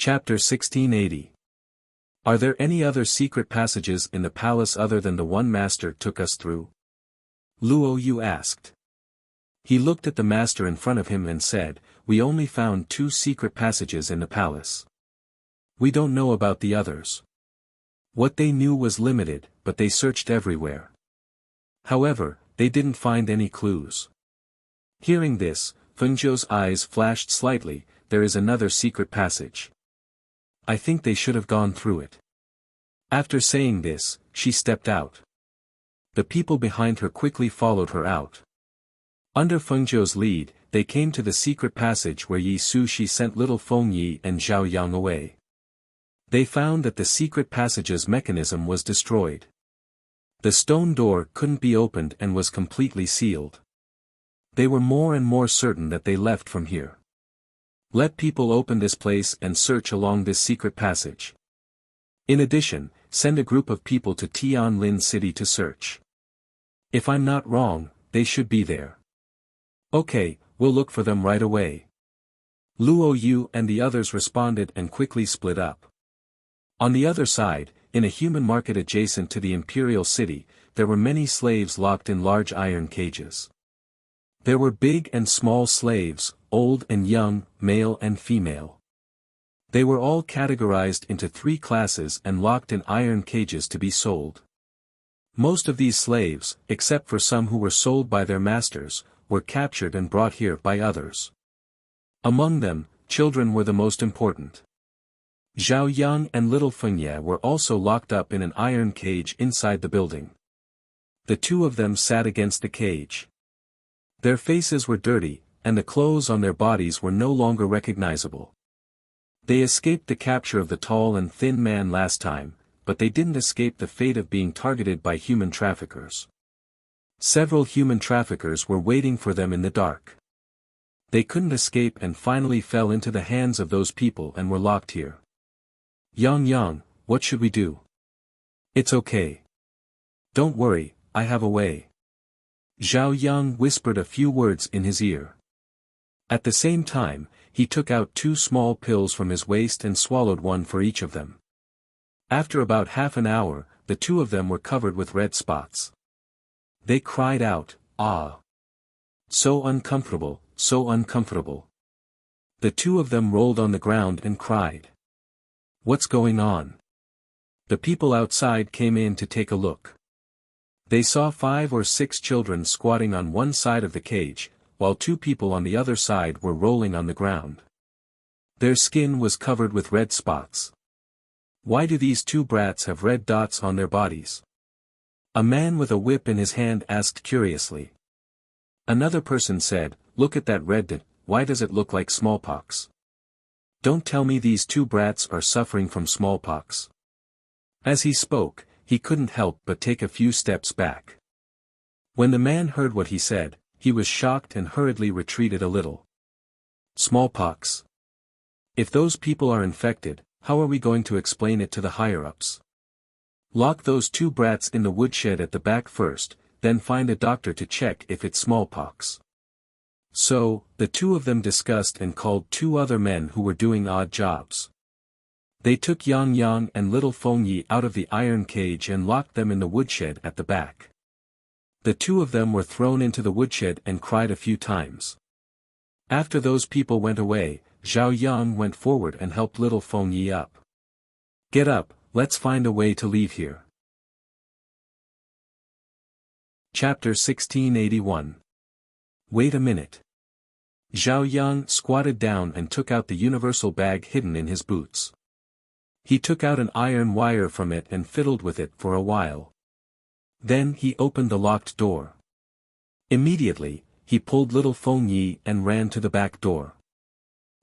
Chapter 1680. Are there any other secret passages in the palace other than the one master took us through? Luo Yu asked. He looked at the master in front of him and said, "We only found 2 secret passages in the palace. We don't know about the others." What they knew was limited, but they searched everywhere. However, they didn't find any clues. Hearing this, Fengzhou's eyes flashed slightly. There is another secret passage. I think they should have gone through it. After saying this, she stepped out. The people behind her quickly followed her out. Under Fengzhou's lead, they came to the secret passage where Yi Sushi sent little Feng Yi and Zhao Yang away. They found that the secret passage's mechanism was destroyed. The stone door couldn't be opened and was completely sealed. They were more and more certain that they left from here. Let people open this place and search along this secret passage. In addition, send a group of people to Tianlin City to search. If I'm not wrong, they should be there. Okay, we'll look for them right away. Luo Yu and the others responded and quickly split up. On the other side, in a human market adjacent to the imperial city, there were many slaves locked in large iron cages. There were big and small slaves, old and young, male and female. They were all categorized into 3 classes and locked in iron cages to be sold. Most of these slaves, except for some who were sold by their masters, were captured and brought here by others. Among them, children were the most important. Zhao Yang and little Fengye were also locked up in an iron cage inside the building. The 2 of them sat against the cage. Their faces were dirty, and the clothes on their bodies were no longer recognizable. They escaped the capture of the tall and thin man last time, but they didn't escape the fate of being targeted by human traffickers. Several human traffickers were waiting for them in the dark. They couldn't escape and finally fell into the hands of those people and were locked here. Yang, what should we do? It's okay. Don't worry, I have a way. Zhao Yang whispered a few words in his ear. At the same time, he took out 2 small pills from his waist and swallowed one for each of them. After about half an hour, the 2 of them were covered with red spots. They cried out, "Ah! So uncomfortable, so uncomfortable." The 2 of them rolled on the ground and cried. What's going on? The people outside came in to take a look. They saw 5 or 6 children squatting on one side of the cage, while 2 people on the other side were rolling on the ground. Their skin was covered with red spots. Why do these 2 brats have red dots on their bodies? A man with a whip in his hand asked curiously. Another person said, "Look at that red dot, why does it look like smallpox?" Don't tell me these 2 brats are suffering from smallpox. As he spoke, he couldn't help but take a few steps back. When the man heard what he said, he was shocked and hurriedly retreated a little. Smallpox. If those people are infected, how are we going to explain it to the higher-ups? Lock those 2 brats in the woodshed at the back first, then find a doctor to check if it's smallpox. So, the 2 of them discussed and called 2 other men who were doing odd jobs. They took Yang and little Feng Yi out of the iron cage and locked them in the woodshed at the back. The 2 of them were thrown into the woodshed and cried a few times. After those people went away, Zhao Yang went forward and helped little Feng Yi up. Get up, let's find a way to leave here. Chapter 1681. Wait a minute. Zhao Yang squatted down and took out the universal bag hidden in his boots. He took out an iron wire from it and fiddled with it for a while. Then he opened the locked door. Immediately, he pulled little Feng Yi and ran to the back door.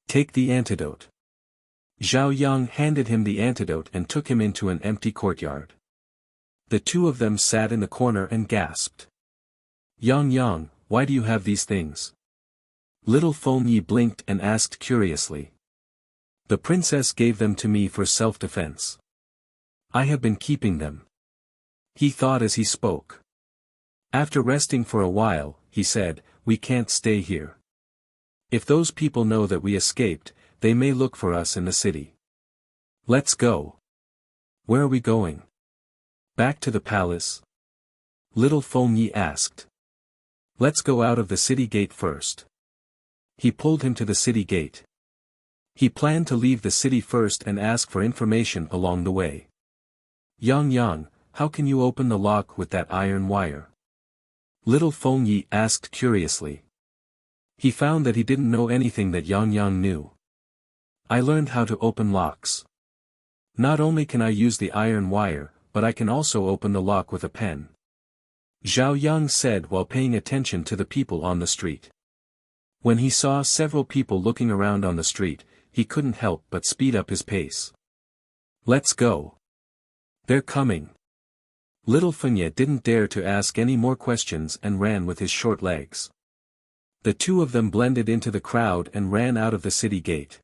Take the antidote. Zhao Yang handed him the antidote and took him into an empty courtyard. The 2 of them sat in the corner and gasped. Yang, why do you have these things? Little Feng Yi blinked and asked curiously. The princess gave them to me for self-defense. I have been keeping them. He thought as he spoke. After resting for a while, he said, "We can't stay here. If those people know that we escaped, they may look for us in the city. Let's go. Where are we going? Back to the palace? Little Feng Yi asked. Let's go out of the city gate first. He pulled him to the city gate. He planned to leave the city first and ask for information along the way. Yang, how can you open the lock with that iron wire? Little Feng Yi asked curiously. He found that he didn't know anything that Yang knew. I learned how to open locks. Not only can I use the iron wire, but I can also open the lock with a pen. Zhao Yang said while paying attention to the people on the street. When he saw several people looking around on the street, he couldn't help but speed up his pace. Let's go. They're coming. Little Feng Yi didn't dare to ask any more questions and ran with his short legs. The two of them blended into the crowd and ran out of the city gate.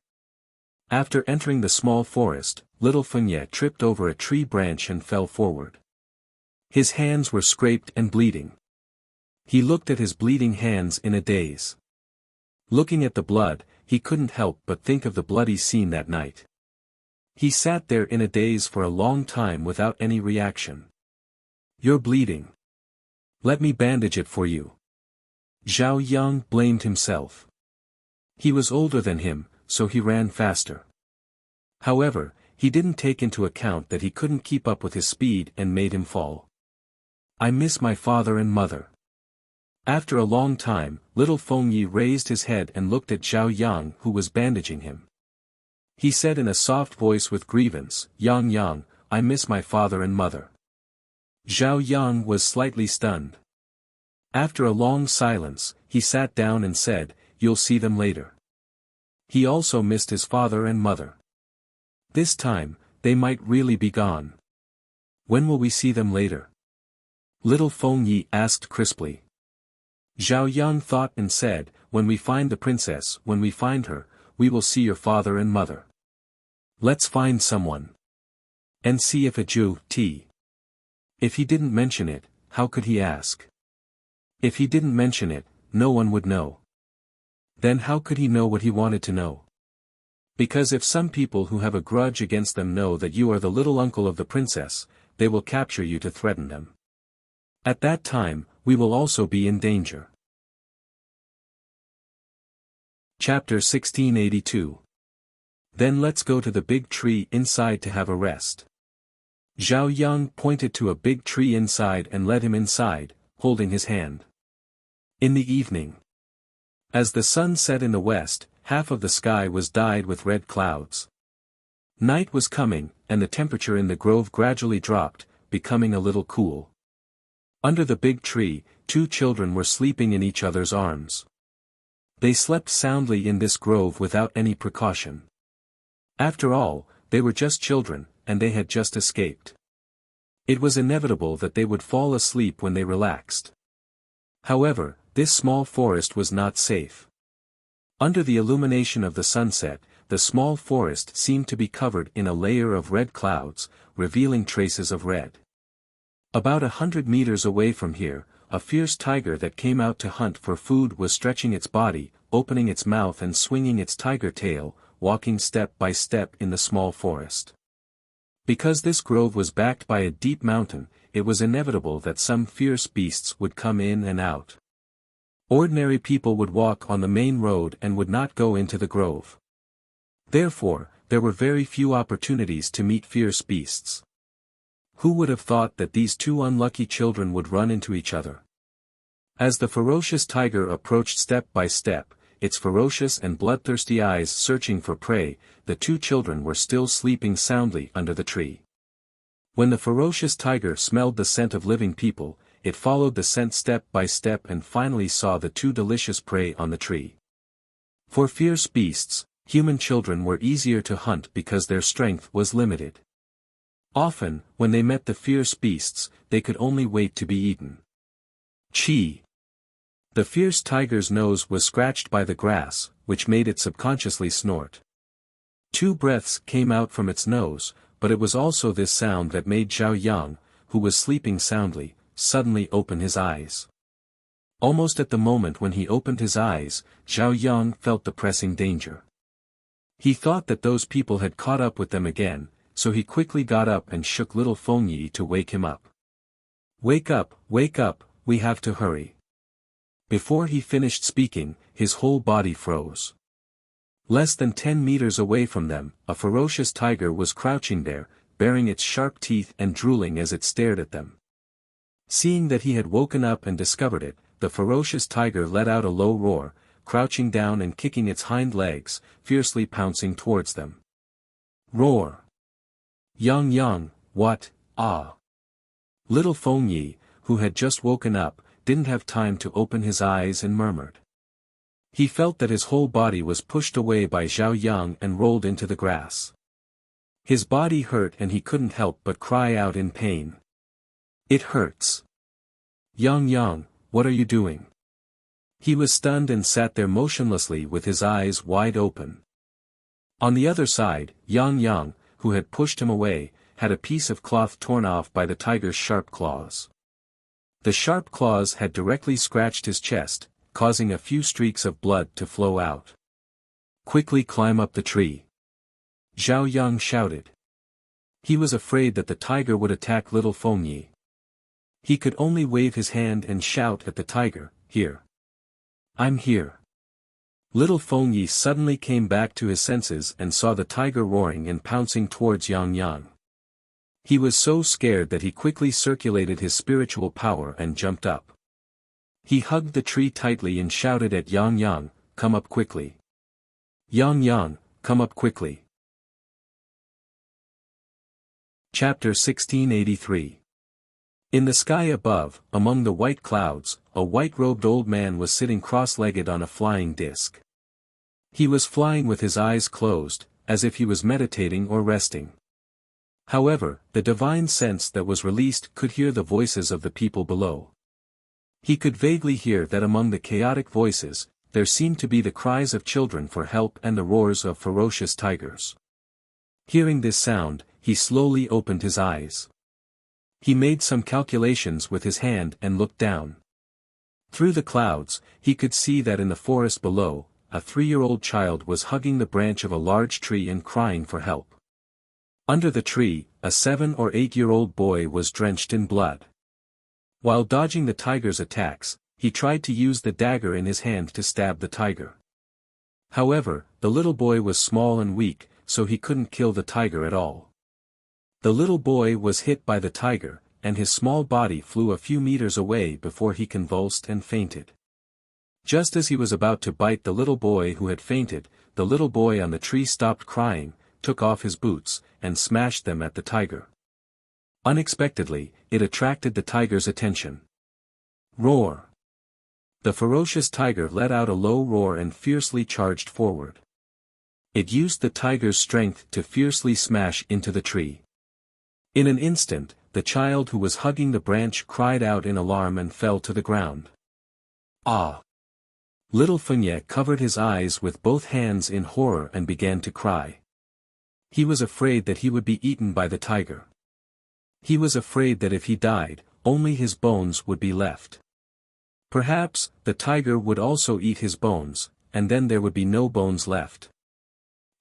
After entering the small forest, Little Feng Yi tripped over a tree branch and fell forward. His hands were scraped and bleeding. He looked at his bleeding hands in a daze. Looking at the blood, he couldn't help but think of the bloody scene that night. He sat there in a daze for a long time without any reaction. You're bleeding. Let me bandage it for you. Zhao Yang blamed himself. He was older than him, so he ran faster. However, he didn't take into account that he couldn't keep up with his speed and made him fall. I miss my father and mother. After a long time, Little Feng Yi raised his head and looked at Zhao Yang who was bandaging him. He said in a soft voice with grievance, Yang, I miss my father and mother. Zhao Yang was slightly stunned. After a long silence, he sat down and said, You'll see them later. He also missed his father and mother. This time, they might really be gone. When will we see them later? Little Feng Yi asked crisply. Zhao Yang thought and said, When we find the princess, when we find her, we will see your father and mother. Let's find someone. And see if T. If he didn't mention it, how could he ask? If he didn't mention it, no one would know. Then how could he know what he wanted to know? Because if some people who have a grudge against them know that you are the little uncle of the princess, they will capture you to threaten them. At that time, we will also be in danger. Chapter 1682. Then let's go to the big tree inside to have a rest. Zhao Yang pointed to a big tree inside and led him inside, holding his hand. In the evening. As the sun set in the west, half of the sky was dyed with red clouds. Night was coming, and the temperature in the grove gradually dropped, becoming a little cool. Under the big tree, two children were sleeping in each other's arms. They slept soundly in this grove without any precaution. After all, they were just children, and they had just escaped. It was inevitable that they would fall asleep when they relaxed. However, this small forest was not safe. Under the illumination of the sunset, the small forest seemed to be covered in a layer of red clouds, revealing traces of red. About 100 meters away from here, a fierce tiger that came out to hunt for food was stretching its body, opening its mouth and swinging its tiger tail, walking step by step in the small forest. Because this grove was backed by a deep mountain, it was inevitable that some fierce beasts would come in and out. Ordinary people would walk on the main road and would not go into the grove. Therefore, there were very few opportunities to meet fierce beasts. Who would have thought that these two unlucky children would run into each other? As the ferocious tiger approached step by step, its ferocious and bloodthirsty eyes searching for prey, the two children were still sleeping soundly under the tree. When the ferocious tiger smelled the scent of living people, it followed the scent step by step and finally saw the two delicious prey on the tree. For fierce beasts, human children were easier to hunt because their strength was limited. Often, when they met the fierce beasts, they could only wait to be eaten. Chi! The fierce tiger's nose was scratched by the grass, which made it subconsciously snort. 2 breaths came out from its nose, but it was also this sound that made Zhao Yang, who was sleeping soundly, suddenly open his eyes. Almost at the moment when he opened his eyes, Zhao Yang felt the pressing danger. He thought that those people had caught up with them again, so he quickly got up and shook little Fengyi to wake him up. Wake up, we have to hurry. Before he finished speaking, his whole body froze. Less than 10 meters away from them, a ferocious tiger was crouching there, baring its sharp teeth and drooling as it stared at them. Seeing that he had woken up and discovered it, the ferocious tiger let out a low roar, crouching down and kicking its hind legs, fiercely pouncing towards them. Roar! Yang, what, ah! Little Fengyi, who had just woken up, didn't have time to open his eyes and murmured. He felt that his whole body was pushed away by Zhao Yang and rolled into the grass. His body hurt and he couldn't help but cry out in pain. It hurts. Yang, what are you doing? He was stunned and sat there motionlessly with his eyes wide open. On the other side, Yang, who had pushed him away, had a piece of cloth torn off by the tiger's sharp claws. The sharp claws had directly scratched his chest, causing a few streaks of blood to flow out. Quickly climb up the tree. Zhao Yang shouted. He was afraid that the tiger would attack little Fengyi. He could only wave his hand and shout at the tiger, "Here. I'm here." Little Fengyi suddenly came back to his senses and saw the tiger roaring and pouncing towards Yang. He was so scared that he quickly circulated his spiritual power and jumped up. He hugged the tree tightly and shouted at Yang, "Come up quickly. Yang, come up quickly." Chapter 1683. In the sky above, among the white clouds, a white-robed old man was sitting cross-legged on a flying disc. He was flying with his eyes closed, as if he was meditating or resting. However, the divine sense that was released could hear the voices of the people below. He could vaguely hear that among the chaotic voices, there seemed to be the cries of children for help and the roars of ferocious tigers. Hearing this sound, he slowly opened his eyes. He made some calculations with his hand and looked down. Through the clouds, he could see that in the forest below, a 3-year-old child was hugging the branch of a large tree and crying for help. Under the tree, a 7 or 8-year-old boy was drenched in blood. While dodging the tiger's attacks, he tried to use the dagger in his hand to stab the tiger. However, the little boy was small and weak, so he couldn't kill the tiger at all. The little boy was hit by the tiger, and his small body flew a few meters away before he convulsed and fainted. Just as he was about to bite the little boy who had fainted, the little boy on the tree stopped crying, took off his boots, and smashed them at the tiger. Unexpectedly, it attracted the tiger's attention. Roar! The ferocious tiger let out a low roar and fiercely charged forward. It used the tiger's strength to fiercely smash into the tree. In an instant, the child who was hugging the branch cried out in alarm and fell to the ground. Ah! Little Fengyi covered his eyes with both hands in horror and began to cry. He was afraid that he would be eaten by the tiger. He was afraid that if he died, only his bones would be left. Perhaps, the tiger would also eat his bones, and then there would be no bones left.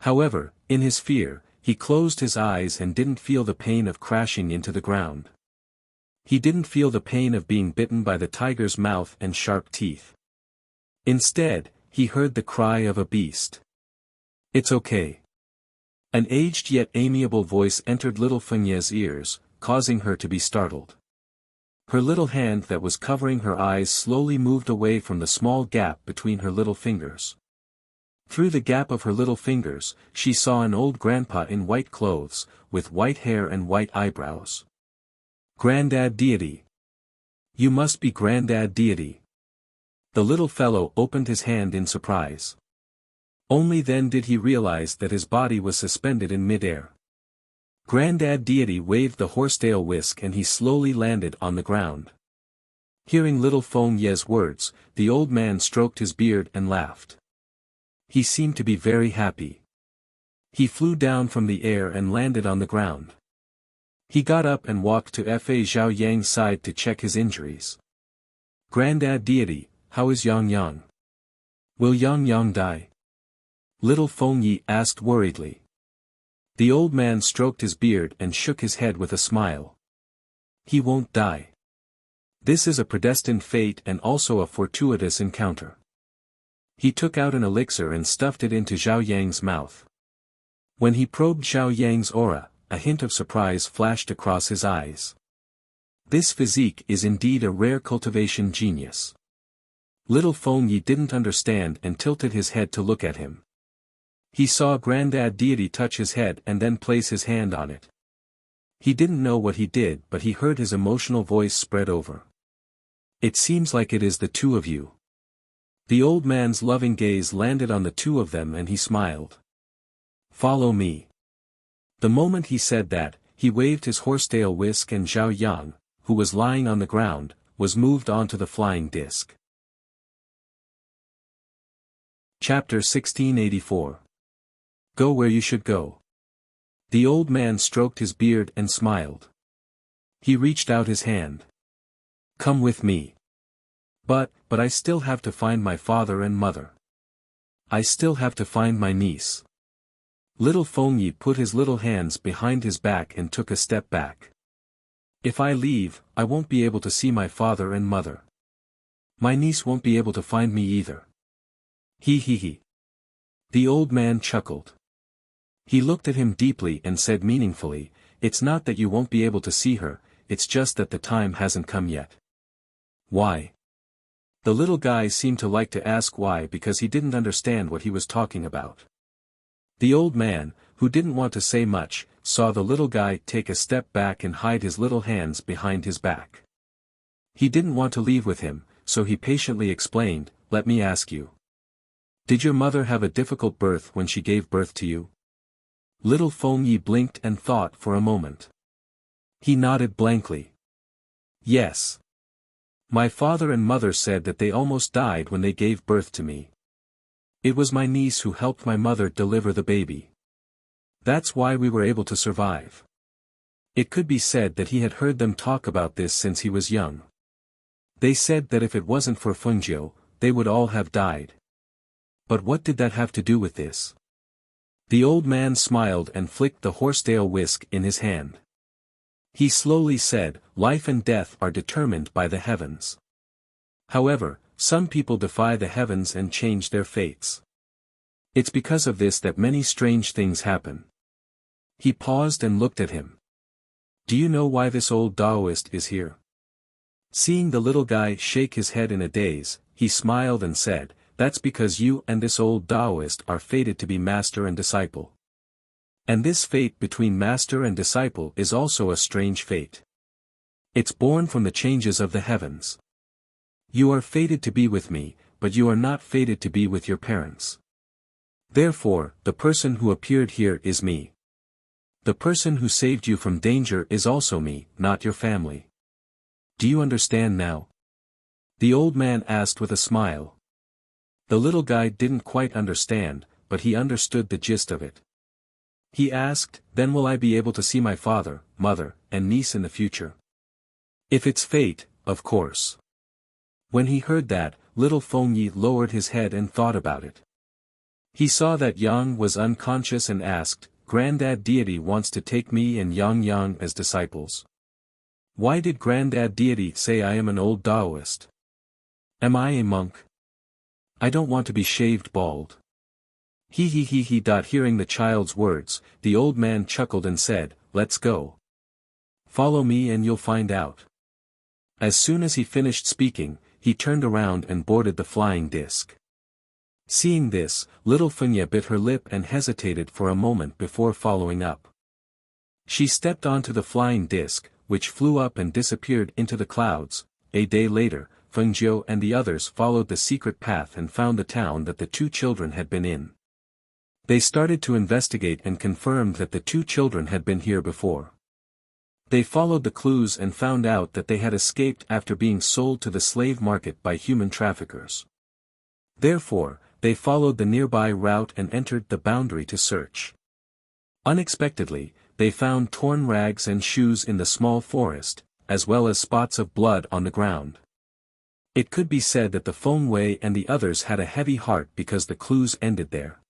However, in his fear, he closed his eyes and didn't feel the pain of crashing into the ground. He didn't feel the pain of being bitten by the tiger's mouth and sharp teeth. Instead, he heard the cry of a beast. "It's okay." An aged yet amiable voice entered little Fengyi's ears, causing her to be startled. Her little hand that was covering her eyes slowly moved away from the small gap between her little fingers. Through the gap of her little fingers, she saw an old grandpa in white clothes, with white hair and white eyebrows. "Granddad Deity. You must be Granddad Deity." The little fellow opened his hand in surprise. Only then did he realize that his body was suspended in mid-air. Granddad Deity waved the horsetail whisk and he slowly landed on the ground. Hearing little Fengyi's words, the old man stroked his beard and laughed. He seemed to be very happy. He flew down from the air and landed on the ground. He got up and walked to Fa Zhao Yang's side to check his injuries. "Granddad Deity, how is Yang? Will Yang die?" Little Fengyi asked worriedly. The old man stroked his beard and shook his head with a smile. He won't die. This is a predestined fate and also a fortuitous encounter. He took out an elixir and stuffed it into Zhao Yang's mouth. When he probed Zhao Yang's aura, a hint of surprise flashed across his eyes. This physique is indeed a rare cultivation genius. Little Feng Yi didn't understand and tilted his head to look at him. He saw Granddad Deity touch his head and then place his hand on it. He didn't know what he did, but he heard his emotional voice spread over. It seems like it is the two of you. The old man's loving gaze landed on the two of them and he smiled. Follow me. The moment he said that, he waved his horsetail whisk and Zhao Yang, who was lying on the ground, was moved onto the flying disc. Chapter 1684. Go where you should go. The old man stroked his beard and smiled. He reached out his hand. Come with me. But I still have to find my father and mother. I still have to find my niece. Little Feng Yi put his little hands behind his back and took a step back. If I leave, I won't be able to see my father and mother. My niece won't be able to find me either. He. The old man chuckled. He looked at him deeply and said meaningfully, it's not that you won't be able to see her, it's just that the time hasn't come yet. Why? The little guy seemed to like to ask why because he didn't understand what he was talking about. The old man, who didn't want to say much, saw the little guy take a step back and hide his little hands behind his back. He didn't want to leave with him, so he patiently explained, let me ask you. Did your mother have a difficult birth when she gave birth to you? Little Feng Yi blinked and thought for a moment. He nodded blankly. Yes. My father and mother said that they almost died when they gave birth to me. It was my niece who helped my mother deliver the baby. That's why we were able to survive. It could be said that he had heard them talk about this since he was young. They said that if it wasn't for Fengjiu, they would all have died. But what did that have to do with this? The old man smiled and flicked the horsetail whisk in his hand. He slowly said, life and death are determined by the heavens. However, some people defy the heavens and change their fates. It's because of this that many strange things happen. He paused and looked at him. Do you know why this old Taoist is here? Seeing the little guy shake his head in a daze, he smiled and said, that's because you and this old Taoist are fated to be master and disciple. And this fate between master and disciple is also a strange fate. It's born from the changes of the heavens. You are fated to be with me, but you are not fated to be with your parents. Therefore, the person who appeared here is me. The person who saved you from danger is also me, not your family. Do you understand now? The old man asked with a smile. The little guy didn't quite understand, but he understood the gist of it. He asked, then will I be able to see my father, mother, and niece in the future? If it's fate, of course. When he heard that, little Feng Yi lowered his head and thought about it. He saw that Yang was unconscious and asked, Granddad Deity wants to take me and Yang as disciples. Why did Granddad Deity say I am an old Taoist? Am I a monk? I don't want to be shaved bald. He. Hearing the child's words, the old man chuckled and said, let's go. Follow me and you'll find out. As soon as he finished speaking, he turned around and boarded the flying disc. Seeing this, little Fenya bit her lip and hesitated for a moment before following up. She stepped onto the flying disc, which flew up and disappeared into the clouds. A day later, Fengjiu and the others followed the secret path and found the town that the two children had been in. They started to investigate and confirmed that the two children had been here before. They followed the clues and found out that they had escaped after being sold to the slave market by human traffickers. Therefore, they followed the nearby route and entered the boundary to search. Unexpectedly, they found torn rags and shoes in the small forest, as well as spots of blood on the ground. It could be said that the Feng Wei and the others had a heavy heart because the clues ended there.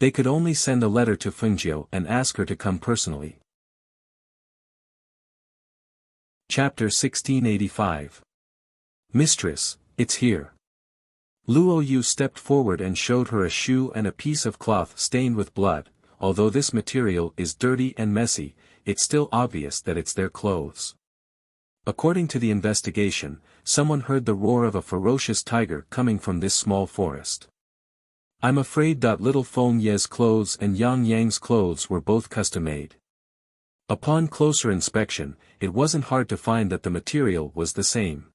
They could only send a letter to Fengjiu and ask her to come personally. Chapter 1685. Mistress, it's here. Luo Yu stepped forward and showed her a shoe and a piece of cloth stained with blood. Although this material is dirty and messy, it's still obvious that it's their clothes. According to the investigation, someone heard the roar of a ferocious tiger coming from this small forest. I'm afraid little Feng Ye's clothes and Yang Yang's clothes were both custom-made. Upon closer inspection, it wasn't hard to find that the material was the same.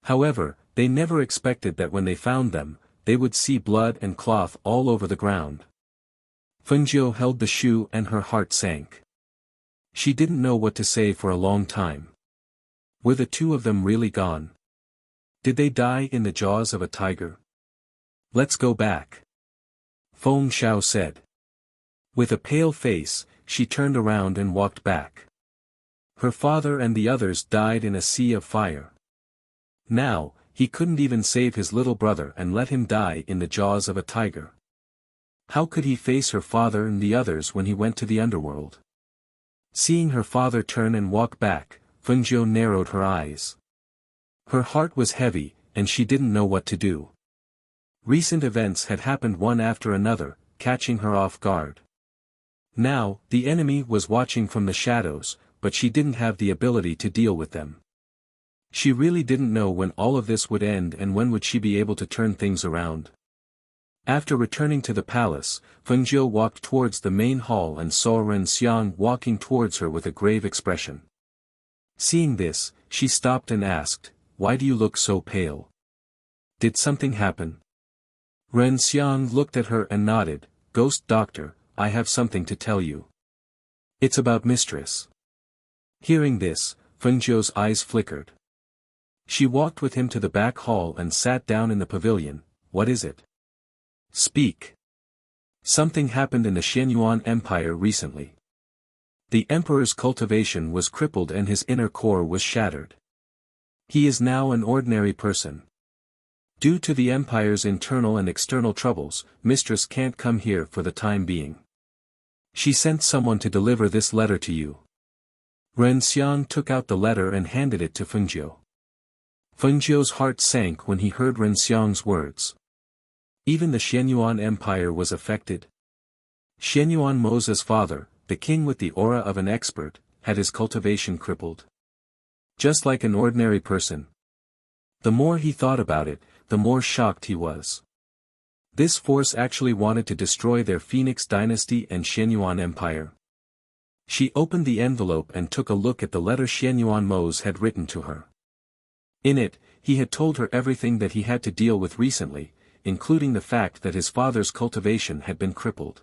However, they never expected that when they found them, they would see blood and cloth all over the ground. Fengjiu held the shoe and her heart sank. She didn't know what to say for a long time. Were the two of them really gone? Did they die in the jaws of a tiger? Let's go back. Feng Xiao said. With a pale face, she turned around and walked back. Her father and the others died in a sea of fire. Now, he couldn't even save his little brother and let him die in the jaws of a tiger. How could he face her father and the others when he went to the underworld? Seeing her father turn and walk back, Fengjiu narrowed her eyes. Her heart was heavy, and she didn't know what to do. Recent events had happened one after another, catching her off guard. Now, the enemy was watching from the shadows, but she didn't have the ability to deal with them. She really didn't know when all of this would end and when would she be able to turn things around. After returning to the palace, Fengjiu walked towards the main hall and saw Ren Xiang walking towards her with a grave expression. Seeing this, she stopped and asked, "Why do you look so pale? Did something happen?" Ren Xiang looked at her and nodded. "Ghost doctor, I have something to tell you. It's about mistress." Hearing this, Fengjiu's eyes flickered. She walked with him to the back hall and sat down in the pavilion. "What is it? Speak." "Something happened in the Xianyuan Empire recently. The emperor's cultivation was crippled and his inner core was shattered. He is now an ordinary person. Due to the empire's internal and external troubles, mistress can't come here for the time being. She sent someone to deliver this letter to you." Ren Xiang took out the letter and handed it to Fengjiu. Fengjiu's heart sank when he heard Ren Xiang's words. Even the Xianyuan Empire was affected. Xianyuan Moza's father, the king with the aura of an expert, had his cultivation crippled. Just like an ordinary person. The more he thought about it, the more shocked he was. This force actually wanted to destroy their Phoenix dynasty and Xianyuan Empire. She opened the envelope and took a look at the letter Xianyuan Moz had written to her. In it, he had told her everything that he had to deal with recently, including the fact that his father's cultivation had been crippled.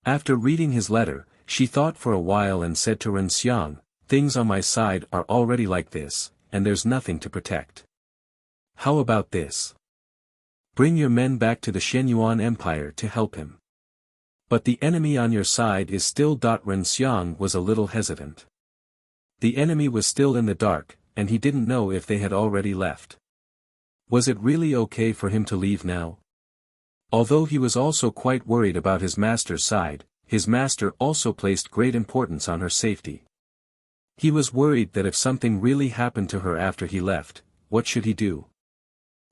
After reading his letter, she thought for a while and said to Ren Xiang, "Things on my side are already like this, and there's nothing to protect. How about this? Bring your men back to the Xianyuan Empire to help him. But the enemy on your side is still." Ren Xiang was a little hesitant. The enemy was still in the dark, and he didn't know if they had already left. Was it really okay for him to leave now? Although he was also quite worried about his master's side, his master also placed great importance on her safety. He was worried that if something really happened to her after he left, what should he do?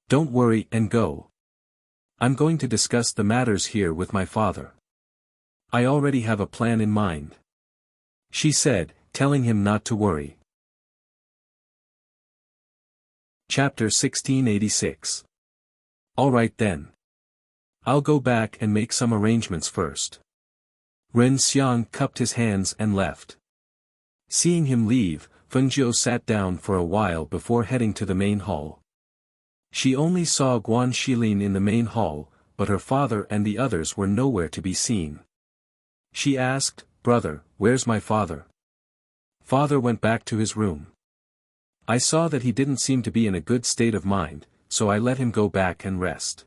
"Don't worry and go. I'm going to discuss the matters here with my father. I already have a plan in mind," she said, telling him not to worry. Chapter 1686. All right then. I'll go back and make some arrangements first. Ren Xiang cupped his hands and left. Seeing him leave, Fengjiu sat down for a while before heading to the main hall. She only saw Guan Shilin in the main hall, but her father and the others were nowhere to be seen. She asked, "Brother, where's my father?" Father went back to his room. I saw that he didn't seem to be in a good state of mind, so I let him go back and rest.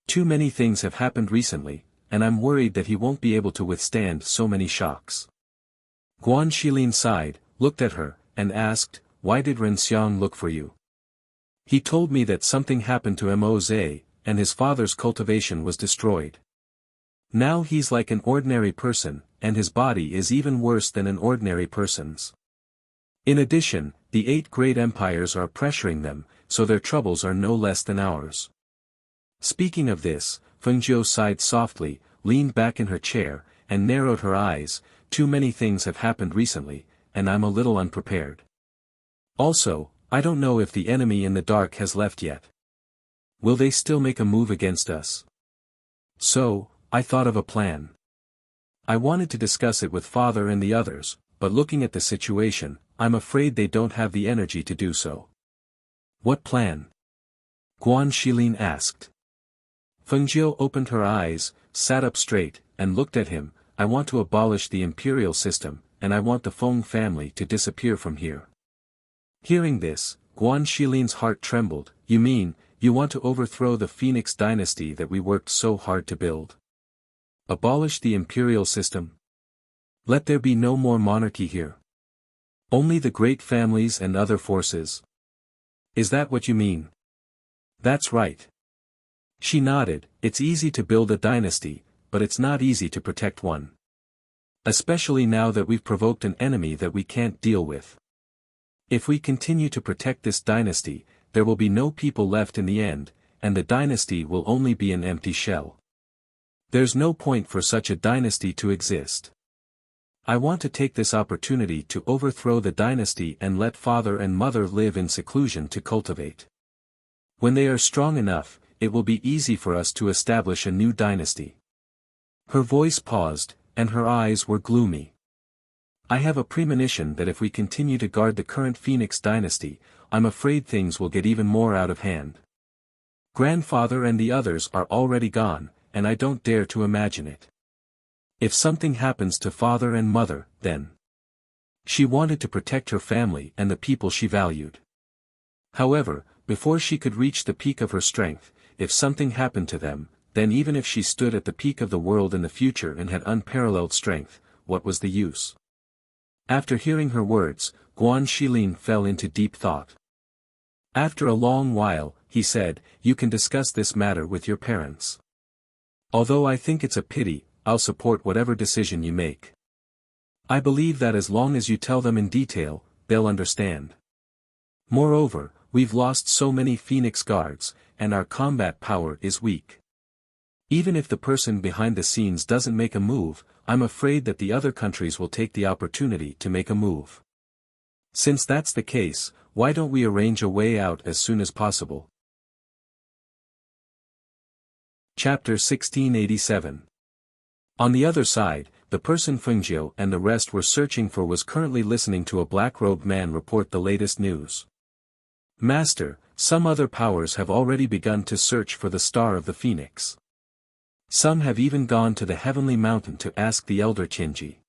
Too many things have happened recently, and I'm worried that he won't be able to withstand so many shocks. Guan Shilin sighed, looked at her, and asked, "Why did Ren Xiang look for you?" "He told me that something happened to Moze, and his father's cultivation was destroyed." Now he's like an ordinary person, and his body is even worse than an ordinary person's. In addition, the 8 great empires are pressuring them, so their troubles are no less than ours. Speaking of this, Fengjiu sighed softly, leaned back in her chair, and narrowed her eyes. Too many things have happened recently, and I'm a little unprepared. Also, I don't know if the enemy in the dark has left yet. Will they still make a move against us? So, I thought of a plan. I wanted to discuss it with Father and the others, but looking at the situation, I'm afraid they don't have the energy to do so. What plan? Guan Shilin asked. Fengjiu opened her eyes, sat up straight, and looked at him. I want to abolish the imperial system, and I want the Feng family to disappear from here. Hearing this, Guan Shilin's heart trembled. You mean, you want to overthrow the Phoenix dynasty that we worked so hard to build? Abolish the imperial system? Let there be no more monarchy here. Only the great families and other forces. Is that what you mean? That's right. She nodded. It's easy to build a dynasty, but it's not easy to protect one. Especially now that we've provoked an enemy that we can't deal with. If we continue to protect this dynasty, there will be no people left in the end, and the dynasty will only be an empty shell. There's no point for such a dynasty to exist. I want to take this opportunity to overthrow the dynasty and let father and mother live in seclusion to cultivate. When they are strong enough, it will be easy for us to establish a new dynasty. Her voice paused, and her eyes were gloomy. I have a premonition that if we continue to guard the current Phoenix dynasty, I'm afraid things will get even more out of hand. Grandfather and the others are already gone, and I don't dare to imagine it. If something happens to father and mother, then. She wanted to protect her family and the people she valued. However, before she could reach the peak of her strength, if something happened to them, then even if she stood at the peak of the world in the future and had unparalleled strength, what was the use? After hearing her words, Guan Shilin fell into deep thought. After a long while, he said, "You can discuss this matter with your parents. Although I think it's a pity, I'll support whatever decision you make. I believe that as long as you tell them in detail, they'll understand. Moreover, we've lost so many Phoenix guards, and our combat power is weak. Even if the person behind the scenes doesn't make a move, I'm afraid that the other countries will take the opportunity to make a move. Since that's the case, why don't we arrange a way out as soon as possible?" Chapter 1687. On the other side, the person Fengjiu and the rest were searching for was currently listening to a black-robed man report the latest news. "Master, some other powers have already begun to search for the Star of the Phoenix. Some have even gone to the Heavenly Mountain to ask the Elder Qinji.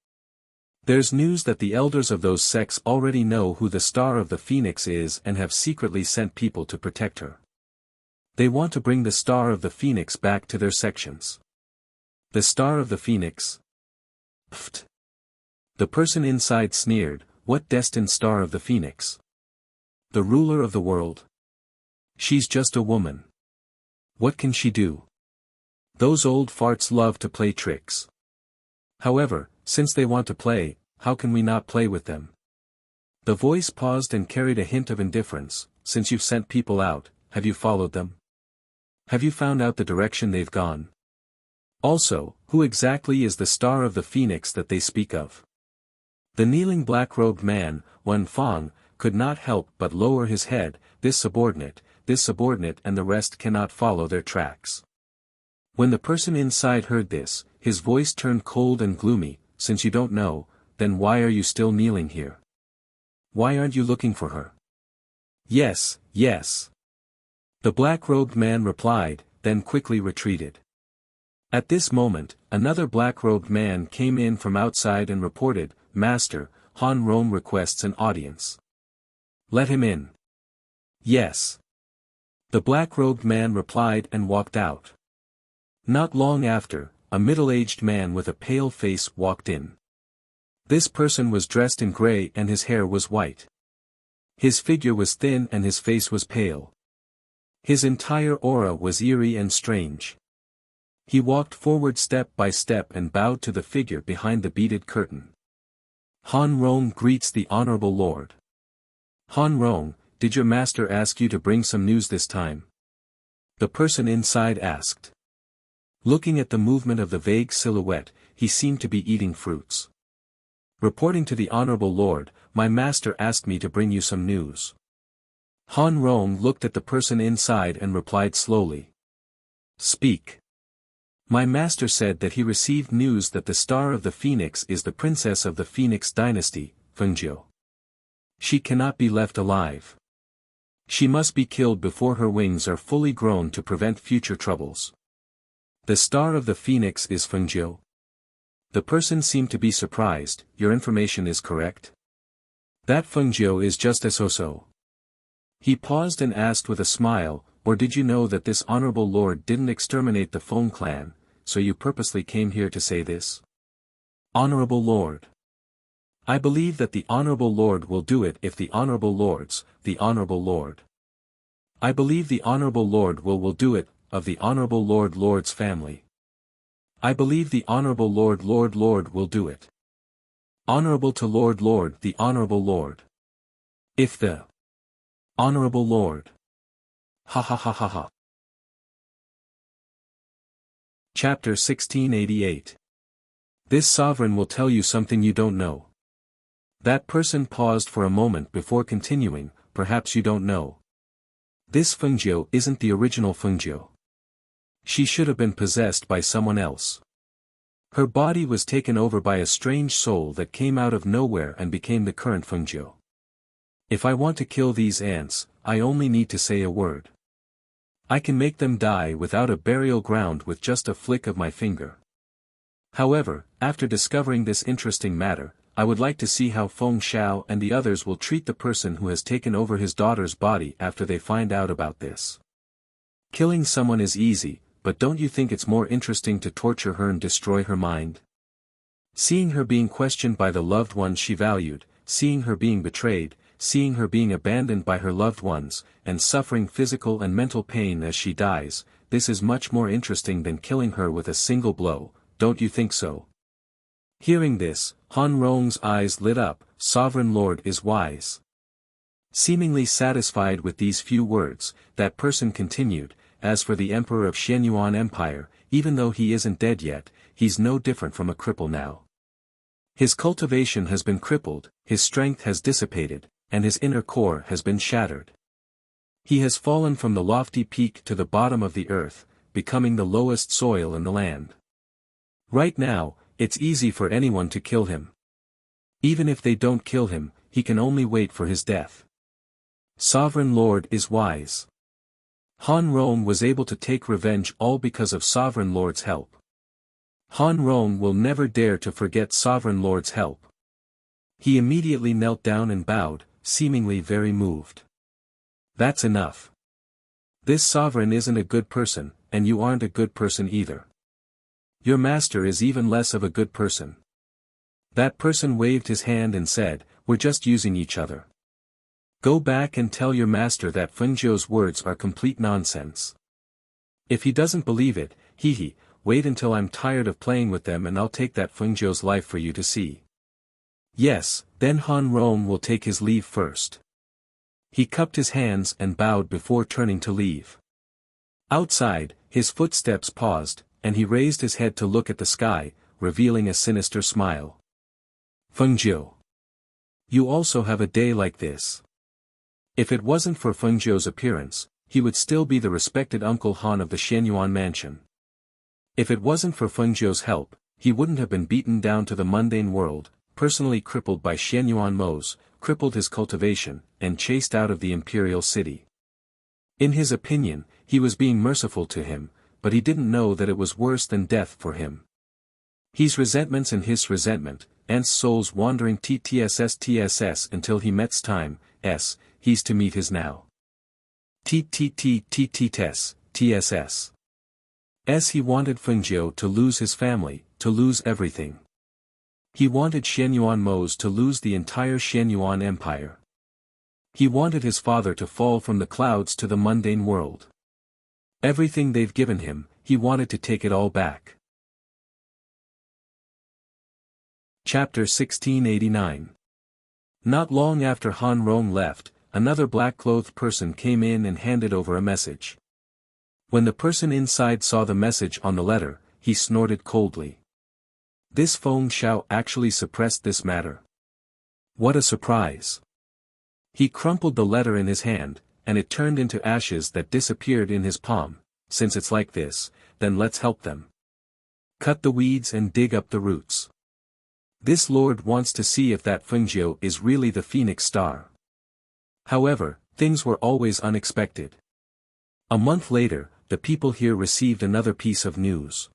There's news that the elders of those sects already know who the Star of the Phoenix is and have secretly sent people to protect her. They want to bring the Star of the Phoenix back to their sections." "The Star of the Phoenix? Pfft." The person inside sneered, "What destined Star of the Phoenix? The ruler of the world? She's just a woman. What can she do? Those old farts love to play tricks. However, since they want to play, how can we not play with them?" The voice paused and carried a hint of indifference. "Since you've sent people out, have you followed them? Have you found out the direction they've gone? Also, who exactly is the Star of the Phoenix that they speak of?" The kneeling black-robed man, Wen Fang, could not help but lower his head. This subordinate, and the rest cannot follow their tracks." When the person inside heard this, his voice turned cold and gloomy. "Since you don't know, then why are you still kneeling here? Why aren't you looking for her?" "Yes, yes." The black-robed man replied, then quickly retreated. At this moment, another black-robed man came in from outside and reported, "Master, Han Rome requests an audience." "Let him in." "Yes." The black-robed man replied and walked out. Not long after, a middle-aged man with a pale face walked in. This person was dressed in gray and his hair was white. His figure was thin and his face was pale. His entire aura was eerie and strange. He walked forward step by step and bowed to the figure behind the beaded curtain. Han Rong greets the Honorable Lord. Han Rong, did your master ask you to bring some news this time? The person inside asked. Looking at the movement of the vague silhouette, he seemed to be eating fruits. Reporting to the Honorable Lord, my master asked me to bring you some news. Han Rong looked at the person inside and replied slowly. Speak. My master said that he received news that the Star of the Phoenix is the princess of the Phoenix dynasty, Fengjiu. She cannot be left alive. She must be killed before her wings are fully grown to prevent future troubles. The Star of the Phoenix is Fengjiu. The person seemed to be surprised. Your information is correct? That Fengjiu is just as so. He paused and asked with a smile, or did you know that this Honorable Lord didn't exterminate the Feng clan, so you purposely came here to say this? Honorable Lord. I believe that the Honorable Lord will do it if the Honorable Lords, the Honorable Lord. I believe the Honorable Lord will do it, of the Honorable Lord's family. I believe the Honorable Lord will do it. Honorable to Lord the Honorable Lord. If the Honorable Lord. Ha ha ha ha ha. Chapter 1688. This sovereign will tell you something you don't know. That person paused for a moment before continuing, perhaps you don't know. This Fengjiu isn't the original Fengjiu. She should have been possessed by someone else. Her body was taken over by a strange soul that came out of nowhere and became the current Fengjiu. If I want to kill these ants, I only need to say a word. I can make them die without a burial ground with just a flick of my finger. However, after discovering this interesting matter, I would like to see how Feng Xiao and the others will treat the person who has taken over his daughter's body after they find out about this. Killing someone is easy, but don't you think it's more interesting to torture her and destroy her mind? Seeing her being questioned by the loved ones she valued, seeing her being betrayed, seeing her being abandoned by her loved ones, and suffering physical and mental pain as she dies, this is much more interesting than killing her with a single blow, don't you think so? Hearing this, Han Rong's eyes lit up. Sovereign Lord is wise. Seemingly satisfied with these few words, that person continued, as for the Emperor of Xianyuan Empire, even though he isn't dead yet, he's no different from a cripple now. His cultivation has been crippled, his strength has dissipated, and his inner core has been shattered. He has fallen from the lofty peak to the bottom of the earth, becoming the lowest soil in the land. Right now, it's easy for anyone to kill him. Even if they don't kill him, he can only wait for his death. Sovereign Lord is wise. Han Rong was able to take revenge all because of Sovereign Lord's help. Han Rong will never dare to forget Sovereign Lord's help. He immediately knelt down and bowed, seemingly very moved. That's enough. This sovereign isn't a good person, and you aren't a good person either. Your master is even less of a good person. That person waved his hand and said, we're just using each other. Go back and tell your master that Fengjiu's words are complete nonsense. If he doesn't believe it, wait until I'm tired of playing with them and I'll take that Fengjiu's life for you to see. Yes, then Han Rong will take his leave first. He cupped his hands and bowed before turning to leave. Outside, his footsteps paused, and he raised his head to look at the sky, revealing a sinister smile. Fengjiu. You also have a day like this. If it wasn't for Fengjiu's appearance, he would still be the respected Uncle Han of the Xianyuan mansion. If it wasn't for Fengjiu's help, he wouldn't have been beaten down to the mundane world, personally crippled by Xianyuan Mo's, crippled his cultivation, and chased out of the imperial city. In his opinion, he was being merciful to him, but he didn't know that it was worse than death for him. His resentments and his resentment, Ant's souls wandering TSS until he met's time, he's to meet his now. TSS. He wanted Fengjiu to lose his family, to lose everything. He wanted Xianyuan Mo's to lose the entire Xianyuan Empire. He wanted his father to fall from the clouds to the mundane world. Everything they've given him, he wanted to take it all back. Chapter 1689. Not long after Han Rong left, another black-clothed person came in and handed over a message. When the person inside saw the message on the letter, he snorted coldly. This Feng Xiao actually suppressed this matter. What a surprise! He crumpled the letter in his hand, and it turned into ashes that disappeared in his palm. Since it's like this, then let's help them. Cut the weeds and dig up the roots. This lord wants to see if that Fengjiu is really the Phoenix Star. However, things were always unexpected. A month later, the people here received another piece of news.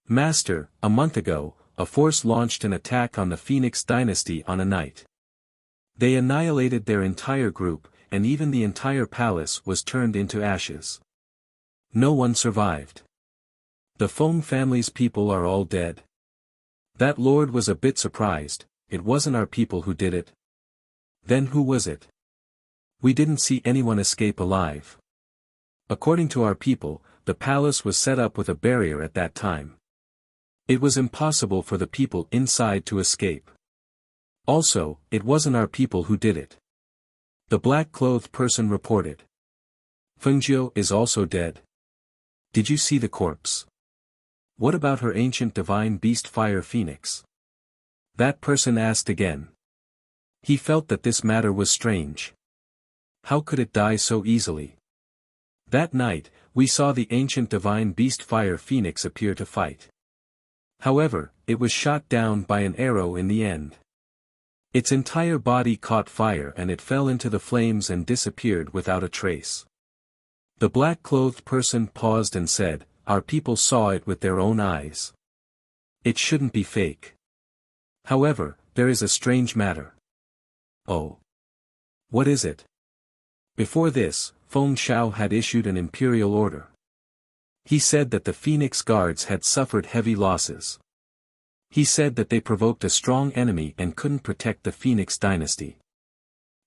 Master, a month ago, a force launched an attack on the Phoenix dynasty on a night. They annihilated their entire group, and even the entire palace was turned into ashes. No one survived. The Feng family's people are all dead. That lord was a bit surprised. It wasn't our people who did it. Then who was it? We didn't see anyone escape alive. According to our people, the palace was set up with a barrier at that time. It was impossible for the people inside to escape. Also, it wasn't our people who did it. The black-clothed person reported. Fengjiu is also dead. Did you see the corpse? What about her ancient divine beast Fire Phoenix? That person asked again. He felt that this matter was strange. How could it die so easily? That night, we saw the ancient divine beast Fire Phoenix appear to fight. However, it was shot down by an arrow in the end. Its entire body caught fire and it fell into the flames and disappeared without a trace. The black-clothed person paused and said, our people saw it with their own eyes. It shouldn't be fake. However, there is a strange matter. Oh. What is it? Before this, Feng Xiao had issued an imperial order. He said that the Phoenix Guards had suffered heavy losses. He said that they provoked a strong enemy and couldn't protect the Phoenix dynasty.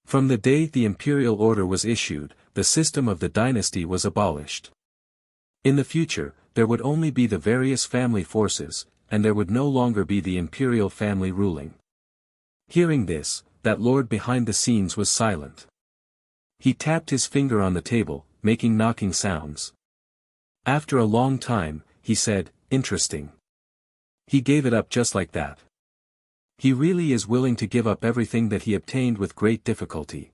From the day the imperial order was issued, the system of the dynasty was abolished. In the future, there would only be the various family forces, and there would no longer be the imperial family ruling. Hearing this, that lord behind the scenes was silent. He tapped his finger on the table, making knocking sounds. After a long time, he said, interesting. He gave it up just like that. He really is willing to give up everything that he obtained with great difficulty.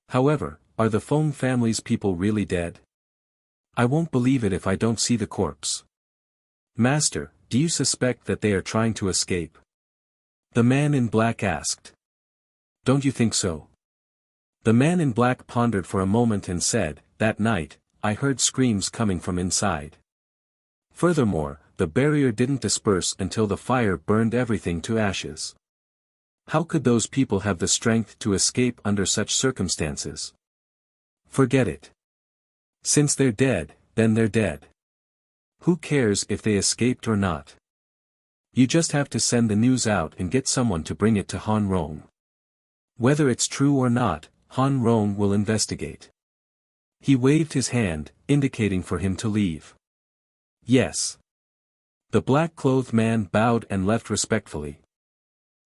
However, are the Feng family's people really dead? I won't believe it if I don't see the corpse. Master, do you suspect that they are trying to escape? The man in black asked. Don't you think so? The man in black pondered for a moment and said, that night, I heard screams coming from inside. Furthermore, the barrier didn't disperse until the fire burned everything to ashes. How could those people have the strength to escape under such circumstances? Forget it. Since they're dead, then they're dead. Who cares if they escaped or not? You just have to send the news out and get someone to bring it to Han Rong. Whether it's true or not, Han Rong will investigate. He waved his hand, indicating for him to leave. Yes. The black-clothed man bowed and left respectfully.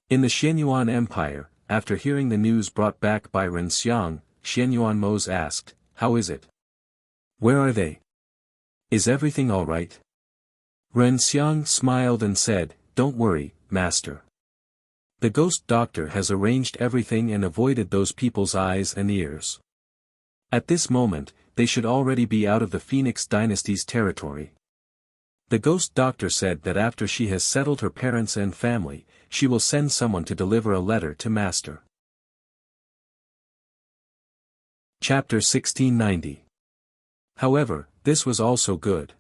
In the Xianyuan Empire, after hearing the news brought back by Ren Xiang, Xianyuan Mose asked, how is it? Where are they? Is everything all right? Ren Xiang smiled and said, don't worry, master. The ghost doctor has arranged everything and avoided those people's eyes and ears. At this moment, they should already be out of the Phoenix dynasty's territory. The ghost doctor said that after she has settled her parents and family, she will send someone to deliver a letter to master. Chapter 1690. However, this was also good.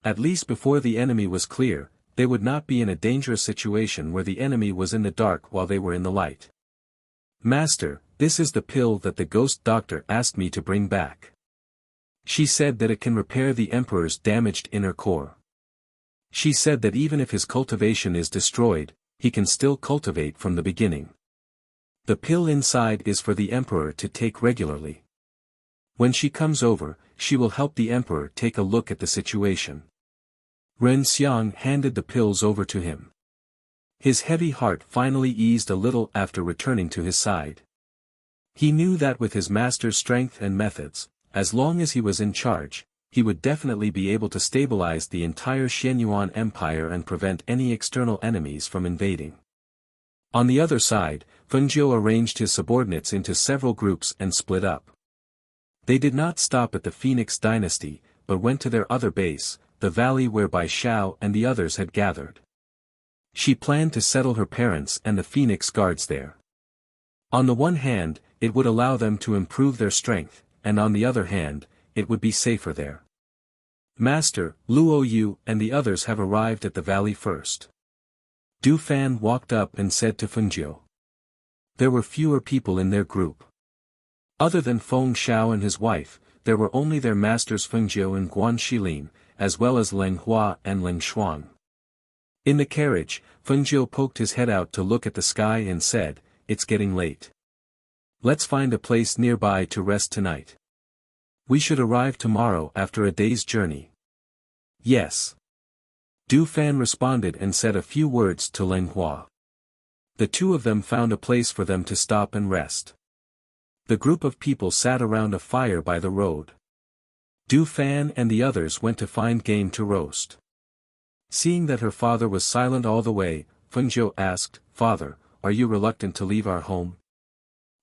At least before the enemy was clear, they would not be in a dangerous situation where the enemy was in the dark while they were in the light. Master, this is the pill that the ghost doctor asked me to bring back. She said that it can repair the Emperor's damaged inner core. She said that even if his cultivation is destroyed, he can still cultivate from the beginning. The pill inside is for the Emperor to take regularly. When she comes over, she will help the emperor take a look at the situation. Ren Xiang handed the pills over to him. His heavy heart finally eased a little after returning to his side. He knew that with his master's strength and methods, as long as he was in charge, he would definitely be able to stabilize the entire Xianyuan Empire and prevent any external enemies from invading. On the other side, Fengjiu arranged his subordinates into several groups and split up. They did not stop at the Phoenix dynasty, but went to their other base, the valley where Bai Xiao and the others had gathered. She planned to settle her parents and the Phoenix guards there. On the one hand, it would allow them to improve their strength, and on the other hand, it would be safer there. Master, Luo Yu and the others have arrived at the valley first. Du Fan walked up and said to Fengjiu. There were fewer people in their group. Other than Feng Xiao and his wife, there were only their masters Fengjiu and Guan Shilin, as well as Leng Hua and Leng Shuang. In the carriage, Fengjiu poked his head out to look at the sky and said, "It's getting late. Let's find a place nearby to rest tonight. We should arrive tomorrow after a day's journey." "Yes." Du Fan responded and said a few words to Leng Hua. The two of them found a place for them to stop and rest. The group of people sat around a fire by the road. Du Fan and the others went to find game to roast. Seeing that her father was silent all the way, Fengjiu asked, "Father, are you reluctant to leave our home?"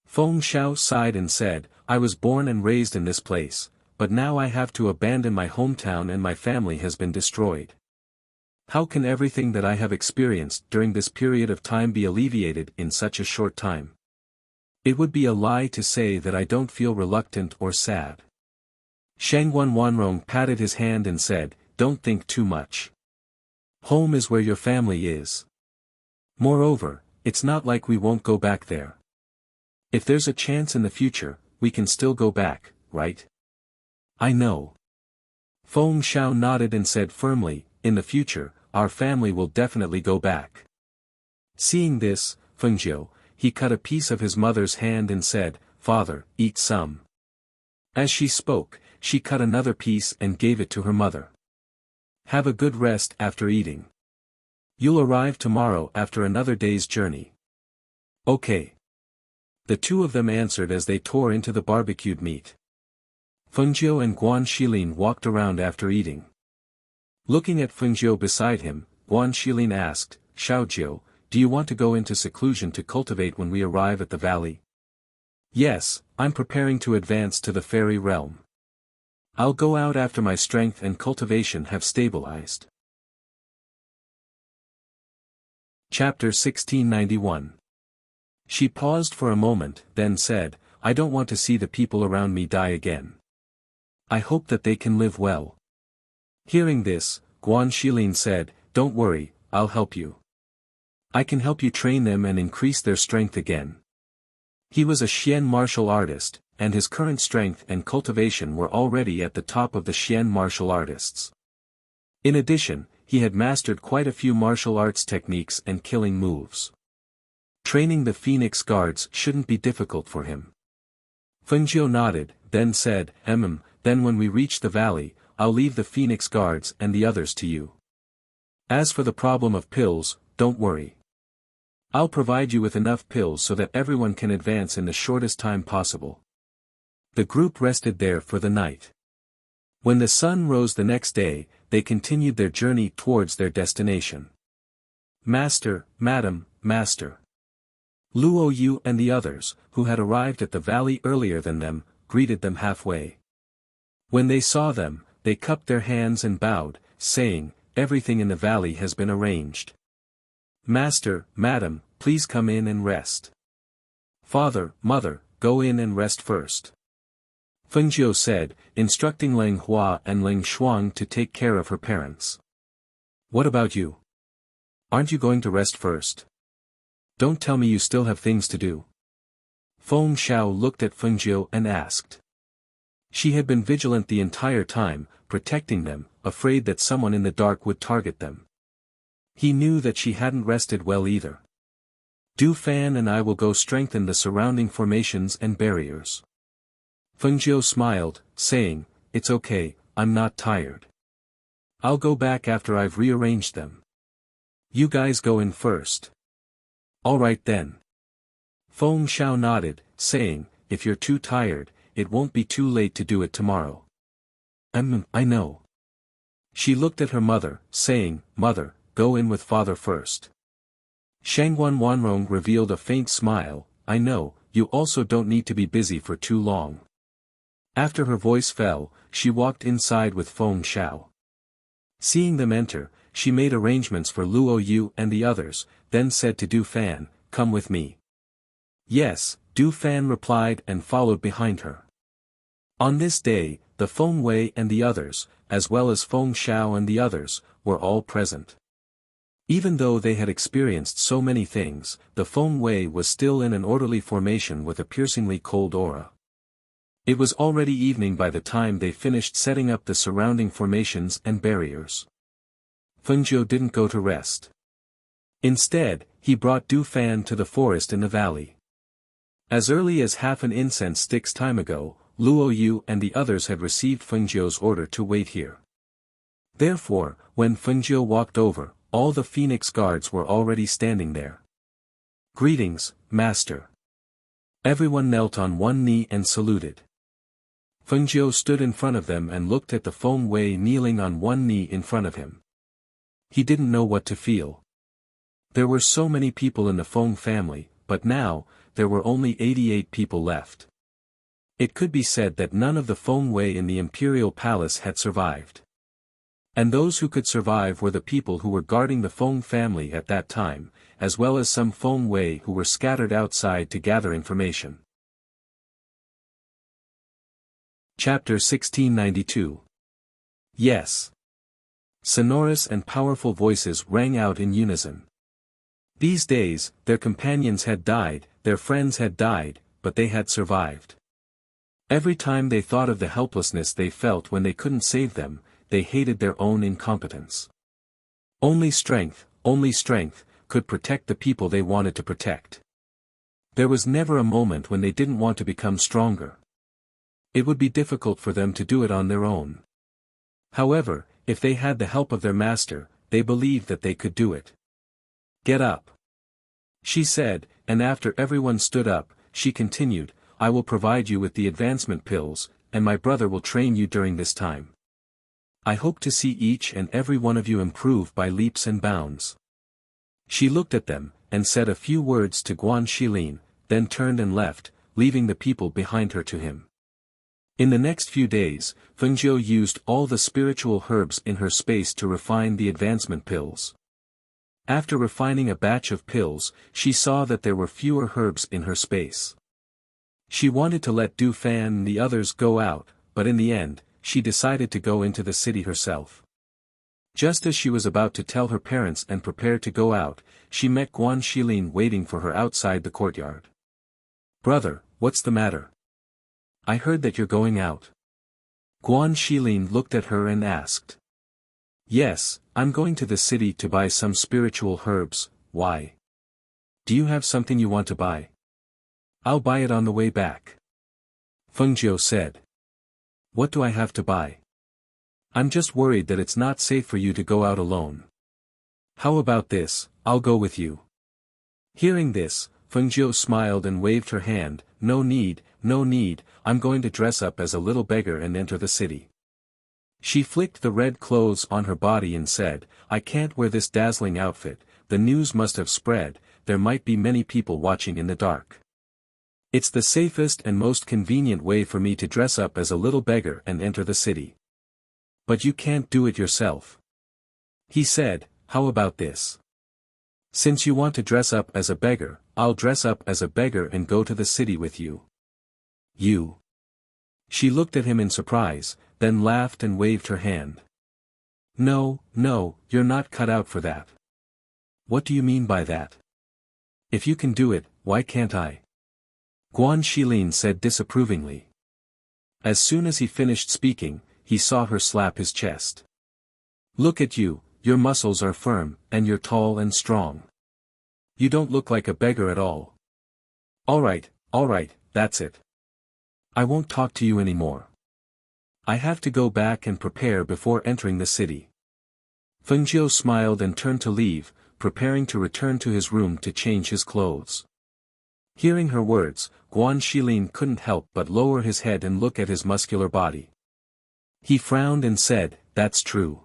Feng Xiao sighed and said, "I was born and raised in this place, but now I have to abandon my hometown and my family has been destroyed. How can everything that I have experienced during this period of time be alleviated in such a short time? It would be a lie to say that I don't feel reluctant or sad." Shangguan Wanrong patted his hand and said, "Don't think too much. Home is where your family is. Moreover, it's not like we won't go back there. If there's a chance in the future, we can still go back, right?" "I know." Feng Xiao nodded and said firmly, "In the future, our family will definitely go back." Seeing this, Fengjiu, he cut a piece of his mother's hand and said, "Father, eat some." As she spoke, she cut another piece and gave it to her mother. "Have a good rest after eating. You'll arrive tomorrow after another day's journey." "Okay." The two of them answered as they tore into the barbecued meat. Fengjiu and Guan Shilin walked around after eating. Looking at Fengjiu beside him, Guan Shilin asked, "Xiaojiu, do you want to go into seclusion to cultivate when we arrive at the valley?" "Yes, I'm preparing to advance to the fairy realm. I'll go out after my strength and cultivation have stabilized." Chapter 1691. She paused for a moment, then said, "I don't want to see the people around me die again. I hope that they can live well." Hearing this, Guan Shilin said, "Don't worry, I'll help you. I can help you train them and increase their strength again." He was a Xian martial artist, and his current strength and cultivation were already at the top of the Xian martial artists. In addition, he had mastered quite a few martial arts techniques and killing moves. Training the Phoenix guards shouldn't be difficult for him. Fengjiu nodded, then said, Then when we reach the valley, I'll leave the Phoenix guards and the others to you. As for the problem of pills, don't worry. I'll provide you with enough pills so that everyone can advance in the shortest time possible." The group rested there for the night. When the sun rose the next day, they continued their journey towards their destination. "Master, Madam, Master." Luo Yu and the others, who had arrived at the valley earlier than them, greeted them halfway. When they saw them, they cupped their hands and bowed, saying, "Everything in the valley has been arranged. Master, Madam, please come in and rest. Father, Mother, go in and rest first." Fengjiu said, instructing Leng Hua and Leng Shuang to take care of her parents. "What about you? Aren't you going to rest first? Don't tell me you still have things to do." Feng Xiao looked at Fengjiu and asked. She had been vigilant the entire time, protecting them, afraid that someone in the dark would target them. He knew that she hadn't rested well either. "Du Fan and I will go strengthen the surrounding formations and barriers. Fengjiu smiled, saying, "It's okay, I'm not tired. I'll go back after I've rearranged them. You guys go in first." "Alright then." Feng Xiao nodded, saying, "If you're too tired, it won't be too late to do it tomorrow." I know." She looked at her mother, saying, "Mother, go in with father first." Shangguan Wanrong revealed a faint smile, "I know, you also don't need to be busy for too long." After her voice fell, she walked inside with Feng Xiao. Seeing them enter, she made arrangements for Luo Yu and the others, then said to Du Fan, "Come with me." "Yes," Du Fan replied and followed behind her. On this day, the Feng Wei and the others, as well as Feng Xiao and the others, were all present. Even though they had experienced so many things, the Feng Wei was still in an orderly formation with a piercingly cold aura. It was already evening by the time they finished setting up the surrounding formations and barriers. Fengjiu didn't go to rest. Instead, he brought Du Fan to the forest in the valley. As early as half an incense stick's time ago, Luo Yu and the others had received Fengjiu's order to wait here. Therefore, when Fengjiu walked over, all the Phoenix guards were already standing there. "Greetings, Master." Everyone knelt on one knee and saluted. Fengjiu stood in front of them and looked at the Feng Wei kneeling on one knee in front of him. He didn't know what to feel. There were so many people in the Feng family, but now, there were only 88 people left. It could be said that none of the Feng Wei in the imperial palace had survived. And those who could survive were the people who were guarding the Feng family at that time, as well as some Feng Wei who were scattered outside to gather information. Chapter 1692. Yes. Sonorous and powerful voices rang out in unison. These days, their companions had died, their friends had died, but they had survived. Every time they thought of the helplessness they felt when they couldn't save them, they hated their own incompetence. Only strength, could protect the people they wanted to protect. There was never a moment when they didn't want to become stronger. It would be difficult for them to do it on their own. However, if they had the help of their master, they believed that they could do it. "Get up," she said, and after everyone stood up, she continued, "I will provide you with the advancement pills, and my brother will train you during this time. I hope to see each and every one of you improve by leaps and bounds." She looked at them, and said a few words to Guan Shilin, then turned and left, leaving the people behind her to him. In the next few days, Fengjiu used all the spiritual herbs in her space to refine the advancement pills. After refining a batch of pills, she saw that there were fewer herbs in her space. She wanted to let Du Fan and the others go out, but in the end, she decided to go into the city herself. Just as she was about to tell her parents and prepare to go out, she met Guan Shilin waiting for her outside the courtyard. "Brother, what's the matter? I heard that you're going out." Guan Shilin looked at her and asked. "Yes, I'm going to the city to buy some spiritual herbs. Why? Do you have something you want to buy?" "I'll buy it on the way back," Fengjiu said. "What do I have to buy?" "I'm just worried that it's not safe for you to go out alone." "How about this, I'll go with you." Hearing this, Fengjiu smiled and waved her hand, no need, I'm going to dress up as a little beggar and enter the city." She flicked the red clothes on her body and said, "I can't wear this dazzling outfit, the news must have spread, there might be many people watching in the dark. It's the safest and most convenient way for me to dress up as a little beggar and enter the city." "But you can't do it yourself," he said. "How about this? Since you want to dress up as a beggar, I'll dress up as a beggar and go to the city with you." "You?" She looked at him in surprise, then laughed and waved her hand. No, you're not cut out for that." "What do you mean by that? If you can do it, why can't I?" Guan Shilin said disapprovingly. As soon as he finished speaking, he saw her slap his chest. "Look at you, your muscles are firm, and you're tall and strong. You don't look like a beggar at all." All right, that's it. I won't talk to you anymore. I have to go back and prepare before entering the city. Fengjiu smiled and turned to leave, preparing to return to his room to change his clothes. Hearing her words, Guan Shilin couldn't help but lower his head and look at his muscular body. He frowned and said, "That's true.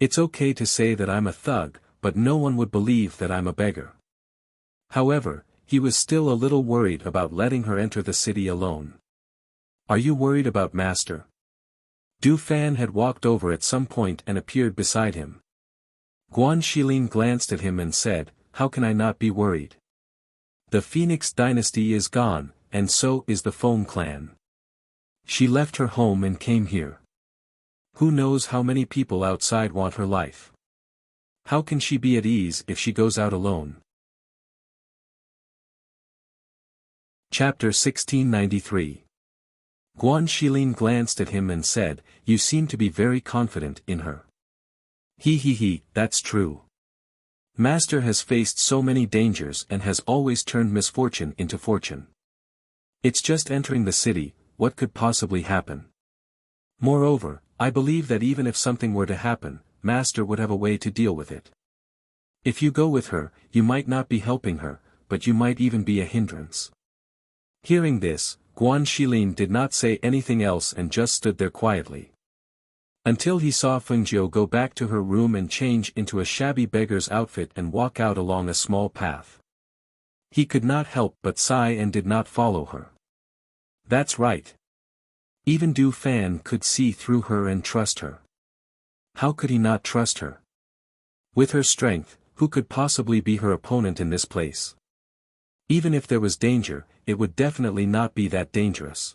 It's okay to say that I'm a thug, but no one would believe that I'm a beggar." However, he was still a little worried about letting her enter the city alone. "Are you worried about Master?" Du Fan had walked over at some point and appeared beside him. Guan Shilin glanced at him and said, "How can I not be worried? The Phoenix dynasty is gone, and so is the Foam clan. She left her home and came here. Who knows how many people outside want her life? How can she be at ease if she goes out alone?" Chapter 1693. Guan Shilin glanced at him and said, "You seem to be very confident in her." He, that's true. Master has faced so many dangers and has always turned misfortune into fortune. It's just entering the city, what could possibly happen? Moreover, I believe that even if something were to happen, Master would have a way to deal with it. If you go with her, you might not be helping her, but you might even be a hindrance. Hearing this, Guan Shilin did not say anything else and just stood there quietly. Until he saw Fengjiu go back to her room and change into a shabby beggar's outfit and walk out along a small path. He could not help but sigh and did not follow her. That's right. Even Du Fan could see through her and trust her. How could he not trust her? With her strength, who could possibly be her opponent in this place? Even if there was danger, it would definitely not be that dangerous.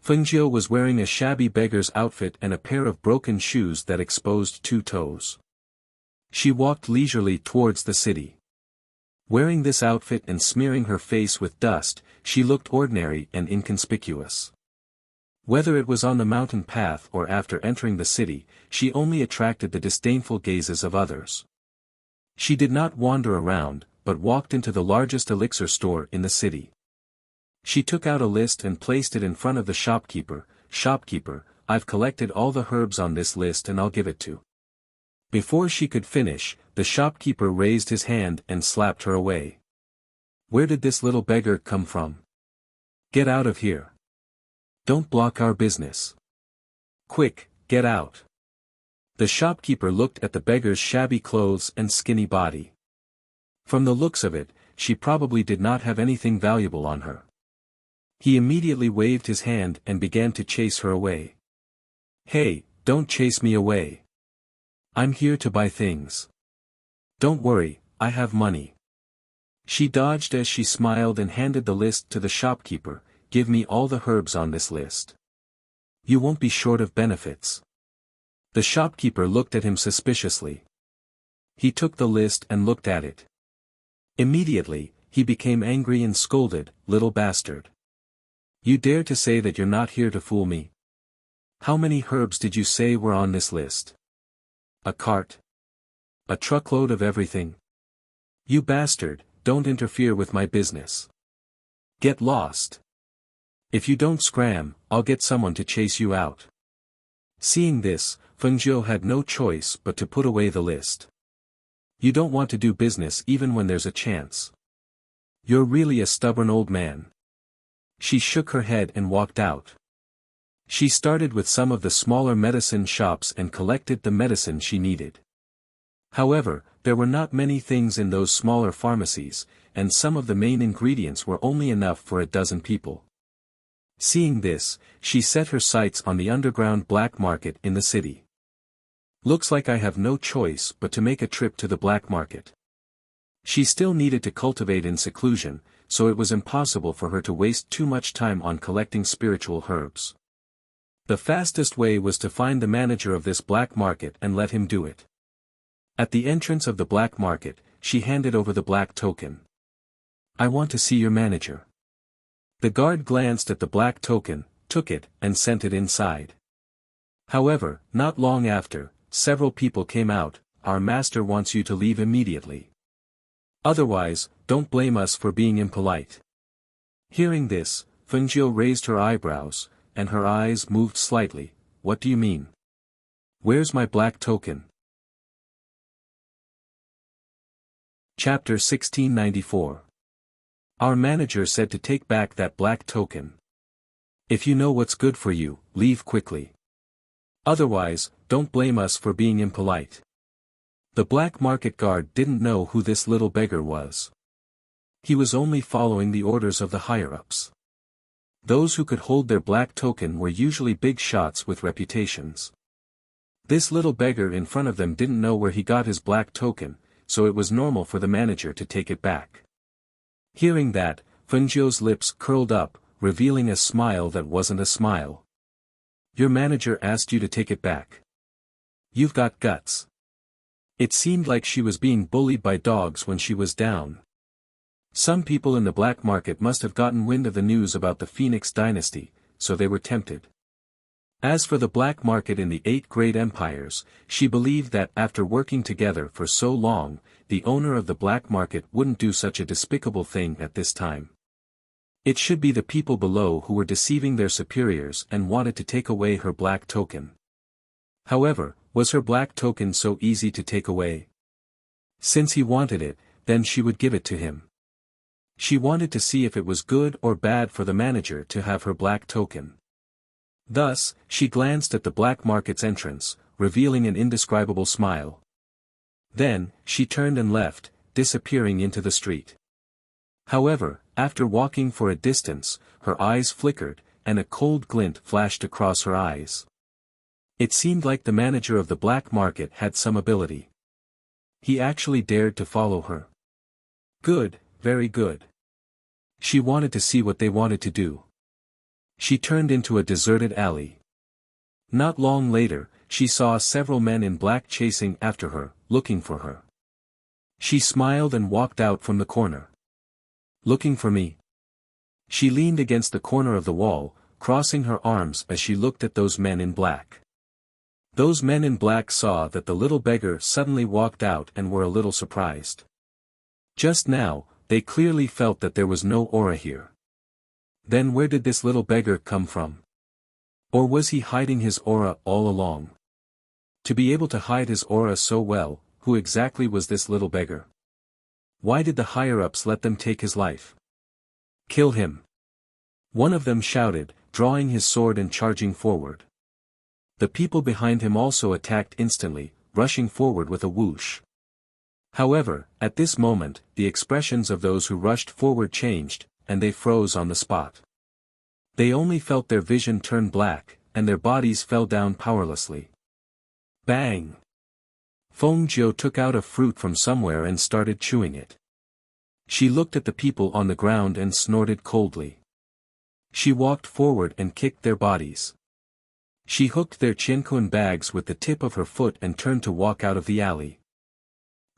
Fengjiu was wearing a shabby beggar's outfit and a pair of broken shoes that exposed 2 toes. She walked leisurely towards the city. Wearing this outfit and smearing her face with dust, she looked ordinary and inconspicuous. Whether it was on the mountain path or after entering the city, she only attracted the disdainful gazes of others. She did not wander around, but walked into the largest elixir store in the city. She took out a list and placed it in front of the shopkeeper. "Shopkeeper, I've collected all the herbs on this list and I'll give it to." Before she could finish, the shopkeeper raised his hand and slapped her away. "Where did this little beggar come from? Get out of here. Don't block our business. Quick, get out." The shopkeeper looked at the beggar's shabby clothes and skinny body. From the looks of it, she probably did not have anything valuable on her. He immediately waved his hand and began to chase her away. "Hey, don't chase me away. I'm here to buy things. Don't worry, I have money." She dodged as she smiled and handed the list to the shopkeeper. "Give me all the herbs on this list. You won't be short of benefits." The shopkeeper looked at him suspiciously. He took the list and looked at it. Immediately, he became angry and scolded, "Little bastard. You dare to say that you're not here to fool me? How many herbs did you say were on this list? A cart? A truckload of everything? You bastard, don't interfere with my business. Get lost. If you don't scram, I'll get someone to chase you out." Seeing this, Fengjiu had no choice but to put away the list. "You don't want to do business even when there's a chance. You're really a stubborn old man." She shook her head and walked out. She started with some of the smaller medicine shops and collected the medicine she needed. However, there were not many things in those smaller pharmacies, and some of the main ingredients were only enough for a dozen people. Seeing this, she set her sights on the underground black market in the city. "Looks like I have no choice but to make a trip to the black market." She still needed to cultivate in seclusion, so it was impossible for her to waste too much time on collecting spiritual herbs. The fastest way was to find the manager of this black market and let him do it. At the entrance of the black market, she handed over the black token. "I want to see your manager." The guard glanced at the black token, took it, and sent it inside. However, not long after, several people came out. "Our master wants you to leave immediately. Otherwise, don't blame us for being impolite." Hearing this, Fengjiu raised her eyebrows, and her eyes moved slightly. What do you mean? Where's my black token? Chapter 1694. Our manager said to take back that black token. If you know what's good for you, leave quickly. Otherwise, don't blame us for being impolite. The black market guard didn't know who this little beggar was. He was only following the orders of the higher-ups. Those who could hold their black token were usually big shots with reputations. This little beggar in front of them didn't know where he got his black token, so it was normal for the manager to take it back. Hearing that, Fengjiu's lips curled up, revealing a smile that wasn't a smile. Your manager asked you to take it back. You've got guts. It seemed like she was being bullied by dogs when she was down. Some people in the black market must have gotten wind of the news about the Phoenix dynasty, so they were tempted. As for the black market in the 8 great empires, she believed that after working together for so long, the owner of the black market wouldn't do such a despicable thing at this time. It should be the people below who were deceiving their superiors and wanted to take away her black token. However, was her black token so easy to take away? Since he wanted it, then she would give it to him. She wanted to see if it was good or bad for the manager to have her black token. Thus, she glanced at the black market's entrance, revealing an indescribable smile. Then, she turned and left, disappearing into the street. However, after walking for a distance, her eyes flickered, and a cold glint flashed across her eyes. It seemed like the manager of the black market had some ability. He actually dared to follow her. Good, very good. She wanted to see what they wanted to do. She turned into a deserted alley. Not long later, she saw several men in black chasing after her, looking for her. She smiled and walked out from the corner. Looking for me? She leaned against the corner of the wall, crossing her arms as she looked at those men in black. Those men in black saw that the little beggar suddenly walked out and were a little surprised. Just now, they clearly felt that there was no aura here. Then where did this little beggar come from? Or was he hiding his aura all along? To be able to hide his aura so well, who exactly was this little beggar? Why did the higher-ups let them take his life? Kill him! One of them shouted, drawing his sword and charging forward. The people behind him also attacked instantly, rushing forward with a whoosh. However, at this moment, the expressions of those who rushed forward changed, and they froze on the spot. They only felt their vision turn black, and their bodies fell down powerlessly. Bang! Fengjiu took out a fruit from somewhere and started chewing it. She looked at the people on the ground and snorted coldly. She walked forward and kicked their bodies. She hooked their chinkun bags with the tip of her foot and turned to walk out of the alley.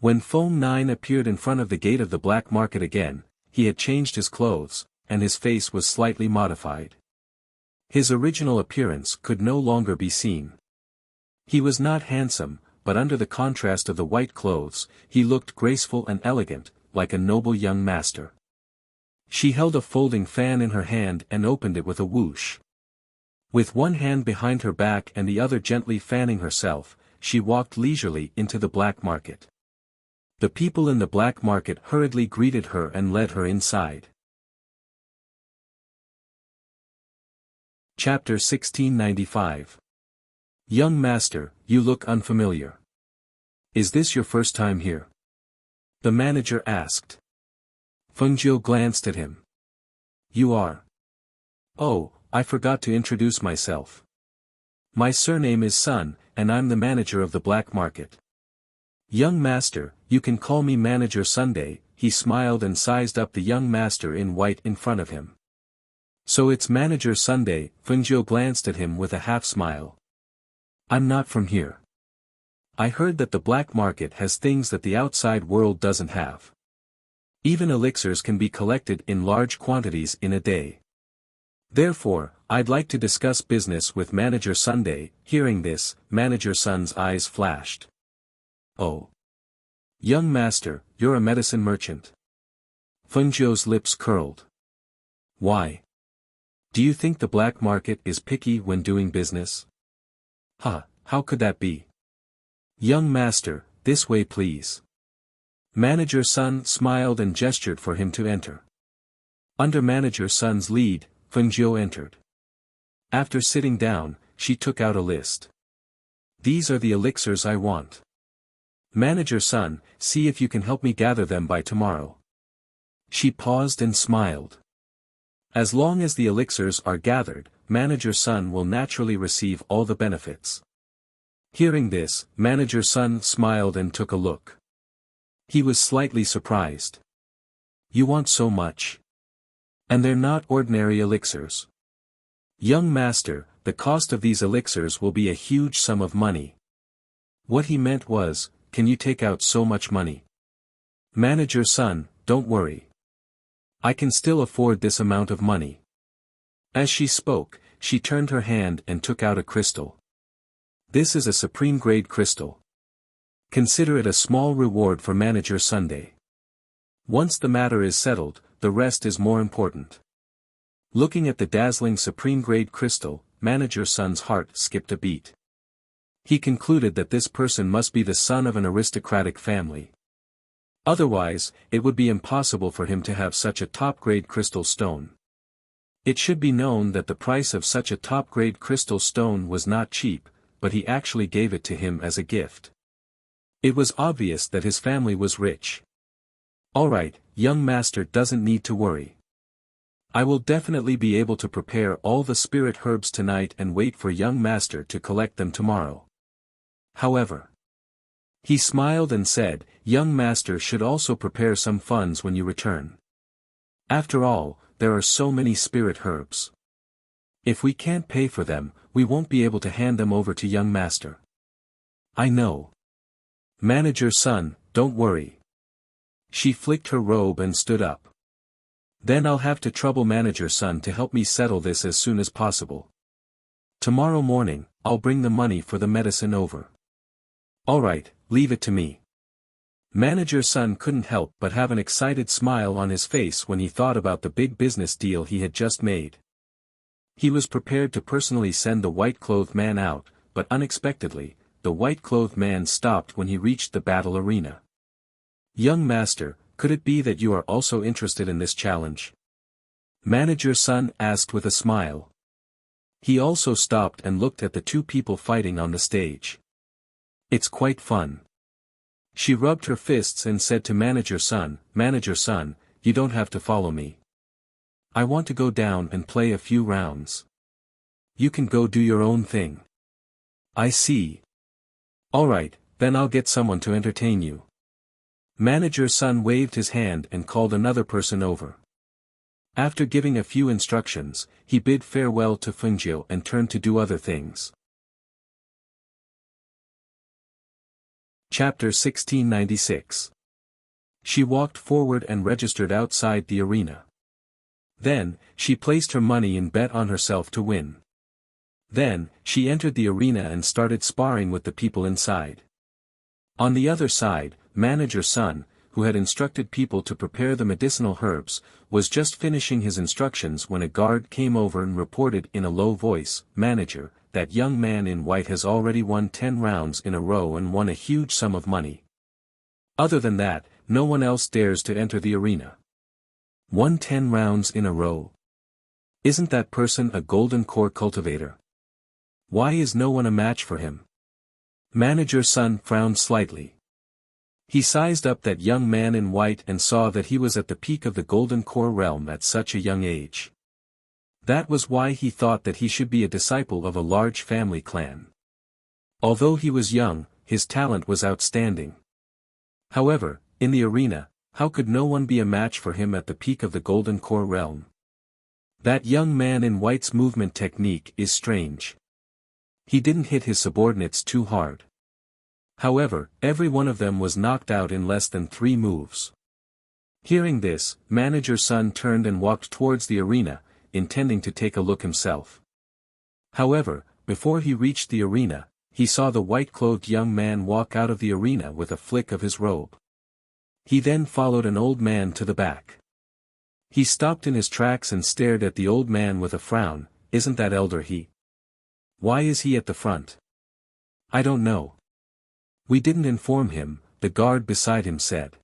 When Feng Nine appeared in front of the gate of the black market again, he had changed his clothes, and his face was slightly modified. His original appearance could no longer be seen. He was not handsome, but under the contrast of the white clothes, he looked graceful and elegant, like a noble young master. She held a folding fan in her hand and opened it with a whoosh. With one hand behind her back and the other gently fanning herself, she walked leisurely into the black market. The people in the black market hurriedly greeted her and led her inside. Chapter 1695. Young master, you look unfamiliar. Is this your first time here? The manager asked. Fengjiu glanced at him. You are. Oh, I forgot to introduce myself. My surname is Sun, and I'm the manager of the black market. Young master, you can call me Manager Sunday. He smiled and sized up the young master in white in front of him. So it's Manager Sunday. Fengjiu glanced at him with a half smile. I'm not from here. I heard that the black market has things that the outside world doesn't have. Even elixirs can be collected in large quantities in a day. Therefore, I'd like to discuss business with Manager Sunday. Hearing this, Manager Sun's eyes flashed. Oh. Young master, you're a medicine merchant. Fengjiu's lips curled. Why? Do you think the black market is picky when doing business? How could that be? Young master, this way please. Manager Sun smiled and gestured for him to enter. Under Manager Sun's lead, Fengjiu entered. After sitting down, she took out a list. These are the elixirs I want. Manager Sun, see if you can help me gather them by tomorrow. She paused and smiled. As long as the elixirs are gathered, Manager Sun will naturally receive all the benefits. Hearing this, Manager Sun smiled and took a look. He was slightly surprised. You want so much? And they're not ordinary elixirs. Young master, the cost of these elixirs will be a huge sum of money. What he meant was, can you take out so much money? Manager Sun, don't worry. I can still afford this amount of money. As she spoke, she turned her hand and took out a crystal. This is a supreme grade crystal. Consider it a small reward for Manager Sunday. Once the matter is settled, the rest is more important. Looking at the dazzling supreme grade crystal, Manager Sun's heart skipped a beat. He concluded that this person must be the son of an aristocratic family. Otherwise, it would be impossible for him to have such a top-grade crystal stone. It should be known that the price of such a top-grade crystal stone was not cheap, but he actually gave it to him as a gift. It was obvious that his family was rich. Alright, young master doesn't need to worry. I will definitely be able to prepare all the spirit herbs tonight and wait for young master to collect them tomorrow. However, he smiled and said, young master should also prepare some funds when you return. After all, there are so many spirit herbs. If we can't pay for them, we won't be able to hand them over to young master. I know. Manager Sun, don't worry. She flicked her robe and stood up. Then I'll have to trouble Manager Sun to help me settle this as soon as possible. Tomorrow morning, I'll bring the money for the medicine over. Alright, leave it to me. Manager Sun couldn't help but have an excited smile on his face when he thought about the big business deal he had just made. He was prepared to personally send the white-clothed man out, but unexpectedly, the white-clothed man stopped when he reached the battle arena. Young master, could it be that you are also interested in this challenge? Manager Sun asked with a smile. He also stopped and looked at the two people fighting on the stage. It's quite fun. She rubbed her fists and said to Manager Sun, you don't have to follow me. I want to go down and play a few rounds. You can go do your own thing. I see. Alright, then I'll get someone to entertain you. Manager Sun waved his hand and called another person over. After giving a few instructions, he bid farewell to Fengjiu and turned to do other things. Chapter 1696. She walked forward and registered outside the arena. Then, she placed her money and bet on herself to win. Then, she entered the arena and started sparring with the people inside. On the other side, Manager Sun, who had instructed people to prepare the medicinal herbs, was just finishing his instructions when a guard came over and reported in a low voice, Manager, that young man in white has already won 10 rounds in a row and won a huge sum of money. Other than that, no one else dares to enter the arena. Won 10 rounds in a row. Isn't that person a golden core cultivator? Why is no one a match for him? Manager Sun frowned slightly. He sized up that young man in white and saw that he was at the peak of the golden core realm at such a young age. That was why he thought that he should be a disciple of a large family clan. Although he was young, his talent was outstanding. However, in the arena, how could no one be a match for him at the peak of the golden core realm? That young man in white's movement technique is strange. He didn't hit his subordinates too hard. However, every one of them was knocked out in less than 3 moves. Hearing this, Manager Sun turned and walked towards the arena, intending to take a look himself. However, before he reached the arena, he saw the white-clothed young man walk out of the arena with a flick of his robe. He then followed an old man to the back. He stopped in his tracks and stared at the old man with a frown. Isn't that elder he? Why is he at the front? I don't know. We didn't inform him, the guard beside him said.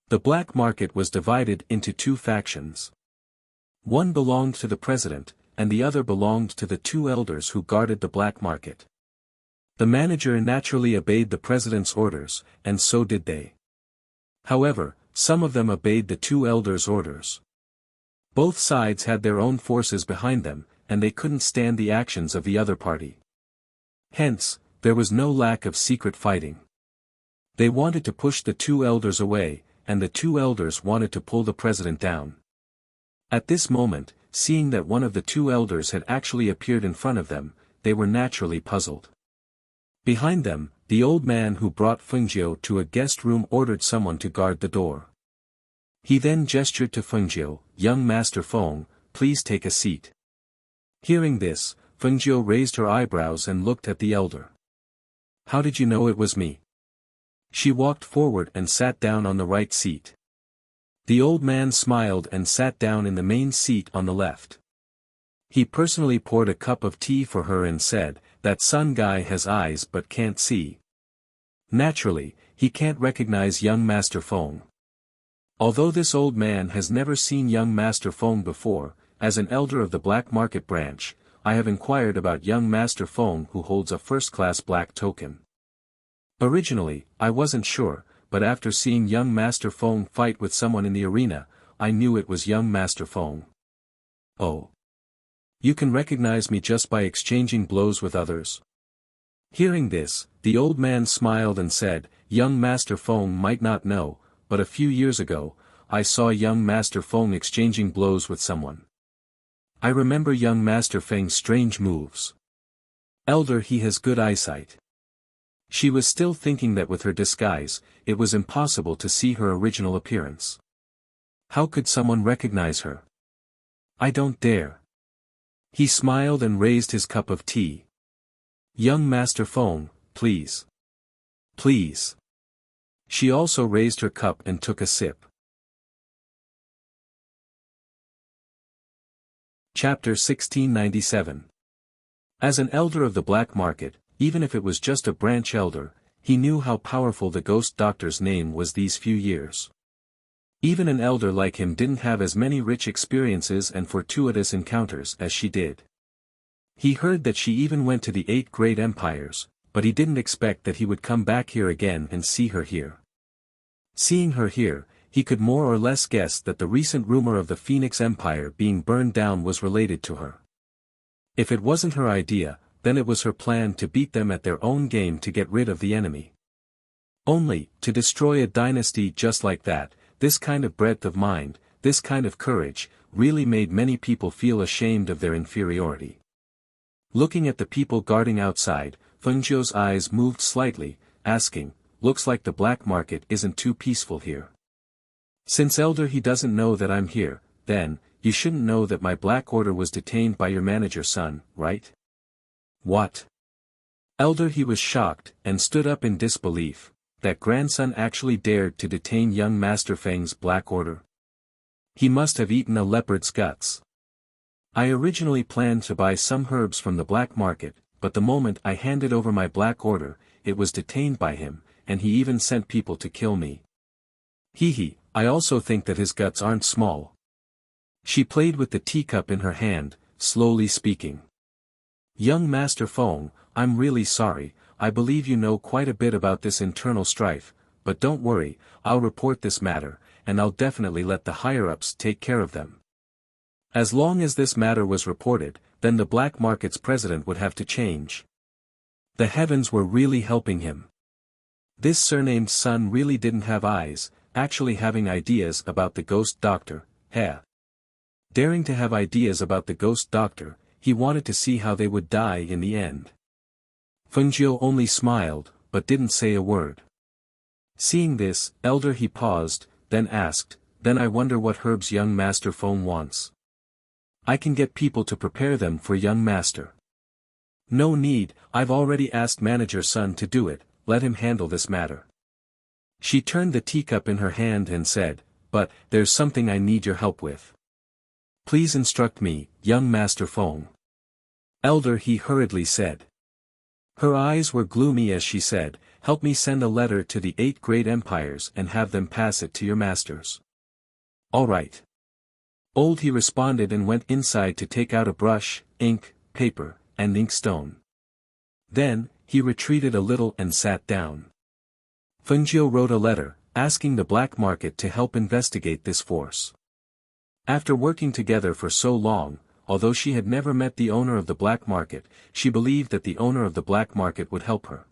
The black market was divided into two factions. One belonged to the president, and the other belonged to the two elders who guarded the black market. The manager naturally obeyed the president's orders, and so did they. However, some of them obeyed the two elders' orders. Both sides had their own forces behind them, and they couldn't stand the actions of the other party. Hence, there was no lack of secret fighting. They wanted to push the two elders away, and the two elders wanted to pull the president down. At this moment, seeing that one of the two elders had actually appeared in front of them, they were naturally puzzled. Behind them, the old man who brought Fengjiu to a guest room ordered someone to guard the door. He then gestured to Fengjiu, "Young Master Feng, please take a seat." Hearing this, Fengjiu raised her eyebrows and looked at the elder. "How did you know it was me?" She walked forward and sat down on the right seat. The old man smiled and sat down in the main seat on the left. He personally poured a cup of tea for her and said, "That Sun guy has eyes but can't see." Naturally, he can't recognize young Master Feng. Although this old man has never seen young Master Feng before, as an elder of the black market branch, I have inquired about young Master Feng who holds a first-class black token. Originally, I wasn't sure, but after seeing young Master Feng fight with someone in the arena, I knew it was young Master Feng. "Oh. You can recognize me just by exchanging blows with others?" Hearing this, the old man smiled and said, "Young Master Feng might not know, but a few years ago, I saw young Master Feng exchanging blows with someone. I remember young Master Feng's strange moves. Elder, he has good eyesight." She was still thinking that with her disguise, it was impossible to see her original appearance. How could someone recognize her? "I don't dare." He smiled and raised his cup of tea. "Young Master Feng, please. Please." She also raised her cup and took a sip. Chapter 1697. As an elder of the black market, even if it was just a branch elder, he knew how powerful the ghost doctor's name was these few years. Even an elder like him didn't have as many rich experiences and fortuitous encounters as she did. He heard that she even went to the 8 great empires, but he didn't expect that he would come back here again and see her here. Seeing her here, he could more or less guess that the recent rumor of the Phoenix Empire being burned down was related to her. If it wasn't her idea, then it was her plan to beat them at their own game to get rid of the enemy. Only, to destroy a dynasty just like that, this kind of breadth of mind, this kind of courage, really made many people feel ashamed of their inferiority. Looking at the people guarding outside, Fengjiu's eyes moved slightly, asking, "Looks like the black market isn't too peaceful here." "Since elder he doesn't know that I'm here, then, you shouldn't know that my black order was detained by your manager's son, right?" "What?" Elder he was shocked, and stood up in disbelief, that grandson actually dared to detain young Master Feng's black order. He must have eaten a leopard's guts. "I originally planned to buy some herbs from the black market, but the moment I handed over my black order, it was detained by him, and he even sent people to kill me. Hee, I also think that his guts aren't small." She played with the teacup in her hand, slowly speaking. "Young Master Feng, I'm really sorry, I believe you know quite a bit about this internal strife, but don't worry, I'll report this matter, and I'll definitely let the higher-ups take care of them." As long as this matter was reported, then the black market's president would have to change. The heavens were really helping him. This surnamed son really didn't have eyes, actually having ideas about the ghost doctor, daring to have ideas about the ghost doctor, he wanted to see how they would die in the end. Fengjiu only smiled, but didn't say a word. Seeing this, elder he paused, then asked, "Then I wonder what herbs young Master Feng wants. I can get people to prepare them for young master." "No need, I've already asked manager's son to do it, let him handle this matter." She turned the teacup in her hand and said, but there's something I need your help with. Please instruct me, young Master Feng. Elder, he hurriedly said. Her eyes were gloomy as she said, help me send a letter to the 8 great empires and have them pass it to your masters. All right. Old he responded and went inside to take out a brush, ink, paper, and inkstone. Then, he retreated a little and sat down. Fengjiu wrote a letter, asking the black market to help investigate this force. After working together for so long, although she had never met the owner of the black market, she believed that the owner of the black market would help her.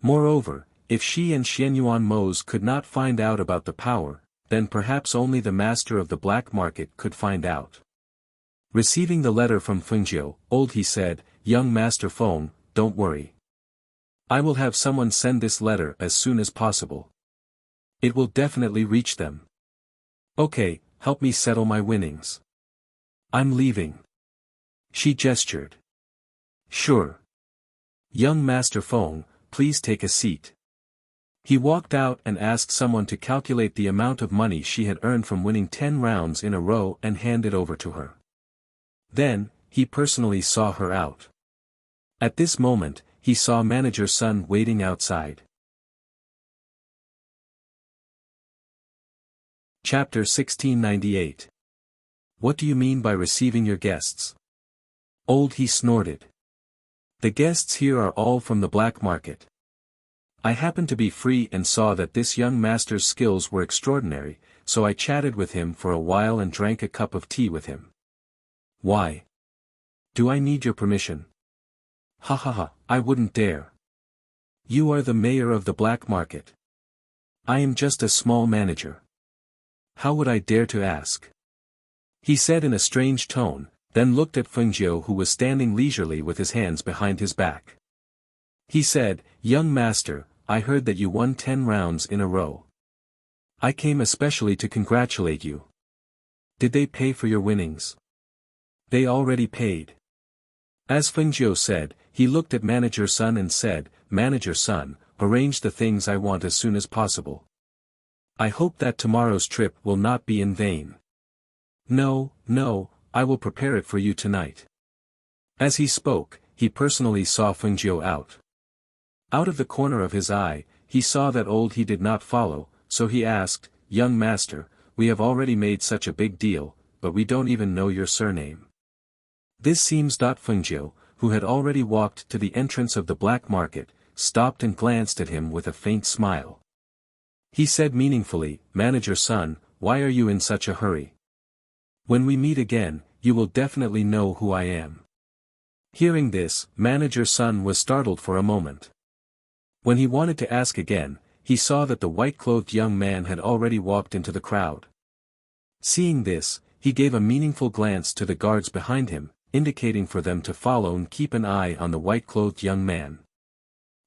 Moreover, if she and Xianyuan Mose could not find out about the power, then perhaps only the master of the black market could find out. Receiving the letter from Fengjiu, Old he said, young Master Feng, don't worry. I will have someone send this letter as soon as possible. It will definitely reach them. Okay, help me settle my winnings. I'm leaving. She gestured. Sure. Young Master Feng, please take a seat. He walked out and asked someone to calculate the amount of money she had earned from winning 10 rounds in a row and hand it over to her. Then, he personally saw her out. At this moment, he saw Manager's son waiting outside. Chapter 1698. What do you mean by receiving your guests? Old he snorted. The guests here are all from the black market. I happened to be free and saw that this young master's skills were extraordinary, so I chatted with him for a while and drank a cup of tea with him. Why? Do I need your permission? Ha ha ha, I wouldn't dare. You are the mayor of the black market. I am just a small manager. How would I dare to ask? He said in a strange tone, then looked at Fengjiu who was standing leisurely with his hands behind his back. He said, young master, I heard that you won 10 rounds in a row. I came especially to congratulate you. Did they pay for your winnings? They already paid. As Fengjiu said, he looked at Manager Sun and said, Manager Sun, arrange the things I want as soon as possible. I hope that tomorrow's trip will not be in vain. No, I will prepare it for you tonight. As he spoke, he personally saw Fengjiu out. Out of the corner of his eye, he saw that Old he did not follow, so he asked, young master, we have already made such a big deal, but we don't even know your surname. This seems. Fengjiu, who had already walked to the entrance of the black market, stopped and glanced at him with a faint smile. He said meaningfully, Manager Sun, why are you in such a hurry? When we meet again, you will definitely know who I am. Hearing this, Manager Sun was startled for a moment. When he wanted to ask again, he saw that the white-clothed young man had already walked into the crowd. Seeing this, he gave a meaningful glance to the guards behind him, indicating for them to follow and keep an eye on the white-clothed young man.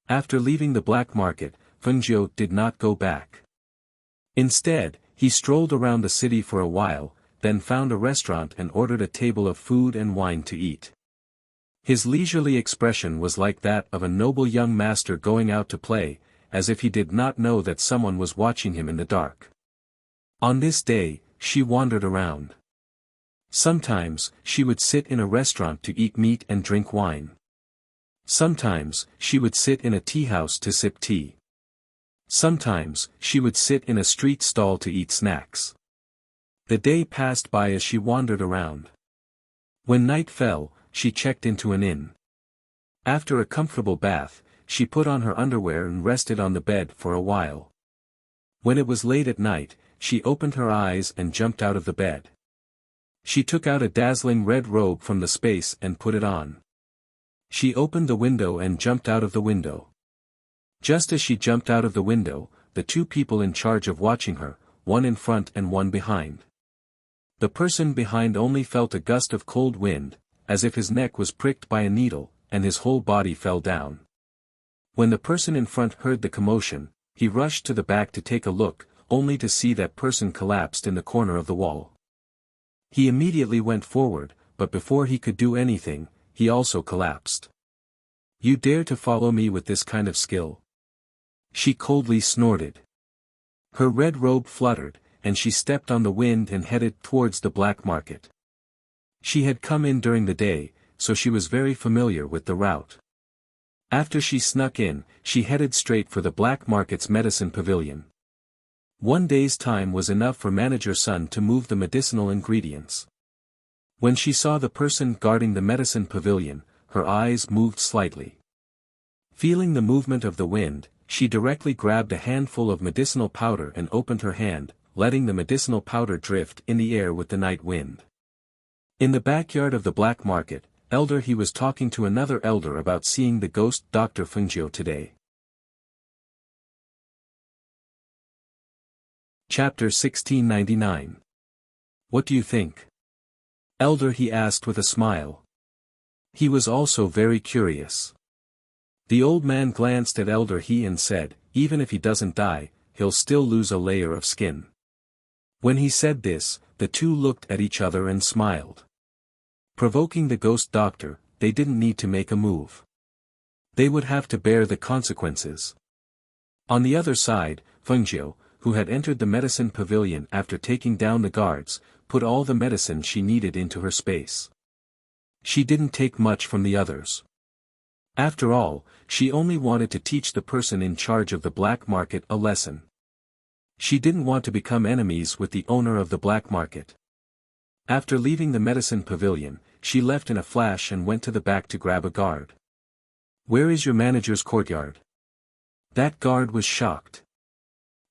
After leaving the black market, Fengjiu did not go back. Instead, he strolled around the city for a while, then found a restaurant and ordered a table of food and wine to eat. His leisurely expression was like that of a noble young master going out to play, as if he did not know that someone was watching him in the dark. On this day, she wandered around. Sometimes, she would sit in a restaurant to eat meat and drink wine. Sometimes, she would sit in a tea house to sip tea. Sometimes, she would sit in a street stall to eat snacks. The day passed by as she wandered around. When night fell, she checked into an inn. After a comfortable bath, she put on her underwear and rested on the bed for a while. When it was late at night, she opened her eyes and jumped out of the bed. She took out a dazzling red robe from the space and put it on. She opened the window and jumped out of the window. Just as she jumped out of the window, the two people in charge of watching her, one in front and one behind. The person behind only felt a gust of cold wind, as if his neck was pricked by a needle, and his whole body fell down. When the person in front heard the commotion, he rushed to the back to take a look, only to see that person collapsed in the corner of the wall. He immediately went forward, but before he could do anything, he also collapsed. You dare to follow me with this kind of skill? She coldly snorted. Her red robe fluttered, and she stepped on the wind and headed towards the black market. She had come in during the day, so she was very familiar with the route. After she snuck in, she headed straight for the black market's medicine pavilion. One day's time was enough for Manager Sun to move the medicinal ingredients. When she saw the person guarding the medicine pavilion, her eyes moved slightly. Feeling the movement of the wind, she directly grabbed a handful of medicinal powder and opened her hand, letting the medicinal powder drift in the air with the night wind. In the backyard of the black market, Elder He was talking to another elder about seeing the ghost Dr. Fengjiu today. Chapter 1699. What do you think? Elder He asked with a smile. He was also very curious. The old man glanced at Elder He and said, even if he doesn't die, he'll still lose a layer of skin. When he said this, the two looked at each other and smiled. Provoking the ghost doctor, they didn't need to make a move. They would have to bear the consequences. On the other side, Fengjiu, who had entered the medicine pavilion after taking down the guards, put all the medicine she needed into her space. She didn't take much from the others. After all, she only wanted to teach the person in charge of the black market a lesson. She didn't want to become enemies with the owner of the black market. After leaving the medicine pavilion, she left in a flash and went to the back to grab a guard. Where is your manager's courtyard? That guard was shocked.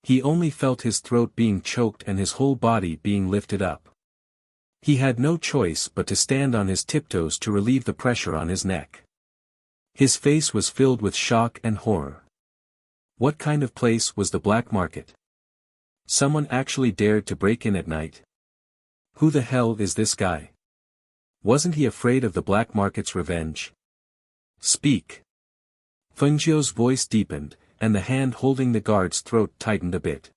He only felt his throat being choked and his whole body being lifted up. He had no choice but to stand on his tiptoes to relieve the pressure on his neck. His face was filled with shock and horror. What kind of place was the black market? Someone actually dared to break in at night? Who the hell is this guy? Wasn't he afraid of the black market's revenge? Speak. Fengjiu's voice deepened, and the hand holding the guard's throat tightened a bit.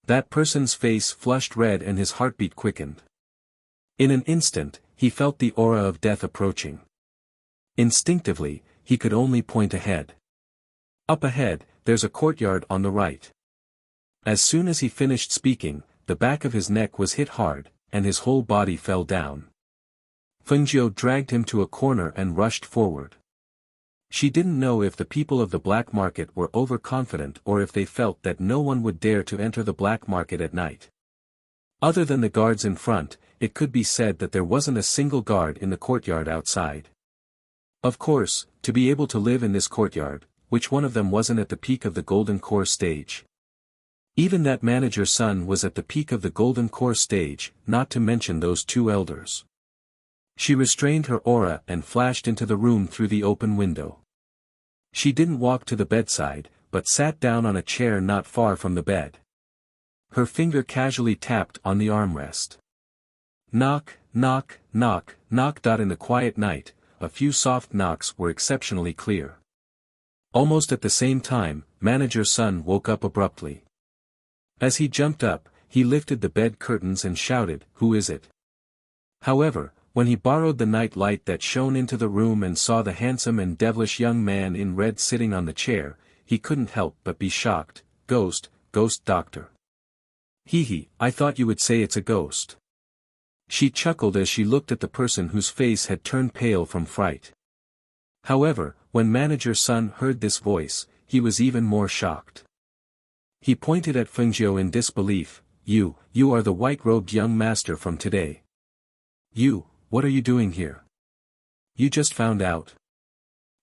That person's face flushed red and his heartbeat quickened. In an instant, he felt the aura of death approaching. Instinctively, he could only point ahead. Up ahead, there's a courtyard on the right. As soon as he finished speaking, the back of his neck was hit hard, and his whole body fell down. Fengjiu dragged him to a corner and rushed forward. She didn't know if the people of the black market were overconfident or if they felt that no one would dare to enter the black market at night. Other than the guards in front, it could be said that there wasn't a single guard in the courtyard outside. Of course, to be able to live in this courtyard, which one of them wasn't at the peak of the Golden Core stage? Even that Manager Sun was at the peak of the Golden Core stage, not to mention those two elders. She restrained her aura and flashed into the room through the open window. She didn't walk to the bedside, but sat down on a chair not far from the bed. Her finger casually tapped on the armrest. Knock, knock, knock, knock. In the quiet night, a few soft knocks were exceptionally clear. Almost at the same time, Manager Sun woke up abruptly. As he jumped up, he lifted the bed curtains and shouted, "Who is it?" However, when he borrowed the night light that shone into the room and saw the handsome and devilish young man in red sitting on the chair, he couldn't help but be shocked. Ghost doctor. Hee, I thought you would say it's a ghost. She chuckled as she looked at the person whose face had turned pale from fright. However, when Manager Sun heard this voice, he was even more shocked. He pointed at Fengjiu in disbelief. You are the white-robed young master from today. What are you doing here? You just found out.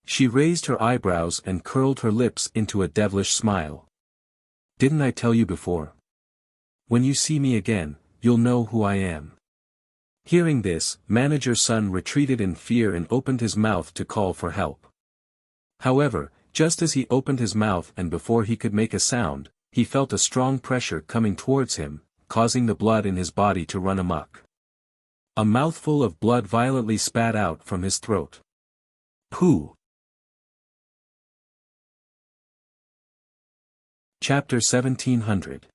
She raised her eyebrows and curled her lips into a devilish smile. Didn't I tell you before? When you see me again, you'll know who I am. Hearing this, Manager Sun retreated in fear and opened his mouth to call for help. However, just as he opened his mouth and before he could make a sound, he felt a strong pressure coming towards him, causing the blood in his body to run amok. A mouthful of blood violently spat out from his throat. Pooh! Chapter 1700.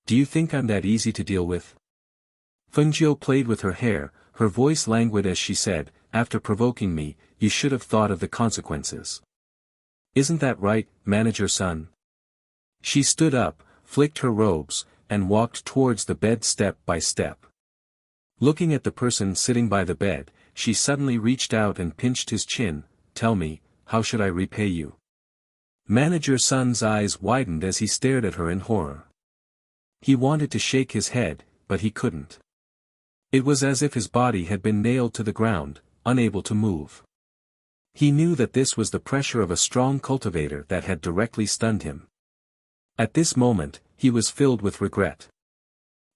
Do you think I'm that easy to deal with? Fengjiu played with her hair, her voice languid as she said, after provoking me, you should have thought of the consequences. Isn't that right, Manager Sun? She stood up, flicked her robes, and walked towards the bed step by step. Looking at the person sitting by the bed, she suddenly reached out and pinched his chin. "Tell me, how should I repay you?" Manager Sun's eyes widened as he stared at her in horror. He wanted to shake his head, but he couldn't. It was as if his body had been nailed to the ground, unable to move. He knew that this was the pressure of a strong cultivator that had directly stunned him. At this moment, he was filled with regret.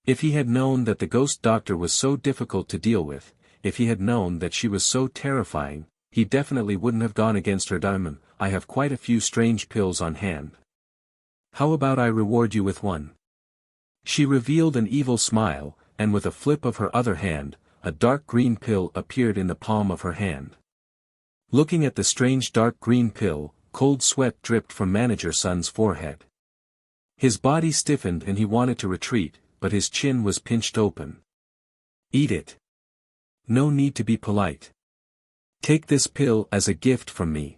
If he had known that the ghost doctor was so difficult to deal with, if he had known that she was so terrifying, he definitely wouldn't have gone against her diamond. "I have quite a few strange pills on hand. How about I reward you with one?" She revealed an evil smile, and with a flip of her other hand, a dark green pill appeared in the palm of her hand. Looking at the strange dark green pill, cold sweat dripped from Manager Sun's forehead. His body stiffened and he wanted to retreat, but his chin was pinched open. "Eat it. No need to be polite. Take this pill as a gift from me."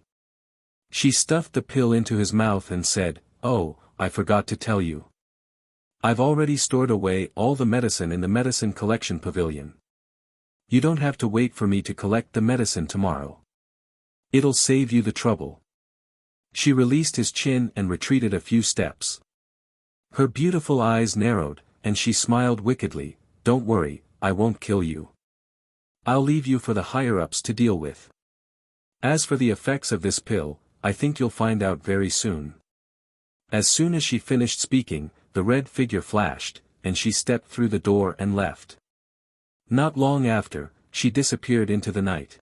She stuffed the pill into his mouth and said, "Oh, I forgot to tell you. I've already stored away all the medicine in the medicine collection pavilion. You don't have to wait for me to collect the medicine tomorrow. It'll save you the trouble." She released his chin and retreated a few steps. Her beautiful eyes narrowed, and she smiled wickedly. "Don't worry, I won't kill you. I'll leave you for the higher-ups to deal with. As for the effects of this pill, I think you'll find out very soon." As soon as she finished speaking, the red figure flashed, and she stepped through the door and left. Not long after, she disappeared into the night.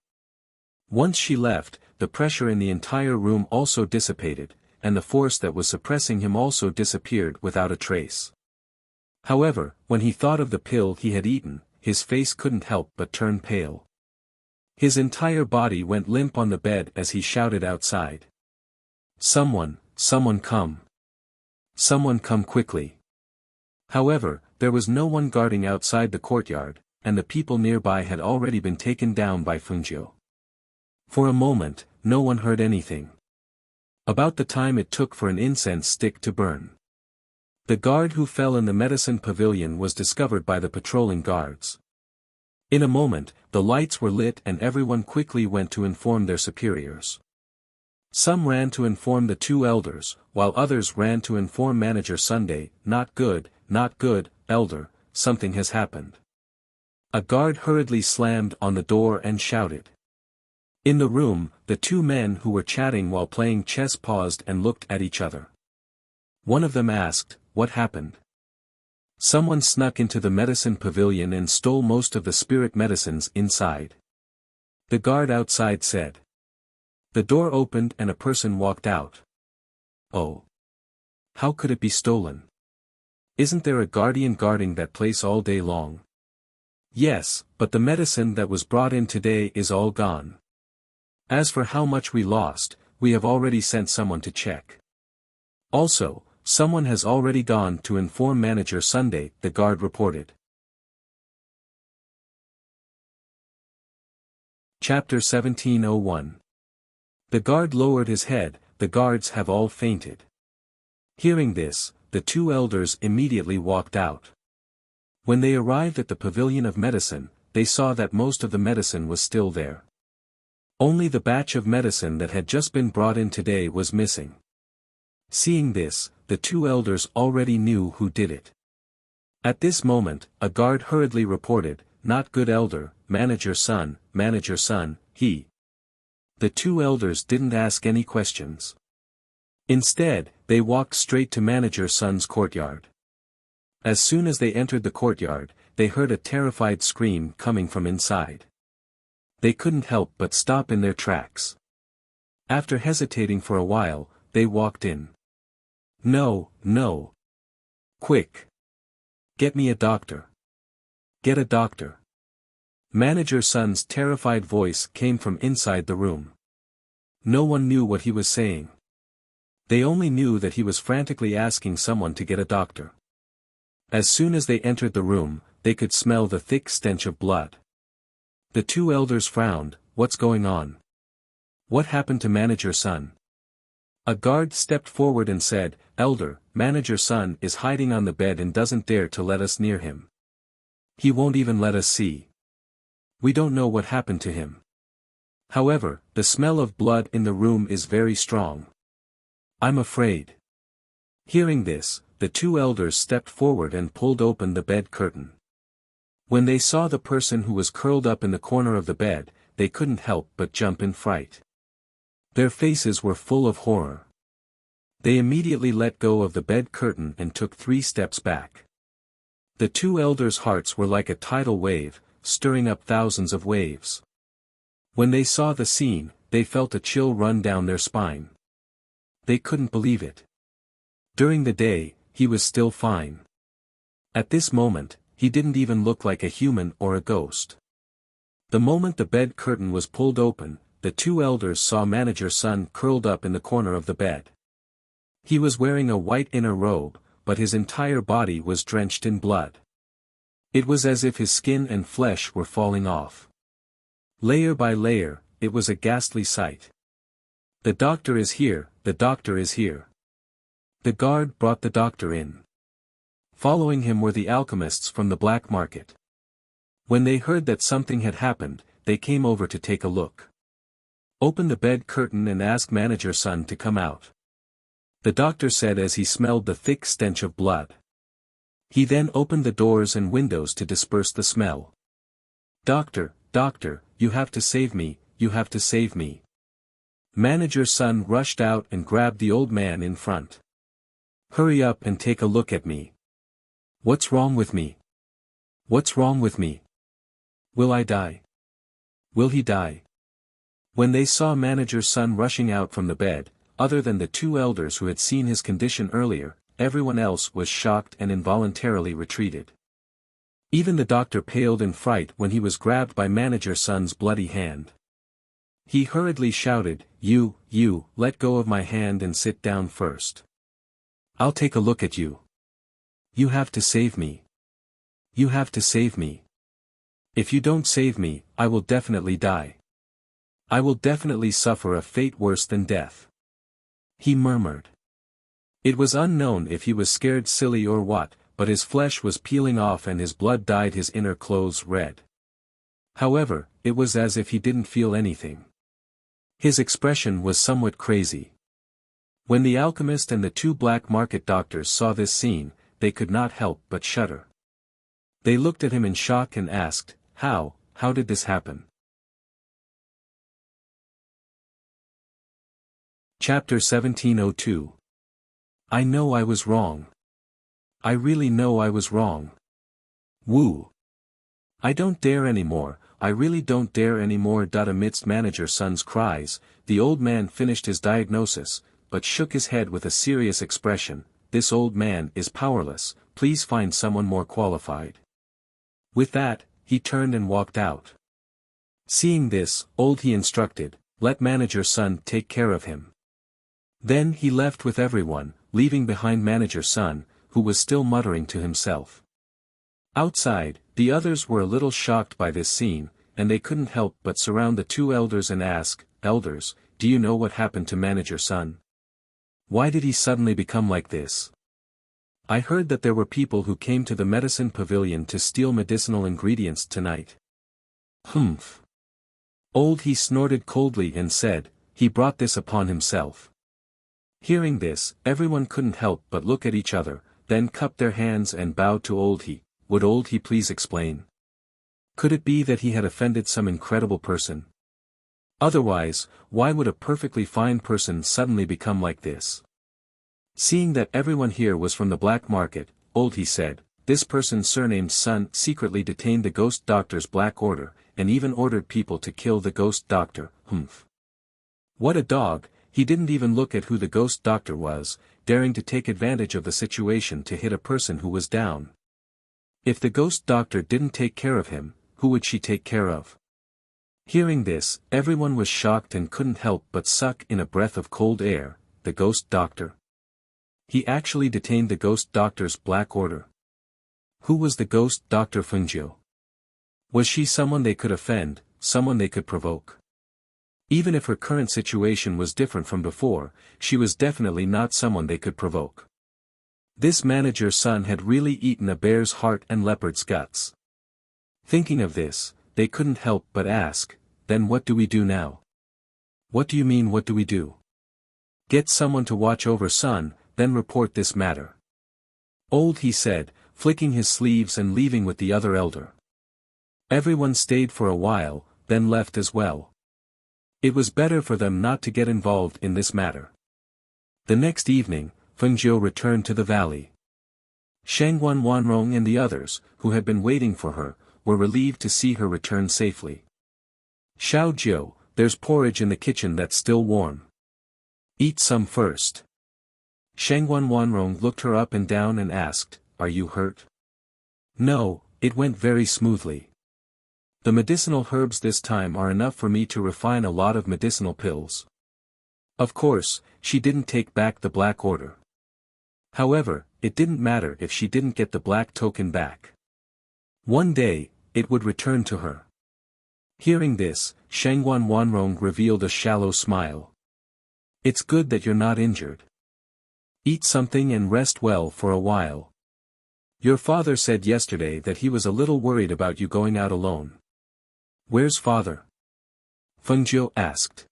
Once she left, the pressure in the entire room also dissipated, and the force that was suppressing him also disappeared without a trace. However, when he thought of the pill he had eaten, his face couldn't help but turn pale. His entire body went limp on the bed as he shouted outside. Someone come. Someone come quickly." However, there was no one guarding outside the courtyard, and the people nearby had already been taken down by Fungio. For a moment, no one heard anything. About the time it took for an incense stick to burn. The guard who fell in the medicine pavilion was discovered by the patrolling guards. In a moment, the lights were lit and everyone quickly went to inform their superiors. Some ran to inform the two elders, while others ran to inform Manager Sunday. Not good, elder, something has happened." A guard hurriedly slammed on the door and shouted. In the room, the two men who were chatting while playing chess paused and looked at each other. One of them asked, "What happened?" "Someone snuck into the medicine pavilion and stole most of the spirit medicines inside," the guard outside said. The door opened and a person walked out. "Oh. How could it be stolen? Isn't there a guardian guarding that place all day long?" "Yes, but the medicine that was brought in today is all gone. As for how much we lost, we have already sent someone to check. Also, someone has already gone to inform Manager Sunday," the guard reported. Chapter 1701. The guard lowered his head. "The guards have all fainted." Hearing this, the two elders immediately walked out. When they arrived at the pavilion of medicine, they saw that most of the medicine was still there. Only the batch of medicine that had just been brought in today was missing. Seeing this, the two elders already knew who did it. At this moment, a guard hurriedly reported, "Not good elder, Manager Sun, he." The two elders didn't ask any questions. Instead, they walked straight to Manager Sun's courtyard. As soon as they entered the courtyard, they heard a terrified scream coming from inside. They couldn't help but stop in their tracks. After hesitating for a while, they walked in. No. Quick. Get me a doctor. Get a doctor." Manager Sun's terrified voice came from inside the room. No one knew what he was saying. They only knew that he was frantically asking someone to get a doctor. As soon as they entered the room, they could smell the thick stench of blood. The two elders frowned. "What's going on? What happened to Manager Sun?" A guard stepped forward and said, "Elder, Manager-san is hiding on the bed and doesn't dare to let us near him. He won't even let us see. We don't know what happened to him. However, the smell of blood in the room is very strong. I'm afraid." Hearing this, the two elders stepped forward and pulled open the bed curtain. When they saw the person who was curled up in the corner of the bed, they couldn't help but jump in fright. Their faces were full of horror. They immediately let go of the bed curtain and took 3 steps back. The two elders' hearts were like a tidal wave, stirring up thousands of waves. When they saw the scene, they felt a chill run down their spine. They couldn't believe it. During the day, he was still fine. At this moment, he didn't even look like a human or a ghost. The moment the bed curtain was pulled open, the two elders saw Manager-san curled up in the corner of the bed. He was wearing a white inner robe, but his entire body was drenched in blood. It was as if his skin and flesh were falling off. Layer by layer, it was a ghastly sight. "The doctor is here, the doctor is here." The guard brought the doctor in. Following him were the alchemists from the black market. When they heard that something had happened, they came over to take a look. "Open the bed curtain and ask Manager-san to come out," the doctor said as he smelled the thick stench of blood. He then opened the doors and windows to disperse the smell. "Doctor, doctor, you have to save me, you have to save me." Manager-san rushed out and grabbed the old man in front. "Hurry up and take a look at me. What's wrong with me? What's wrong with me? Will I die? Will he die?" When they saw Manager-san rushing out from the bed, other than the two elders who had seen his condition earlier, everyone else was shocked and involuntarily retreated. Even the doctor paled in fright when he was grabbed by Manager-san's bloody hand. He hurriedly shouted, You, let go of my hand and sit down first. I'll take a look at you. You have to save me. You have to save me. If you don't save me, I will definitely die. I will definitely suffer a fate worse than death." He murmured. It was unknown if he was scared silly or what, but his flesh was peeling off and his blood dyed his inner clothes red. However, it was as if he didn't feel anything. His expression was somewhat crazy. When the alchemist and the two black market doctors saw this scene, they could not help but shudder. They looked at him in shock and asked, How did this happen?" Chapter 1702. I know I was wrong. I really know I was wrong. Woo. I don't dare anymore, I really don't dare anymore. Amidst Manager-san's cries, the old man finished his diagnosis, but shook his head with a serious expression. "This old man is powerless, please find someone more qualified." With that, he turned and walked out. Seeing this, he instructed, "Let Manager-san take care of him." Then he left with everyone, leaving behind Manager-san, who was still muttering to himself. Outside, the others were a little shocked by this scene, and they couldn't help but surround the two elders and ask, "Elders, do you know what happened to Manager-san? Why did he suddenly become like this? I heard that there were people who came to the medicine pavilion to steal medicinal ingredients tonight." "Humph." He snorted coldly and said, "He brought this upon himself." Hearing this, everyone couldn't help but look at each other, then cupped their hands and bowed to he. Would he please explain? Could it be that he had offended some incredible person? Otherwise, why would a perfectly fine person suddenly become like this? Seeing that everyone here was from the black market, he said, "This person surnamed Sun secretly detained the ghost doctor's black order, and even ordered people to kill the ghost doctor. Humph. What a dog. He didn't even look at who the ghost doctor was, daring to take advantage of the situation to hit a person who was down. If the ghost doctor didn't take care of him, who would she take care of?" Hearing this, everyone was shocked and couldn't help but suck in a breath of cold air. The ghost doctor? He actually detained the ghost doctor's black order. Who was the ghost doctor Fungio? Was she someone they could offend, someone they could provoke? Even if her current situation was different from before, she was definitely not someone they could provoke. This manager's son had really eaten a bear's heart and leopard's guts. Thinking of this, they couldn't help but ask, then what do we do now? What do you mean what do we do? Get someone to watch over son, then report this matter. Old he said, flicking his sleeves and leaving with the other elder. Everyone stayed for a while, then left as well. It was better for them not to get involved in this matter. The next evening, Fengjiu returned to the valley. Shangguan Wanrong and the others, who had been waiting for her, were relieved to see her return safely. Xiao Jiu, there's porridge in the kitchen that's still warm. Eat some first. Shangguan Wanrong looked her up and down and asked, are you hurt? No, it went very smoothly. The medicinal herbs this time are enough for me to refine a lot of medicinal pills. Of course, she didn't take back the black order. However, it didn't matter if she didn't get the black token back. One day, it would return to her. Hearing this, Shangguan Wanrong revealed a shallow smile. It's good that you're not injured. Eat something and rest well for a while. Your father said yesterday that he was a little worried about you going out alone. Where's father? Fengjiu asked.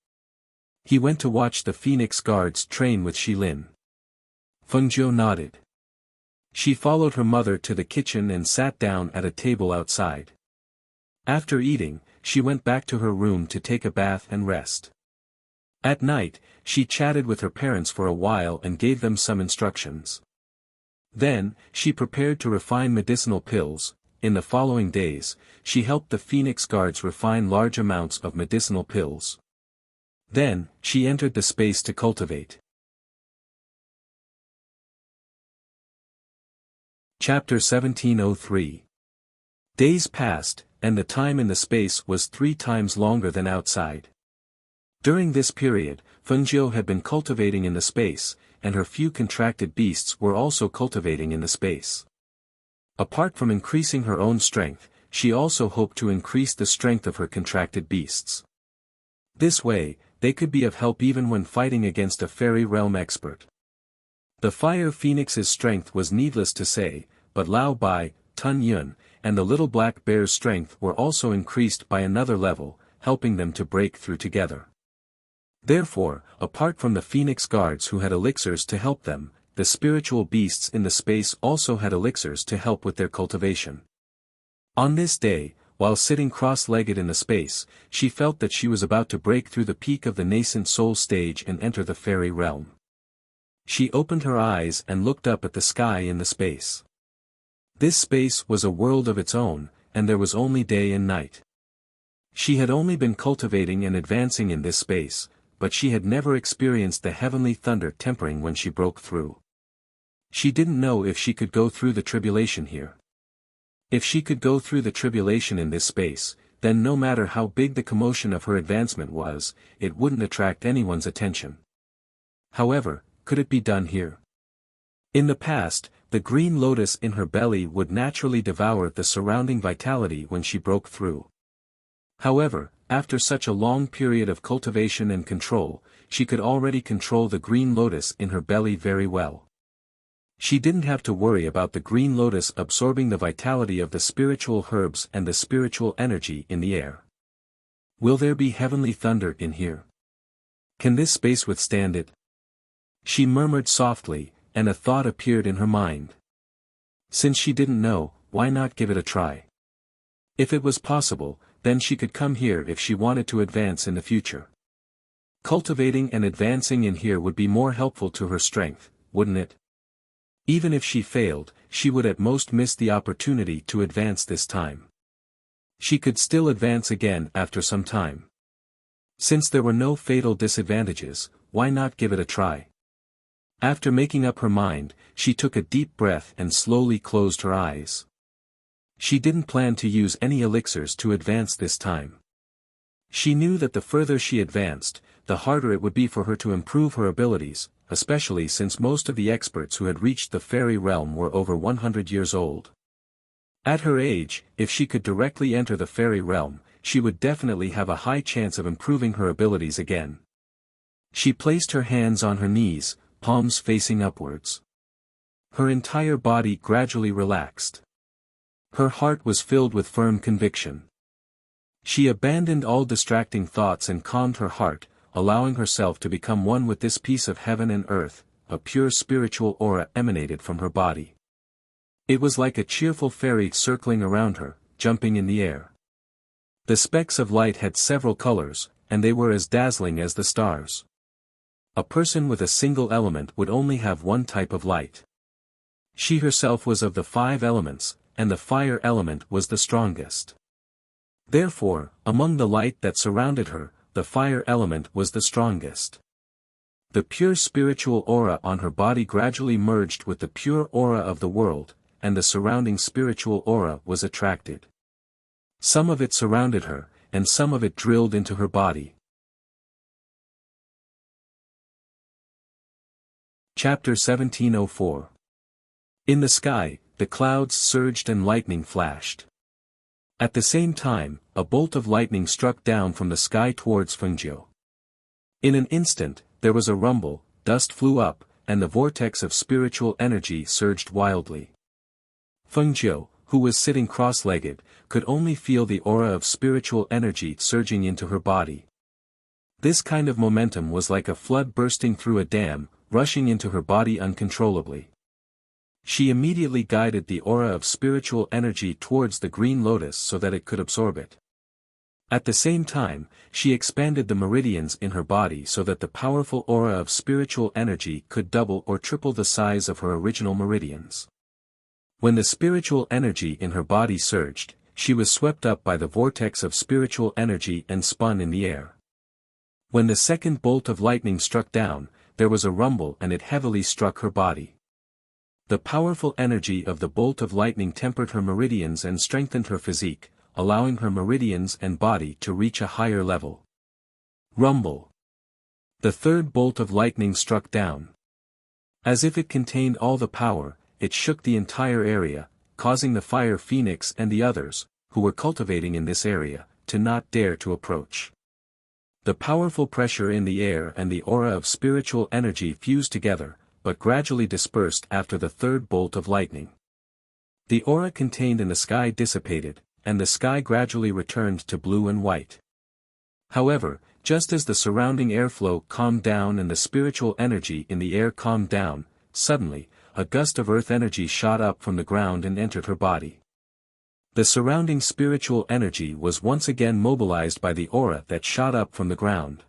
He went to watch the Phoenix Guards train with Shilin. Fengjiu nodded. She followed her mother to the kitchen and sat down at a table outside. After eating, she went back to her room to take a bath and rest. At night, she chatted with her parents for a while and gave them some instructions. Then, she prepared to refine medicinal pills. In the following days, she helped the Phoenix Guards refine large amounts of medicinal pills. Then, she entered the space to cultivate. Chapter 1703. Days passed, and the time in the space was 3 times longer than outside. During this period, Fengjiu had been cultivating in the space, and her few contracted beasts were also cultivating in the space. Apart from increasing her own strength, she also hoped to increase the strength of her contracted beasts. This way, they could be of help even when fighting against a fairy realm expert. The Fire Phoenix's strength was needless to say, but Lao Bai, Tun Yun, and the little black bear's strength were also increased by another level, helping them to break through together. Therefore, apart from the Phoenix Guards who had elixirs to help them, the spiritual beasts in the space also had elixirs to help with their cultivation. On this day, while sitting cross-legged in the space, she felt that she was about to break through the peak of the nascent soul stage and enter the fairy realm. She opened her eyes and looked up at the sky in the space. This space was a world of its own, and there was only day and night. She had only been cultivating and advancing in this space, but she had never experienced the heavenly thunder tempering when she broke through. She didn't know if she could go through the tribulation here. If she could go through the tribulation in this space, then no matter how big the commotion of her advancement was, it wouldn't attract anyone's attention. However, could it be done here? In the past, the green lotus in her belly would naturally devour the surrounding vitality when she broke through. However, after such a long period of cultivation and control, she could already control the green lotus in her belly very well. She didn't have to worry about the green lotus absorbing the vitality of the spiritual herbs and the spiritual energy in the air. Will there be heavenly thunder in here? Can this space withstand it? She murmured softly, and a thought appeared in her mind. Since she didn't know, why not give it a try? If it was possible, then she could come here if she wanted to advance in the future. Cultivating and advancing in here would be more helpful to her strength, wouldn't it? Even if she failed, she would at most miss the opportunity to advance this time. She could still advance again after some time. Since there were no fatal disadvantages, why not give it a try? After making up her mind, she took a deep breath and slowly closed her eyes. She didn't plan to use any elixirs to advance this time. She knew that the further she advanced, the harder it would be for her to improve her abilities, especially since most of the experts who had reached the fairy realm were over 100 years old. At her age, if she could directly enter the fairy realm, she would definitely have a high chance of improving her abilities again. She placed her hands on her knees, palms facing upwards. Her entire body gradually relaxed. Her heart was filled with firm conviction. She abandoned all distracting thoughts and calmed her heart, allowing herself to become one with this piece of heaven and earth. A pure spiritual aura emanated from her body. It was like a cheerful fairy circling around her, jumping in the air. The specks of light had several colors, and they were as dazzling as the stars. A person with a single element would only have one type of light. She herself was of the 5 elements, and the fire element was the strongest. Therefore, among the light that surrounded her, the fire element was the strongest. The pure spiritual aura on her body gradually merged with the pure aura of the world, and the surrounding spiritual aura was attracted. Some of it surrounded her, and some of it drilled into her body. Chapter 1704. In the sky, the clouds surged and lightning flashed. At the same time, a bolt of lightning struck down from the sky towards Fengjiu. In an instant, there was a rumble, dust flew up, and the vortex of spiritual energy surged wildly. Fengjiu, who was sitting cross-legged, could only feel the aura of spiritual energy surging into her body. This kind of momentum was like a flood bursting through a dam, rushing into her body uncontrollably. She immediately guided the aura of spiritual energy towards the green lotus so that it could absorb it. At the same time, she expanded the meridians in her body so that the powerful aura of spiritual energy could double or triple the size of her original meridians. When the spiritual energy in her body surged, she was swept up by the vortex of spiritual energy and spun in the air. When the second bolt of lightning struck down, there was a rumble and it heavily struck her body. The powerful energy of the bolt of lightning tempered her meridians and strengthened her physique, allowing her meridians and body to reach a higher level. Rumble. The third bolt of lightning struck down. As if it contained all the power, it shook the entire area, causing the fire phoenix and the others, who were cultivating in this area, to not dare to approach. The powerful pressure in the air and the aura of spiritual energy fused together, but gradually dispersed after the third bolt of lightning. The aura contained in the sky dissipated, and the sky gradually returned to blue and white. However, just as the surrounding airflow calmed down and the spiritual energy in the air calmed down, suddenly, a gust of earth energy shot up from the ground and entered her body. The surrounding spiritual energy was once again mobilized by the aura that shot up from the ground.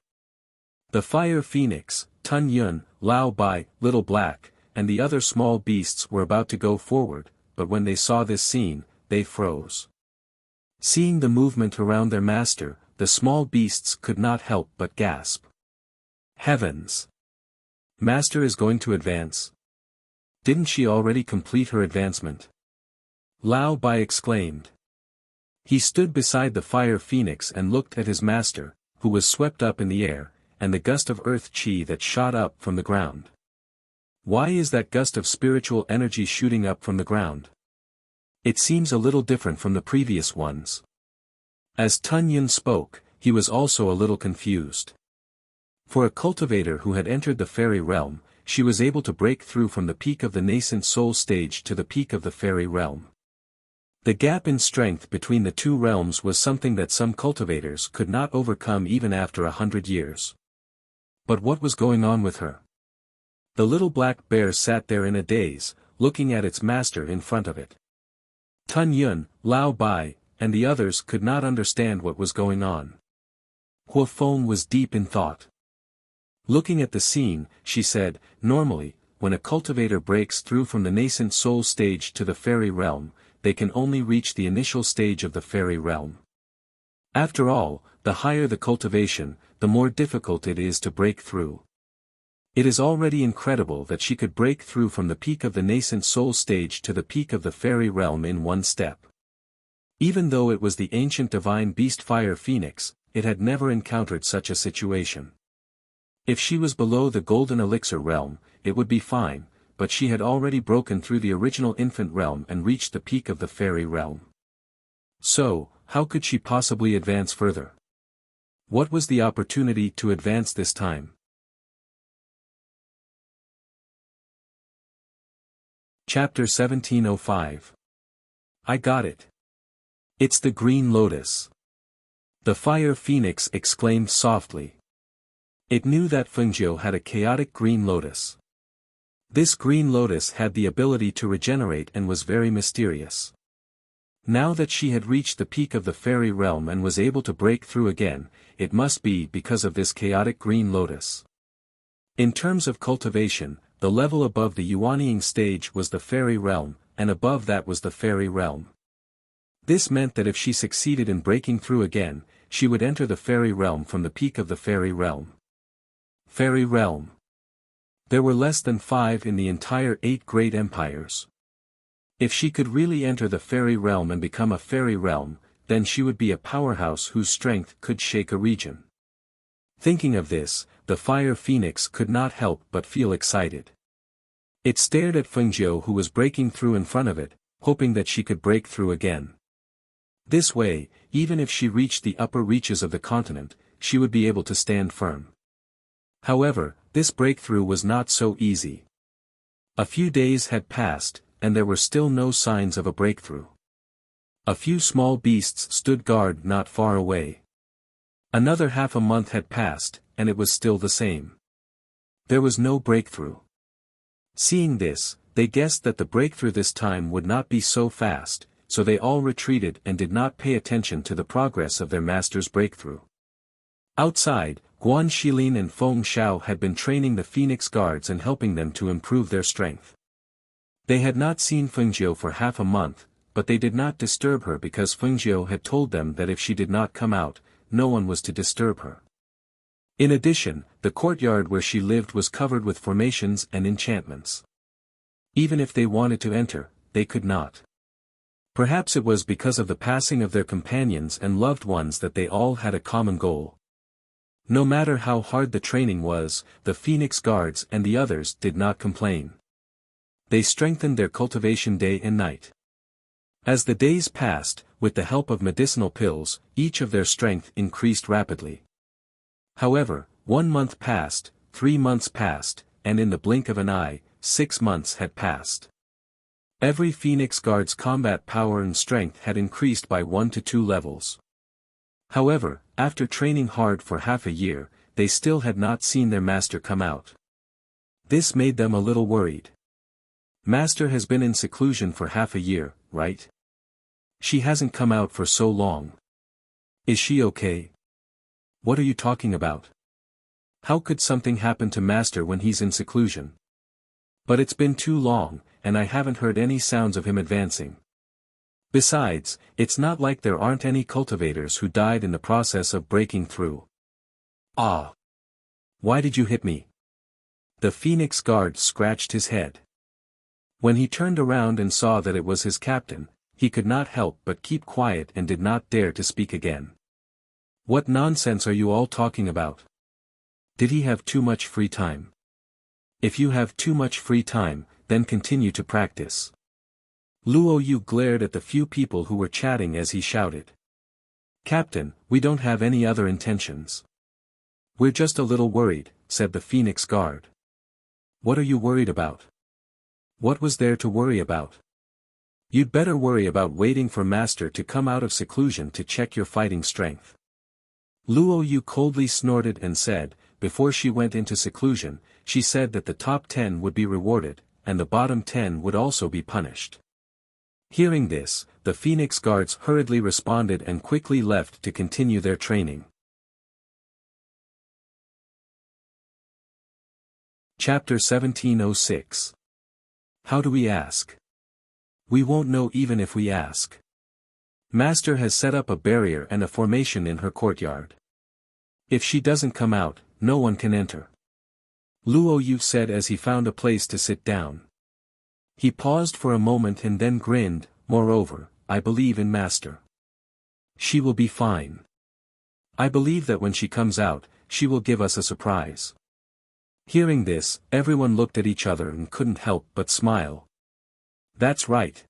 The fire phoenix, Tun Yun, Lao Bai, Little Black, and the other small beasts were about to go forward, but when they saw this scene, they froze. Seeing the movement around their master, the small beasts could not help but gasp. Heavens! Master is going to advance. Didn't she already complete her advancement? Lao Bai exclaimed. He stood beside the fire phoenix and looked at his master, who was swept up in the air, and the gust of earth chi that shot up from the ground. Why is that gust of spiritual energy shooting up from the ground? It seems a little different from the previous ones. As Tun Yun spoke, he was also a little confused. For a cultivator who had entered the fairy realm, she was able to break through from the peak of the nascent soul stage to the peak of the fairy realm. The gap in strength between the two realms was something that some cultivators could not overcome even after 100 years. But what was going on with her? The little black bear sat there in a daze, looking at its master in front of it. Tun Yun, Lao Bai, and the others could not understand what was going on. Hua Feng was deep in thought. Looking at the scene, she said, normally, when a cultivator breaks through from the nascent soul stage to the fairy realm, they can only reach the initial stage of the fairy realm. After all, the higher the cultivation, the more difficult it is to break through. It is already incredible that she could break through from the peak of the nascent soul stage to the peak of the fairy realm in one step. Even though it was the ancient divine beast fire phoenix, it had never encountered such a situation. If she was below the golden elixir realm, it would be fine, but she had already broken through the original infant realm and reached the peak of the fairy realm. So, how could she possibly advance further? What was the opportunity to advance this time? Chapter 1705. I got it. It's the green lotus. The fire phoenix exclaimed softly. It knew that Fengjiu had a chaotic green lotus. This green lotus had the ability to regenerate and was very mysterious. Now that she had reached the peak of the fairy realm and was able to break through again, it must be because of this chaotic green lotus. In terms of cultivation, the level above the Yuanying stage was the fairy realm, and above that was the fairy realm. This meant that if she succeeded in breaking through again, she would enter the fairy realm from the peak of the fairy realm. Fairy realm. There were less than 5 in the entire 8 great empires. If she could really enter the fairy realm and become a fairy realm, then she would be a powerhouse whose strength could shake a region. Thinking of this, the fire phoenix could not help but feel excited. It stared at Fengjiu who was breaking through in front of it, hoping that she could break through again. This way, even if she reached the upper reaches of the continent, she would be able to stand firm. However, this breakthrough was not so easy. A few days had passed, and there were still no signs of a breakthrough. A few small beasts stood guard not far away. Another half a month had passed, and it was still the same. There was no breakthrough. Seeing this, they guessed that the breakthrough this time would not be so fast, so they all retreated and did not pay attention to the progress of their master's breakthrough. Outside, Guan Shilin and Feng Xiao had been training the Phoenix Guards and helping them to improve their strength. They had not seen Fengjiu for half a month, but they did not disturb her because Fengjiu had told them that if she did not come out, no one was to disturb her. In addition, the courtyard where she lived was covered with formations and enchantments. Even if they wanted to enter, they could not. Perhaps it was because of the passing of their companions and loved ones that they all had a common goal. No matter how hard the training was, the Phoenix Guards and the others did not complain. They strengthened their cultivation day and night. As the days passed, with the help of medicinal pills, each of their strength increased rapidly. However, 1 month passed, 3 months passed, and in the blink of an eye, 6 months had passed. Every Phoenix Guard's combat power and strength had increased by 1 to 2 levels. However, after training hard for half a year, they still had not seen their master come out. This made them a little worried. Master has been in seclusion for half a year, right? She hasn't come out for so long. Is she okay? What are you talking about? How could something happen to Master when he's in seclusion? But it's been too long, and I haven't heard any sounds of him advancing. Besides, it's not like there aren't any cultivators who died in the process of breaking through. Ah! Why did you hit me? The Phoenix Guard scratched his head. When he turned around and saw that it was his captain, he could not help but keep quiet and did not dare to speak again. What nonsense are you all talking about? Did he have too much free time? If you have too much free time, then continue to practice. Luo Yu glared at the few people who were chatting as he shouted. Captain, we don't have any other intentions. We're just a little worried, said the Phoenix Guard. What are you worried about? What was there to worry about? You'd better worry about waiting for Master to come out of seclusion to check your fighting strength. Luo Yu coldly snorted and said, before she went into seclusion, she said that the top 10 would be rewarded, and the bottom 10 would also be punished. Hearing this, the Phoenix Guards hurriedly responded and quickly left to continue their training. Chapter 1706. How do we ask? We won't know even if we ask. Master has set up a barrier and a formation in her courtyard. If she doesn't come out, no one can enter. Luo Yu said as he found a place to sit down. He paused for a moment and then grinned, moreover, I believe in Master. She will be fine. I believe that when she comes out, she will give us a surprise. Hearing this, everyone looked at each other and couldn't help but smile. That's right.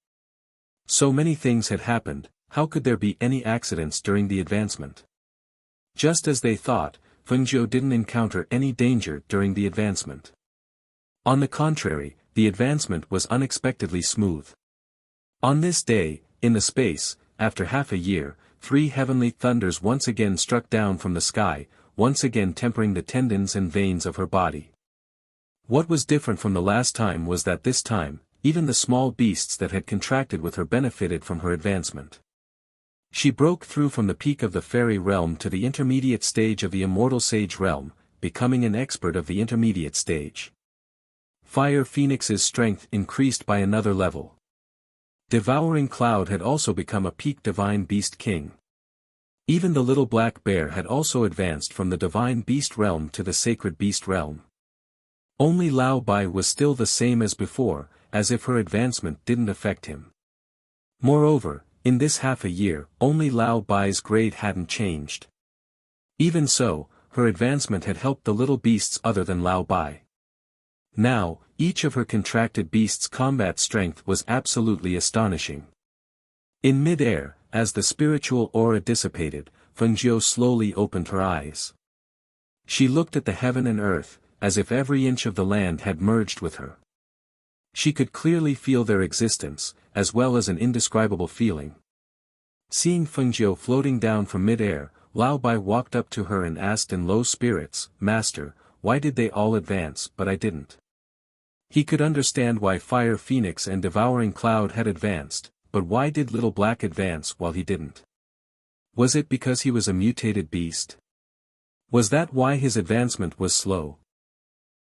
So many things had happened, how could there be any accidents during the advancement? Just as they thought, Fengjiu didn't encounter any danger during the advancement. On the contrary, the advancement was unexpectedly smooth. On this day, in the space, after half a year, 3 heavenly thunders once again struck down from the sky, once again tempering the tendons and veins of her body. What was different from the last time was that this time, even the small beasts that had contracted with her benefited from her advancement. She broke through from the peak of the fairy realm to the intermediate stage of the immortal sage realm, becoming an expert of the intermediate stage. Fire Phoenix's strength increased by another level. Devouring Cloud had also become a peak divine beast king. Even the little black bear had also advanced from the divine beast realm to the sacred beast realm. Only Lao Bai was still the same as before, as if her advancement didn't affect him. Moreover, in this half a year, only Lao Bai's grade hadn't changed. Even so, her advancement had helped the little beasts other than Lao Bai. Now, each of her contracted beasts' combat strength was absolutely astonishing. In mid-air, as the spiritual aura dissipated, Fengjiu slowly opened her eyes. She looked at the heaven and earth, as if every inch of the land had merged with her. She could clearly feel their existence, as well as an indescribable feeling. Seeing Fengjiu floating down from mid-air, Lao Bai walked up to her and asked in low spirits, "Master, why did they all advance but I didn't?" He could understand why Fire Phoenix and Devouring Cloud had advanced, but why did Little Black advance while he didn't? Was it because he was a mutated beast? Was that why his advancement was slow?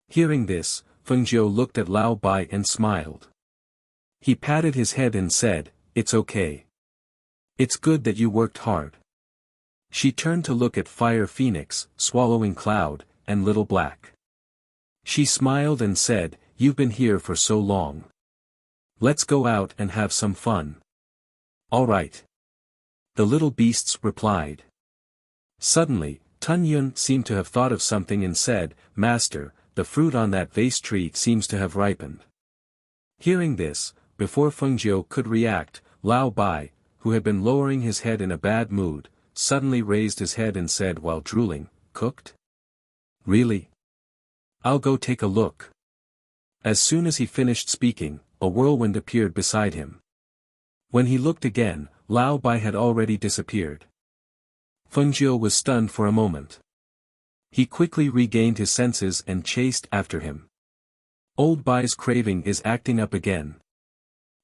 Hearing this, Fengjiu looked at Lao Bai and smiled. He patted his head and said, "It's okay. It's good that you worked hard." She turned to look at Fire Phoenix, Swallowing Cloud, and Little Black. She smiled and said, "You've been here for so long. Let's go out and have some fun." "All right." The little beasts replied. Suddenly, Tun Yun seemed to have thought of something and said, "Master, the fruit on that vase tree seems to have ripened." Hearing this, before Fengjiu could react, Lao Bai, who had been lowering his head in a bad mood, suddenly raised his head and said while drooling, "Cooked? Really? I'll go take a look." As soon as he finished speaking, a whirlwind appeared beside him. When he looked again, Lao Bai had already disappeared. Fengjiu was stunned for a moment. He quickly regained his senses and chased after him. "Old Bai's craving is acting up again.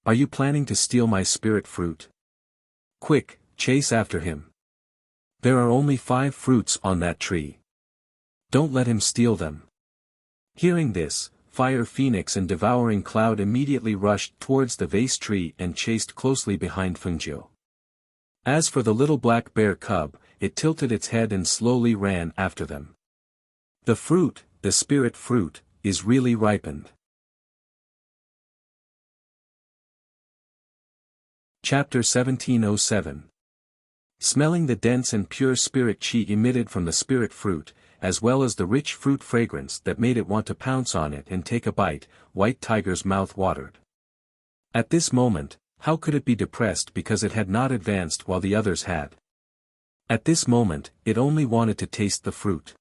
Are you planning to steal my spirit fruit? Quick, chase after him. There are only 5 fruits on that tree. Don't let him steal them." Hearing this, Fire Phoenix and Devouring Cloud immediately rushed towards the vase tree and chased closely behind Fengjiu. As for the little black bear cub, it tilted its head and slowly ran after them. The fruit, the spirit fruit, is really ripened. Chapter 1707. Smelling the dense and pure spirit chi emitted from the spirit fruit, as well as the rich fruit fragrance that made it want to pounce on it and take a bite, White Tiger's mouth watered. At this moment, how could it be depressed because it had not advanced while the others had? At this moment, it only wanted to taste the fruit.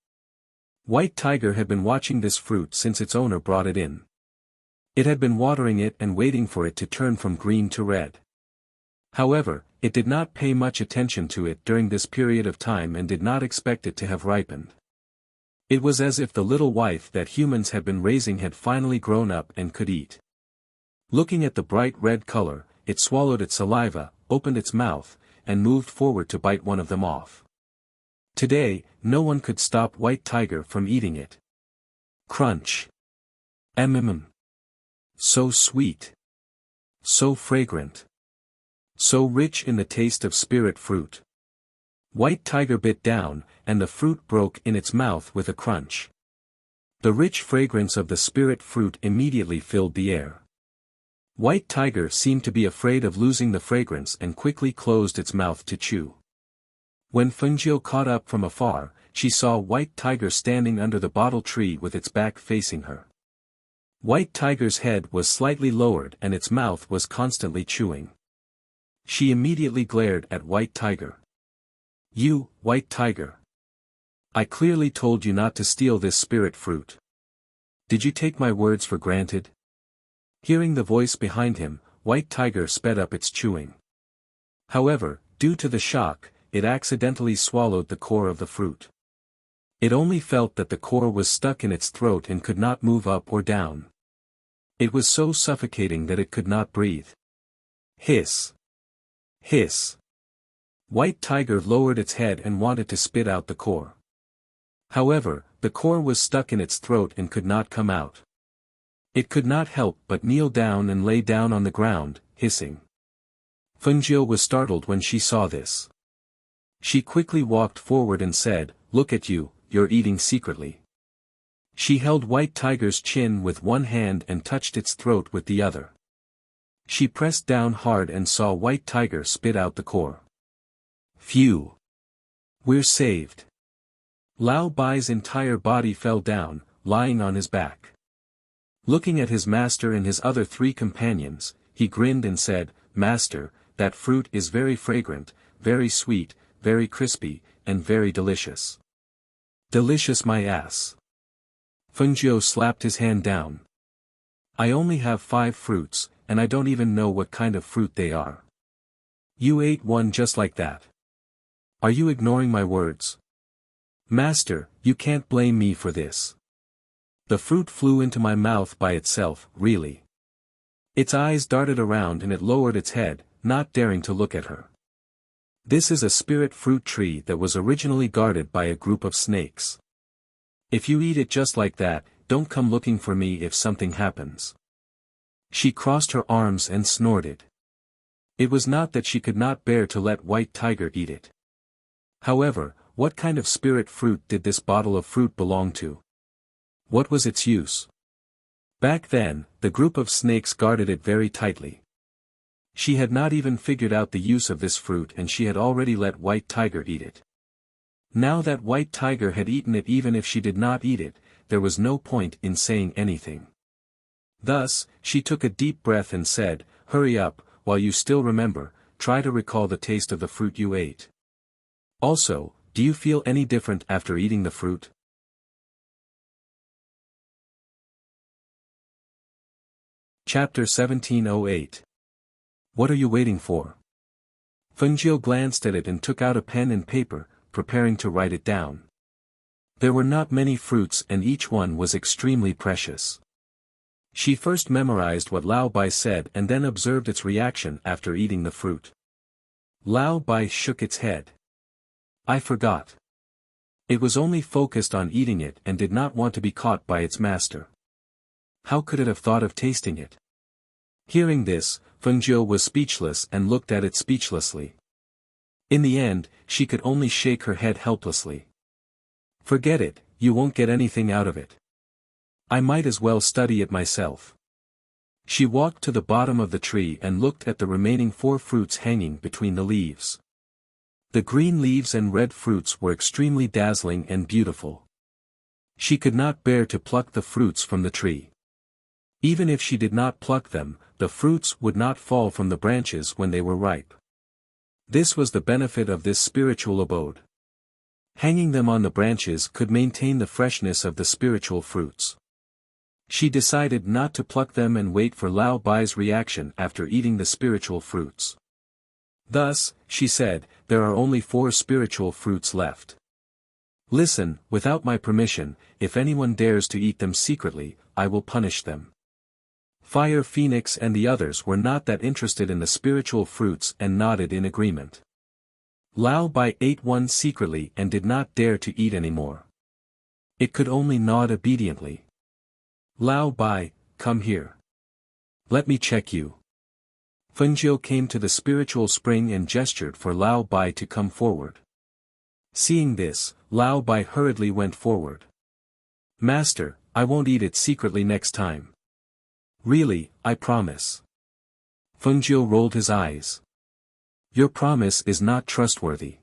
White Tiger had been watching this fruit since its owner brought it in. It had been watering it and waiting for it to turn from green to red. However, it did not pay much attention to it during this period of time and did not expect it to have ripened. It was as if the little wife that humans had been raising had finally grown up and could eat. Looking at the bright red color, it swallowed its saliva, opened its mouth, and moved forward to bite one of them off. Today, no one could stop White Tiger from eating it. Crunch. So sweet. So fragrant. So rich in the taste of spirit fruit. White Tiger bit down, and the fruit broke in its mouth with a crunch. The rich fragrance of the spirit fruit immediately filled the air. White Tiger seemed to be afraid of losing the fragrance and quickly closed its mouth to chew. When Fengjiu caught up from afar, she saw White Tiger standing under the bottle tree with its back facing her. White Tiger's head was slightly lowered and its mouth was constantly chewing. She immediately glared at White Tiger. "You, White Tiger. I clearly told you not to steal this spirit fruit. Did you take my words for granted?" Hearing the voice behind him, White Tiger sped up its chewing. However, due to the shock, it accidentally swallowed the core of the fruit. It only felt that the core was stuck in its throat and could not move up or down. It was so suffocating that it could not breathe. Hiss! Hiss! White Tiger lowered its head and wanted to spit out the core. However, the core was stuck in its throat and could not come out. It could not help but kneel down and lay down on the ground, hissing. Fengjiu was startled when she saw this. She quickly walked forward and said, "Look at you, you're eating secretly." She held White Tiger's chin with one hand and touched its throat with the other. She pressed down hard and saw White Tiger spit out the core. Phew! We're saved. Lao Bai's entire body fell down, lying on his back. Looking at his master and his other 3 companions, he grinned and said, "Master, that fruit is very fragrant, very sweet, very crispy, and very delicious." "Delicious my ass." Fengjiu slapped his hand down. "I only have 5 fruits, and I don't even know what kind of fruit they are. You ate one just like that. Are you ignoring my words?" "Master, you can't blame me for this. The fruit flew into my mouth by itself, really." Its eyes darted around and it lowered its head, not daring to look at her. This is a spirit fruit tree that was originally guarded by a group of snakes. If you eat it just like that, don't come looking for me if something happens. She crossed her arms and snorted. It was not that she could not bear to let White Tiger eat it. However, what kind of spirit fruit did this bottle of fruit belong to? What was its use? Back then, the group of snakes guarded it very tightly. She had not even figured out the use of this fruit and she had already let White Tiger eat it. Now that White Tiger had eaten it, even if she did not eat it, there was no point in saying anything. Thus, she took a deep breath and said, "Hurry up, while you still remember, try to recall the taste of the fruit you ate. Also, do you feel any different after eating the fruit?" Chapter 1708. What are you waiting for? Fengjiu glanced at it and took out a pen and paper, preparing to write it down. There were not many fruits and each one was extremely precious. She first memorized what Lao Bai said and then observed its reaction after eating the fruit. Lao Bai shook its head. "I forgot." It was only focused on eating it and did not want to be caught by its master. How could it have thought of tasting it? Hearing this, Fengjiu was speechless and looked at it speechlessly. In the end, she could only shake her head helplessly. "Forget it, you won't get anything out of it. I might as well study it myself." She walked to the bottom of the tree and looked at the remaining 4 fruits hanging between the leaves. The green leaves and red fruits were extremely dazzling and beautiful. She could not bear to pluck the fruits from the tree. Even if she did not pluck them, the fruits would not fall from the branches when they were ripe. This was the benefit of this spiritual abode. Hanging them on the branches could maintain the freshness of the spiritual fruits. She decided not to pluck them and wait for Lao Bai's reaction after eating the spiritual fruits. Thus, she said, "There are only 4 spiritual fruits left. Listen, without my permission, if anyone dares to eat them secretly, I will punish them." Fire Phoenix and the others were not that interested in the spiritual fruits and nodded in agreement. Lao Bai ate one secretly and did not dare to eat any more. It could only nod obediently. "Lao Bai, come here. Let me check you." Fengjiu came to the spiritual spring and gestured for Lao Bai to come forward. Seeing this, Lao Bai hurriedly went forward. "Master, I won't eat it secretly next time. Really, I promise." Fengjiu rolled his eyes. "Your promise is not trustworthy."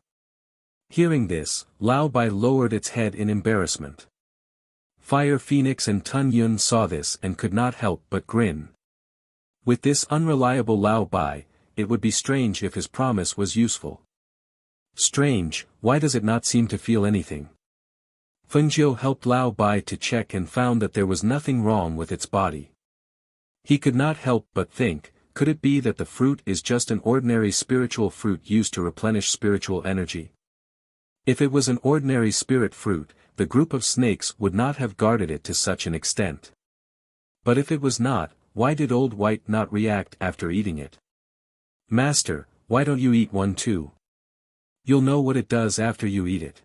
Hearing this, Lao Bai lowered its head in embarrassment. Fire Phoenix and Tun Yun saw this and could not help but grin. With this unreliable Lao Bai, it would be strange if his promise was useful. Strange, why does it not seem to feel anything? Fengjiu helped Lao Bai to check and found that there was nothing wrong with its body. He could not help but think, could it be that the fruit is just an ordinary spiritual fruit used to replenish spiritual energy? If it was an ordinary spirit fruit, the group of snakes would not have guarded it to such an extent. But if it was not, why did Old White not react after eating it? "Master, why don't you eat one too? You'll know what it does after you eat it."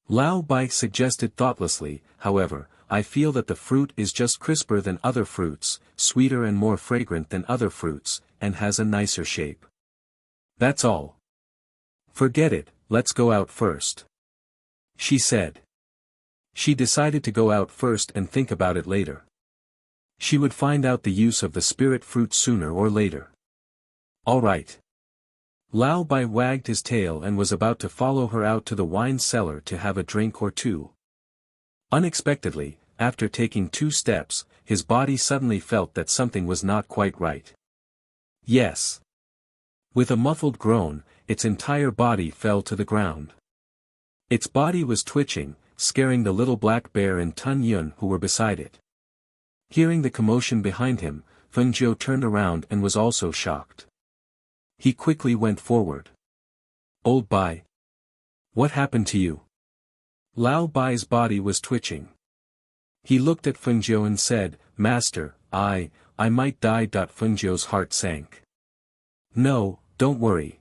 Lao Bai suggested thoughtlessly, "However, I feel that the fruit is just crisper than other fruits, sweeter and more fragrant than other fruits, and has a nicer shape. That's all. Forget it, let's go out first," she said. She decided to go out first and think about it later. She would find out the use of the spirit fruit sooner or later. "All right." Lao Bai wagged his tail and was about to follow her out to the wine cellar to have a drink or two. Unexpectedly, after taking 2 steps, his body suddenly felt that something was not quite right. Yes. With a muffled groan, its entire body fell to the ground. Its body was twitching, scaring the little black bear and Tun Yun who were beside it. Hearing the commotion behind him, Feng Jiu turned around and was also shocked. He quickly went forward. "Old Bai. What happened to you?" Lao Bai's body was twitching. He looked at Feng Jiu and said, "Master, I might die." Feng Jiu's heart sank. "No, don't worry.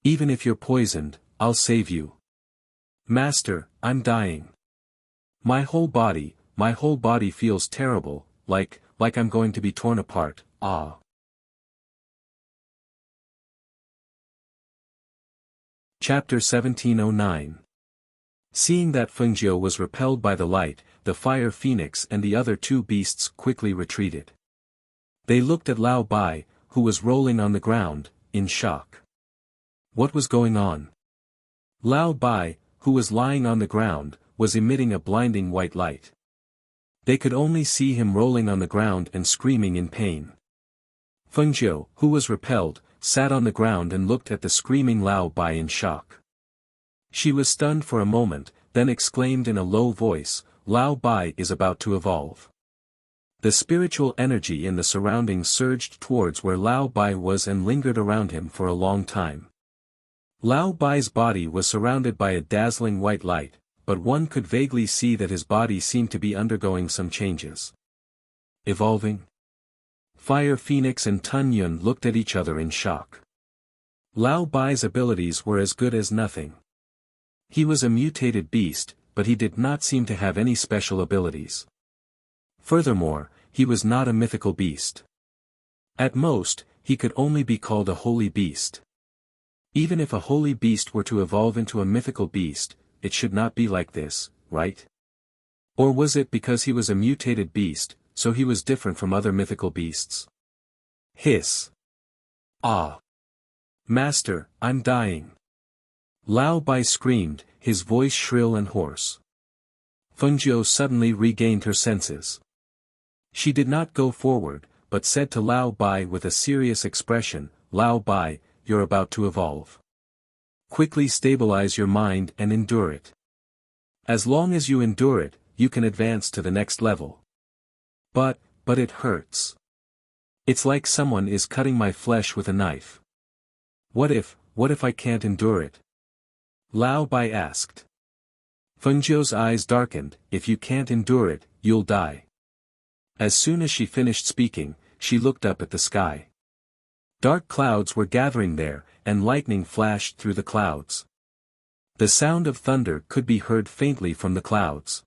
Even if you're poisoned, I'll save you." "Master, I'm dying. My whole body feels terrible, like I'm going to be torn apart, ah." Chapter 1709. Seeing that Feng Jiu was repelled by the light, the fire phoenix and the other 2 beasts quickly retreated. They looked at Lao Bai, who was rolling on the ground, in shock. What was going on? Lao Bai, who was lying on the ground, was emitting a blinding white light. They could only see him rolling on the ground and screaming in pain. Feng Jiu, who was repelled, sat on the ground and looked at the screaming Lao Bai in shock. She was stunned for a moment, then exclaimed in a low voice, "Lao Bai is about to evolve." The spiritual energy in the surroundings surged towards where Lao Bai was and lingered around him for a long time. Lao Bai's body was surrounded by a dazzling white light, but one could vaguely see that his body seemed to be undergoing some changes. Evolving? Fire Phoenix and Tun Yun looked at each other in shock. Lao Bai's abilities were as good as nothing. He was a mutated beast, but he did not seem to have any special abilities. Furthermore, he was not a mythical beast. At most, he could only be called a holy beast. Even if a holy beast were to evolve into a mythical beast, it should not be like this, right? Or was it because he was a mutated beast, so he was different from other mythical beasts? Hiss. Ah. Master, I'm dying. Lao Bai screamed, his voice shrill and hoarse. Feng Jiu suddenly regained her senses. She did not go forward, but said to Lao Bai with a serious expression, "Lao Bai, you're about to evolve. Quickly stabilize your mind and endure it. As long as you endure it, you can advance to the next level. But it hurts. It's like someone is cutting my flesh with a knife. What if I can't endure it?" Lao Bai asked. Feng Jiu's eyes darkened, "If you can't endure it, you'll die." As soon as she finished speaking, she looked up at the sky. Dark clouds were gathering there, and lightning flashed through the clouds. The sound of thunder could be heard faintly from the clouds.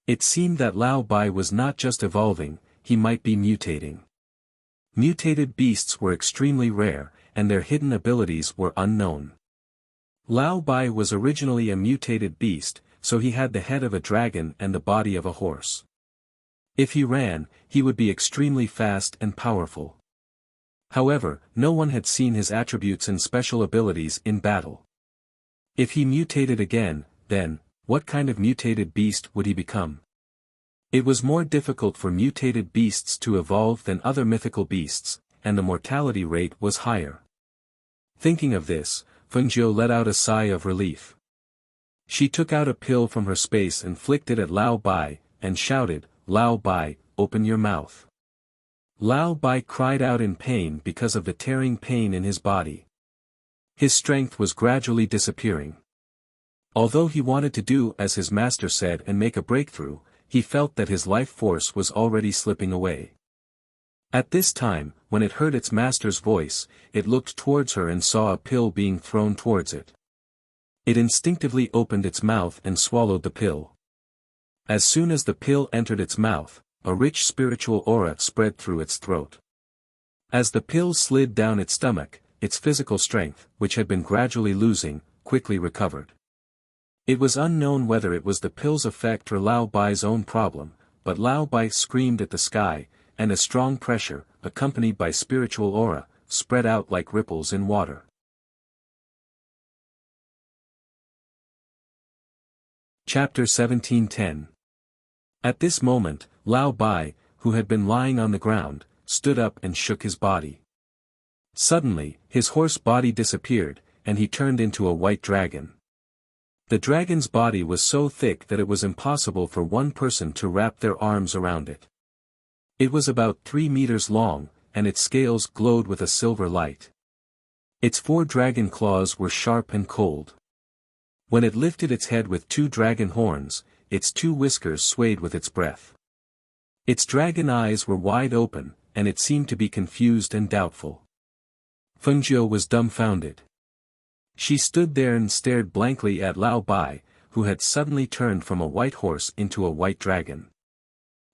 It seemed that Lao Bai was not just evolving, he might be mutating. Mutated beasts were extremely rare, and their hidden abilities were unknown. Lao Bai was originally a mutated beast, so he had the head of a dragon and the body of a horse. If he ran, he would be extremely fast and powerful. However, no one had seen his attributes and special abilities in battle. If he mutated again, then, what kind of mutated beast would he become? It was more difficult for mutated beasts to evolve than other mythical beasts, and the mortality rate was higher. Thinking of this, Feng Jiu let out a sigh of relief. She took out a pill from her space and flicked it at Lao Bai, and shouted, "Lao Bai, open your mouth. Lao Bai cried out in pain because of the tearing pain in his body. His strength was gradually disappearing. Although he wanted to do as his master said and make a breakthrough, he felt that his life force was already slipping away. At this time, when it heard its master's voice, it looked towards her and saw a pill being thrown towards it. It instinctively opened its mouth and swallowed the pill. As soon as the pill entered its mouth, a rich spiritual aura spread through its throat. As the pill slid down its stomach, its physical strength, which had been gradually losing, quickly recovered. It was unknown whether it was the pill's effect or Lao Bai's own problem, but Lao Bai screamed at the sky, and a strong pressure, accompanied by spiritual aura, spread out like ripples in water. Chapter 17:10. At this moment, Lao Bai, who had been lying on the ground, stood up and shook his body. Suddenly, his horse body disappeared, and he turned into a white dragon. The dragon's body was so thick that it was impossible for one person to wrap their arms around it. It was about 3 meters long, and its scales glowed with a silver light. Its 4 dragon claws were sharp and cold. When it lifted its head with 2 dragon horns, its 2 whiskers swayed with its breath. Its dragon eyes were wide open, and it seemed to be confused and doubtful. Fengjiu was dumbfounded. She stood there and stared blankly at Lao Bai, who had suddenly turned from a white horse into a white dragon.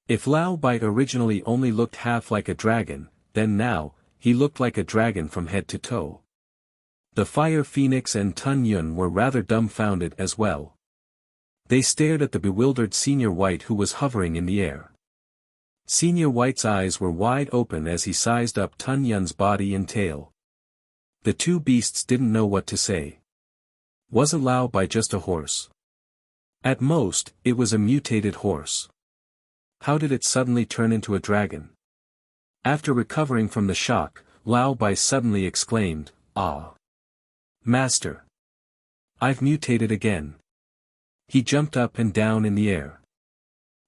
If Lao Bai originally only looked half like a dragon, then now, he looked like a dragon from head to toe. The Fire Phoenix and Tun Yun were rather dumbfounded as well. They stared at the bewildered Senior White who was hovering in the air. Senior White's eyes were wide open as he sized up Tun Yun's body and tail. The 2 beasts didn't know what to say. Wasn't Lao Bai just a horse? At most, it was a mutated horse. How did it suddenly turn into a dragon? After recovering from the shock, Lao Bai suddenly exclaimed, "Ah! Master! I've mutated again." He jumped up and down in the air.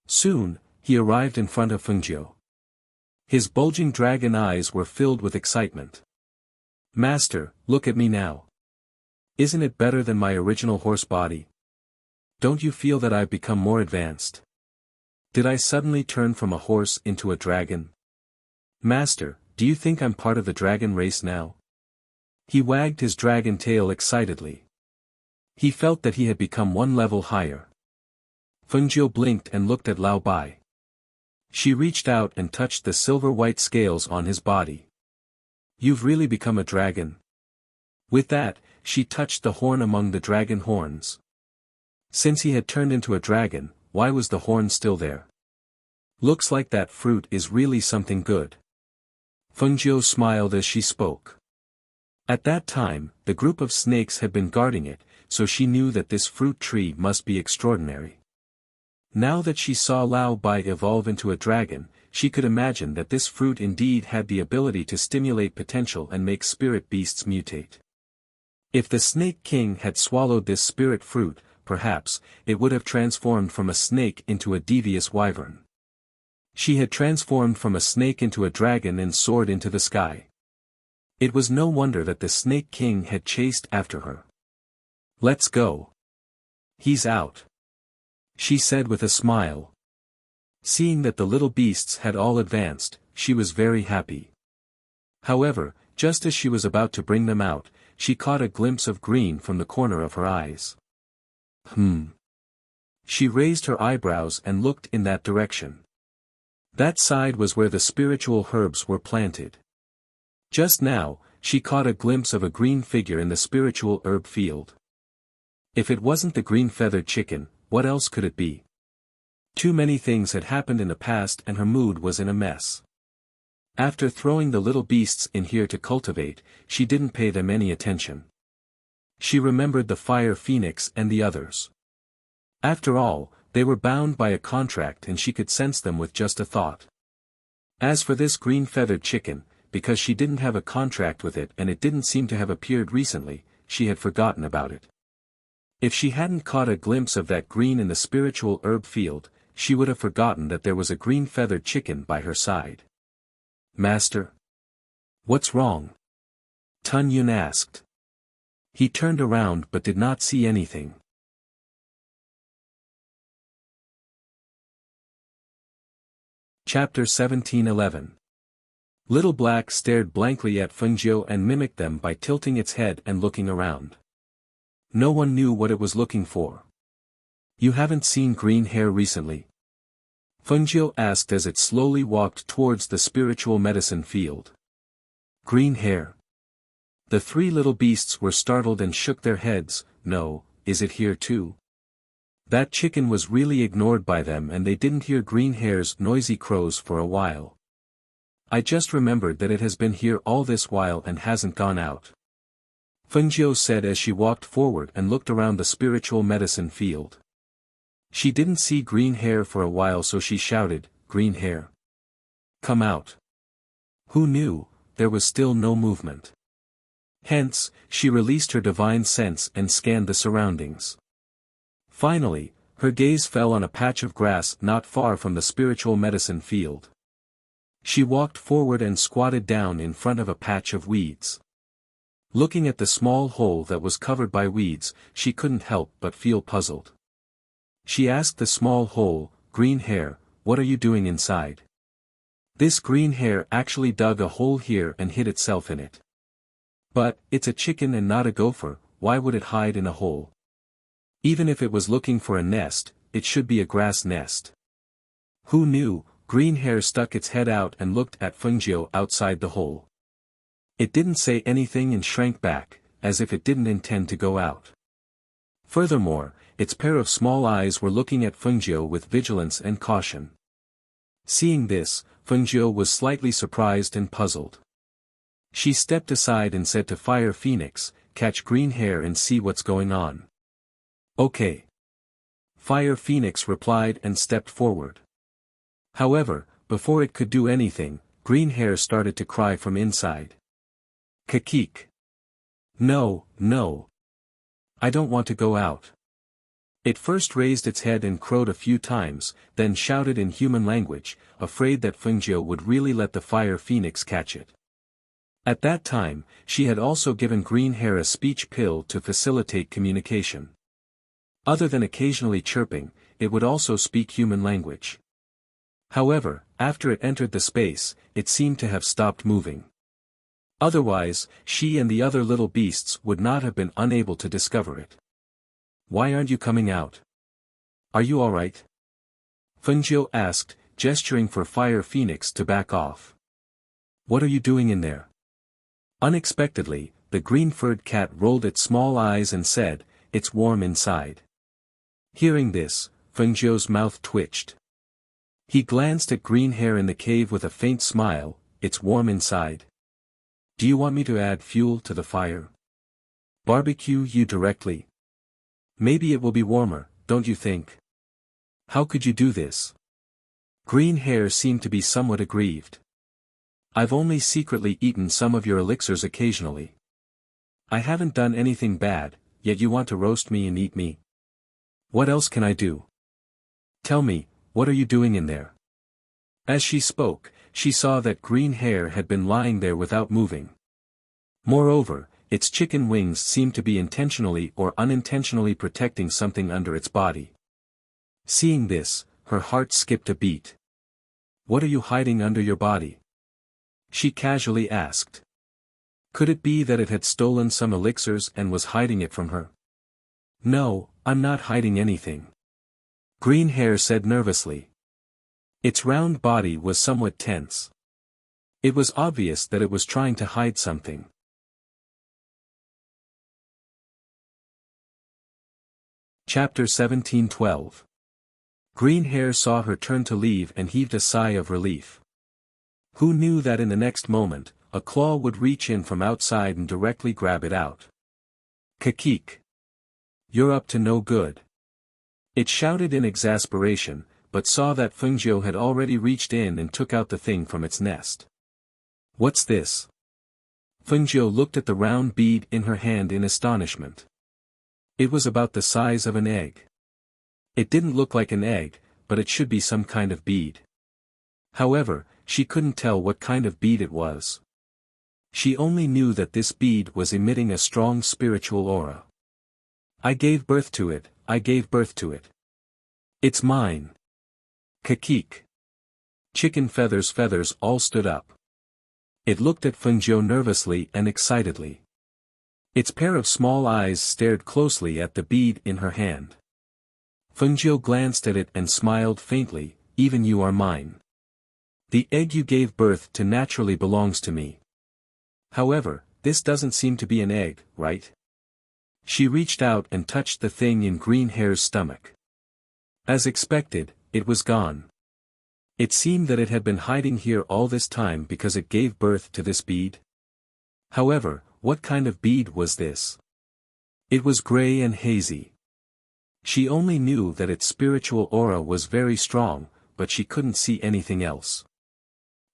Soon, he arrived in front of Fengjiu. His bulging dragon eyes were filled with excitement. "Master, look at me now. Isn't it better than my original horse body? Don't you feel that I've become more advanced? Did I suddenly turn from a horse into a dragon? Master, do you think I'm part of the dragon race now?" He wagged his dragon tail excitedly. He felt that he had become 1 level higher. Fengjiu blinked and looked at Lao Bai. She reached out and touched the silver-white scales on his body. "You've really become a dragon." With that, she touched the horn among the dragon horns. Since he had turned into a dragon, why was the horn still there? "Looks like that fruit is really something good." Fengjiu smiled as she spoke. At that time, the group of snakes had been guarding it, so she knew that this fruit tree must be extraordinary. Now that she saw Lao Bai evolve into a dragon, she could imagine that this fruit indeed had the ability to stimulate potential and make spirit beasts mutate. If the Snake King had swallowed this spirit fruit, perhaps, it would have transformed from a snake into a devious wyvern. She had transformed from a snake into a dragon and soared into the sky. It was no wonder that the Snake King had chased after her. "Let's go. He's out," she said with a smile. Seeing that the little beasts had all advanced, she was very happy. However, just as she was about to bring them out, she caught a glimpse of green from the corner of her eyes. She raised her eyebrows and looked in that direction. That side was where the spiritual herbs were planted. Just now, she caught a glimpse of a green figure in the spiritual herb field. If it wasn't the green-feathered chicken, what else could it be? Too many things had happened in the past and her mood was in a mess. After throwing the little beasts in here to cultivate, she didn't pay them any attention. She remembered the Fire Phoenix and the others. After all, they were bound by a contract and she could sense them with just a thought. As for this green-feathered chicken, because she didn't have a contract with it and it didn't seem to have appeared recently, she had forgotten about it. If she hadn't caught a glimpse of that green in the spiritual herb field, she would have forgotten that there was a green-feathered chicken by her side. Master? What's wrong? Tun Yun asked. He turned around but did not see anything. Chapter 17:11. Little Black stared blankly at Fengjiu and mimicked them by tilting its head and looking around. No one knew what it was looking for. You haven't seen green hair recently? Fengjiu asked as it slowly walked towards the spiritual medicine field. Green hair. The three little beasts were startled and shook their heads. No, is it here too? That chicken was really ignored by them and they didn't hear Green Hair's noisy crows for a while. I just remembered that it has been here all this while and hasn't gone out. Fengjiu said as she walked forward and looked around the spiritual medicine field. She didn't see Green Hair for a while, so she shouted, Green Hair, come out. Who knew, there was still no movement. Hence, she released her divine sense and scanned the surroundings. Finally, her gaze fell on a patch of grass not far from the spiritual medicine field. She walked forward and squatted down in front of a patch of weeds. Looking at the small hole that was covered by weeds, she couldn't help but feel puzzled. She asked the small hole, Green Hair, what are you doing inside? This Green Hair actually dug a hole here and hid itself in it. But, it's a chicken and not a gopher, why would it hide in a hole? Even if it was looking for a nest, it should be a grass nest. Who knew? Green Hair stuck its head out and looked at Fengjiu outside the hole. It didn't say anything and shrank back, as if it didn't intend to go out. Furthermore, its pair of small eyes were looking at Fengjiu with vigilance and caution. Seeing this, Fengjiu was slightly surprised and puzzled. She stepped aside and said to Fire Phoenix, catch Green Hair and see what's going on. Okay. Fire Phoenix replied and stepped forward. However, before it could do anything, Green Hair started to cry from inside. Kakik. No, no. I don't want to go out. It first raised its head and crowed a few times, then shouted in human language, afraid that Fengjiu would really let the Fire Phoenix catch it. At that time, she had also given Green Hair a speech pill to facilitate communication. Other than occasionally chirping, it would also speak human language. However, after it entered the space, it seemed to have stopped moving. Otherwise, she and the other little beasts would not have been unable to discover it. Why aren't you coming out? Are you alright? Fengjiu asked, gesturing for Fire Phoenix to back off. What are you doing in there? Unexpectedly, the green-furred cat rolled its small eyes and said, it's warm inside. Hearing this, Fengjiu's mouth twitched. He glanced at Green Hair in the cave with a faint smile, it's warm inside. Do you want me to add fuel to the fire? Barbecue you directly? Maybe it will be warmer, don't you think? How could you do this? Green Hair seemed to be somewhat aggrieved. I've only secretly eaten some of your elixirs occasionally. I haven't done anything bad, yet you want to roast me and eat me. What else can I do? Tell me, what are you doing in there? As she spoke, she saw that Green Hair had been lying there without moving. Moreover, its chicken wings seemed to be intentionally or unintentionally protecting something under its body. Seeing this, her heart skipped a beat. What are you hiding under your body? She casually asked. Could it be that it had stolen some elixirs and was hiding it from her? No, I'm not hiding anything. Green Hair said nervously. Its round body was somewhat tense. It was obvious that it was trying to hide something. Chapter 17:12. Green Hair saw her turn to leave and heaved a sigh of relief. Who knew that in the next moment, a claw would reach in from outside and directly grab it out? Kakik. You're up to no good. It shouted in exasperation, but saw that Fengjiu had already reached in and took out the thing from its nest. What's this? Fengjiu looked at the round bead in her hand in astonishment. It was about the size of an egg. It didn't look like an egg, but it should be some kind of bead. However, she couldn't tell what kind of bead it was. She only knew that this bead was emitting a strong spiritual aura. I gave birth to it, I gave birth to it. It's mine. Kakik. Chicken feathers all stood up. It looked at Fengjiu nervously and excitedly. Its pair of small eyes stared closely at the bead in her hand. Fengjiu glanced at it and smiled faintly, even you are mine. The egg you gave birth to naturally belongs to me. However, this doesn't seem to be an egg, right? She reached out and touched the thing in Green Hair's stomach. As expected, it was gone. It seemed that it had been hiding here all this time because it gave birth to this bead. However, what kind of bead was this? It was gray and hazy. She only knew that its spiritual aura was very strong, but she couldn't see anything else.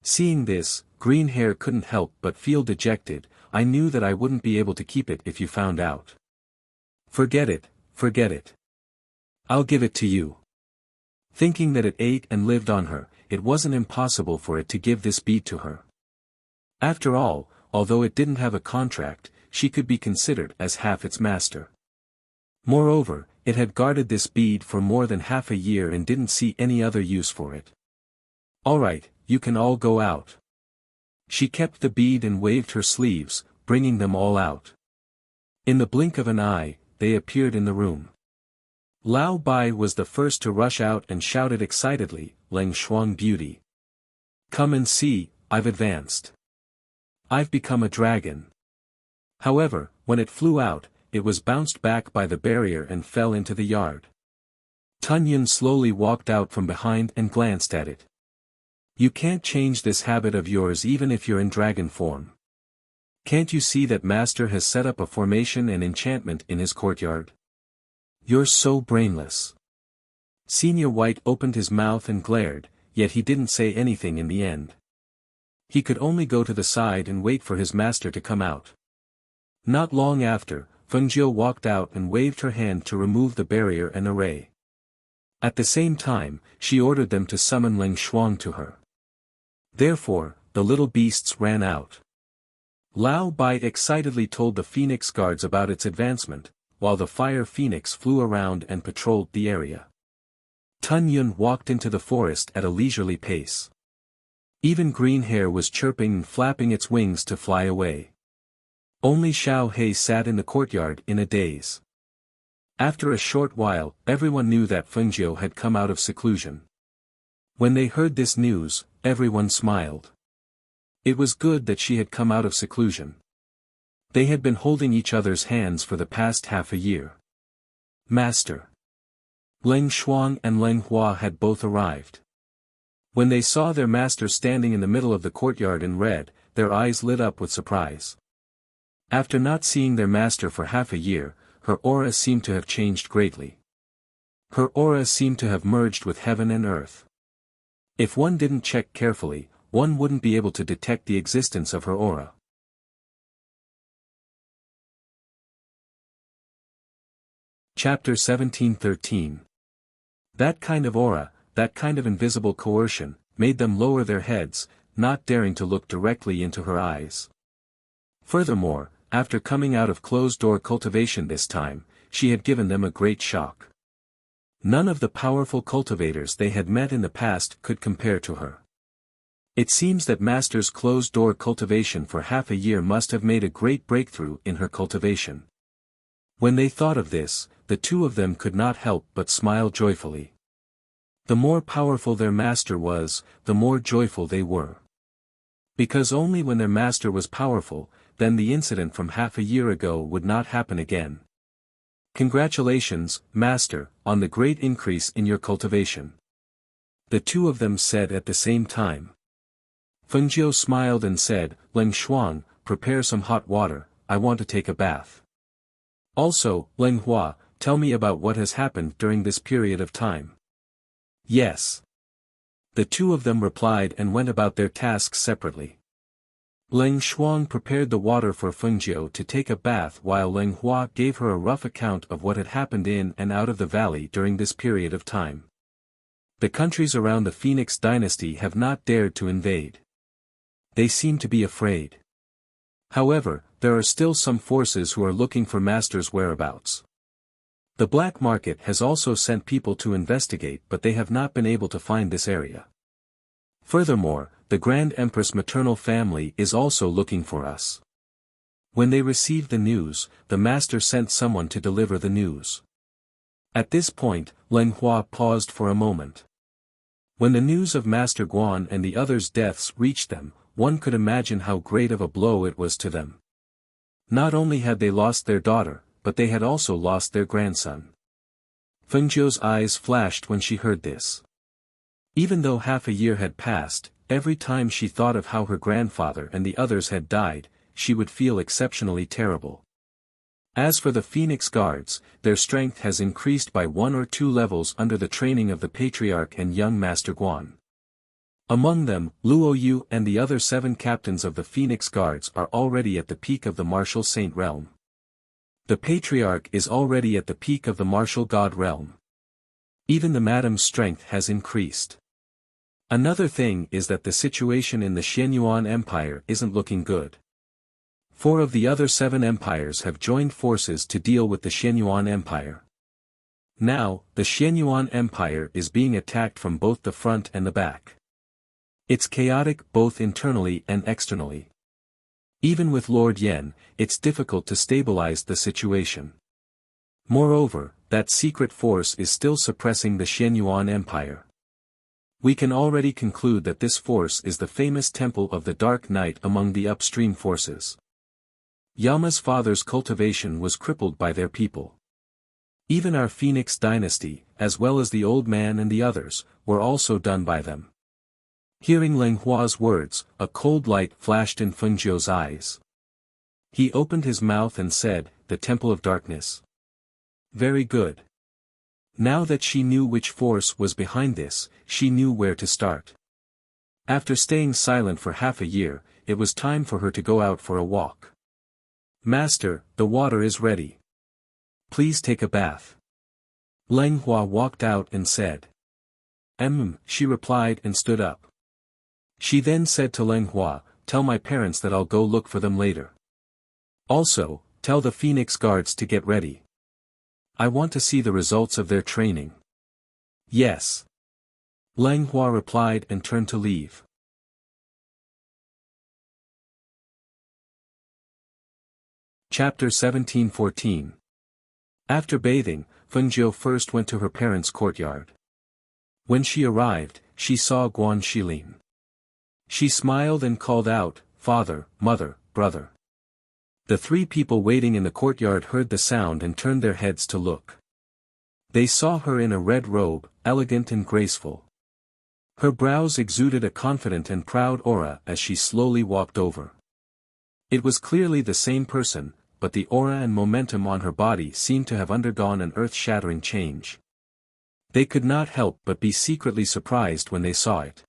Seeing this, Green Hair couldn't help but feel dejected. I knew that I wouldn't be able to keep it if you found out. Forget it, forget it. I'll give it to you. Thinking that it ate and lived on her, it wasn't impossible for it to give this bead to her. After all, although it didn't have a contract, she could be considered as half its master. Moreover, it had guarded this bead for more than half a year and didn't see any other use for it. Alright, you can all go out. She kept the bead and waved her sleeves, bringing them all out. In the blink of an eye, they appeared in the room. Lao Bai was the first to rush out and shouted excitedly, Leng Shuang beauty. Come and see, I've advanced. I've become a dragon. However, when it flew out, it was bounced back by the barrier and fell into the yard. Tunyon slowly walked out from behind and glanced at it. You can't change this habit of yours even if you're in dragon form. Can't you see that Master has set up a formation and enchantment in his courtyard? You're so brainless. Senior White opened his mouth and glared, yet he didn't say anything in the end. He could only go to the side and wait for his master to come out. Not long after, Fengjiu walked out and waved her hand to remove the barrier and array. At the same time, she ordered them to summon Leng Shuang to her. Therefore, the little beasts ran out. Lao Bai excitedly told the Phoenix Guards about its advancement, while the Fire Phoenix flew around and patrolled the area. Tunyon walked into the forest at a leisurely pace. Even Green Hair was chirping and flapping its wings to fly away. Only Xiao Hei sat in the courtyard in a daze. After a short while, everyone knew that Fengjiu had come out of seclusion. When they heard this news, everyone smiled. It was good that she had come out of seclusion. They had been holding each other's hands for the past half a year. Master. Leng Shuang and Leng Hua had both arrived. When they saw their master standing in the middle of the courtyard in red, their eyes lit up with surprise. After not seeing their master for half a year, her aura seemed to have changed greatly. Her aura seemed to have merged with heaven and earth. If one didn't check carefully, one wouldn't be able to detect the existence of her aura. Chapter 17:13. That kind of aura, that kind of invisible coercion, made them lower their heads, not daring to look directly into her eyes. Furthermore, after coming out of closed-door cultivation this time, she had given them a great shock. None of the powerful cultivators they had met in the past could compare to her. It seems that Master's closed-door cultivation for half a year must have made a great breakthrough in her cultivation. When they thought of this, the two of them could not help but smile joyfully. The more powerful their master was, the more joyful they were. Because only when their master was powerful, then the incident from half a year ago would not happen again. Congratulations, Master, on the great increase in your cultivation. The two of them said at the same time. Fengjiu smiled and said, Leng Shuang, prepare some hot water, I want to take a bath. Also, Leng Hua, tell me about what has happened during this period of time. Yes. The two of them replied and went about their tasks separately. Leng Shuang prepared the water for Fengjiu to take a bath while Leng Hua gave her a rough account of what had happened in and out of the valley during this period of time. The countries around the Phoenix dynasty have not dared to invade. They seem to be afraid. However, there are still some forces who are looking for Master's whereabouts. The black market has also sent people to investigate, but they have not been able to find this area. Furthermore, the Grand Empress maternal family is also looking for us. When they received the news, the Master sent someone to deliver the news. At this point, Leng Hua paused for a moment. When the news of Master Guan and the others' deaths reached them, one could imagine how great of a blow it was to them. Not only had they lost their daughter, but they had also lost their grandson. Feng Zhou's eyes flashed when she heard this. Even though half a year had passed, every time she thought of how her grandfather and the others had died, she would feel exceptionally terrible. As for the Phoenix Guards, their strength has increased by 1 or 2 levels under the training of the Patriarch and young Master Guan. Among them, Luo Yu and the other 7 captains of the Phoenix Guards are already at the peak of the martial saint realm. The Patriarch is already at the peak of the martial god realm. Even the Madam's strength has increased. Another thing is that the situation in the Xianyuan Empire isn't looking good. 4 of the other 7 empires have joined forces to deal with the Xianyuan Empire. Now, the Xianyuan Empire is being attacked from both the front and the back. It's chaotic both internally and externally. Even with Lord Yen, it's difficult to stabilize the situation. Moreover, that secret force is still suppressing the Xianyuan Empire. We can already conclude that this force is the famous Temple of the Dark Knight among the upstream forces. Yama's father's cultivation was crippled by their people. Even our Phoenix dynasty, as well as the old man and the others, were also done by them. Hearing Leng Hua's words, a cold light flashed in Feng Zhou's eyes. He opened his mouth and said, "The Temple of Darkness." Very good. Now that she knew which force was behind this, she knew where to start. After staying silent for half a year, it was time for her to go out for a walk. "Master, the water is ready. Please take a bath." Leng Hua walked out and said. She replied and stood up. She then said to Leng Hua, "Tell my parents that I'll go look for them later. Also, tell the Phoenix Guards to get ready. I want to see the results of their training." "Yes." Leng Hua replied and turned to leave. Chapter 17-14. After bathing, Feng Zhou first went to her parents' courtyard. When she arrived, she saw Guan Shilin. She smiled and called out, "Father, mother, brother." The 3 people waiting in the courtyard heard the sound and turned their heads to look. They saw her in a red robe, elegant and graceful. Her brows exuded a confident and proud aura as she slowly walked over. It was clearly the same person, but the aura and momentum on her body seemed to have undergone an earth-shattering change. They could not help but be secretly surprised when they saw it.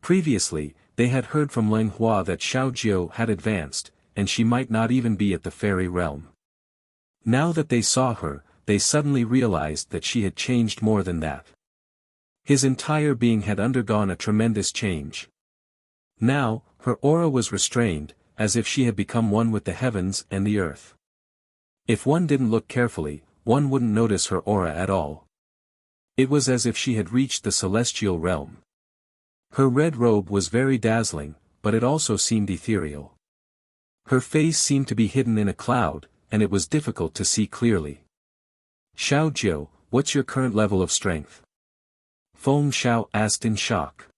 Previously, they had heard from Leng Hua that Xiao Jiu had advanced, and she might not even be at the fairy realm. Now that they saw her, they suddenly realized that she had changed more than that. His entire being had undergone a tremendous change. Now, her aura was restrained, as if she had become one with the heavens and the earth. If one didn't look carefully, one wouldn't notice her aura at all. It was as if she had reached the celestial realm. Her red robe was very dazzling, but it also seemed ethereal. Her face seemed to be hidden in a cloud, and it was difficult to see clearly. "Xiao Jiu, what's your current level of strength?" Feng Xiao asked in shock.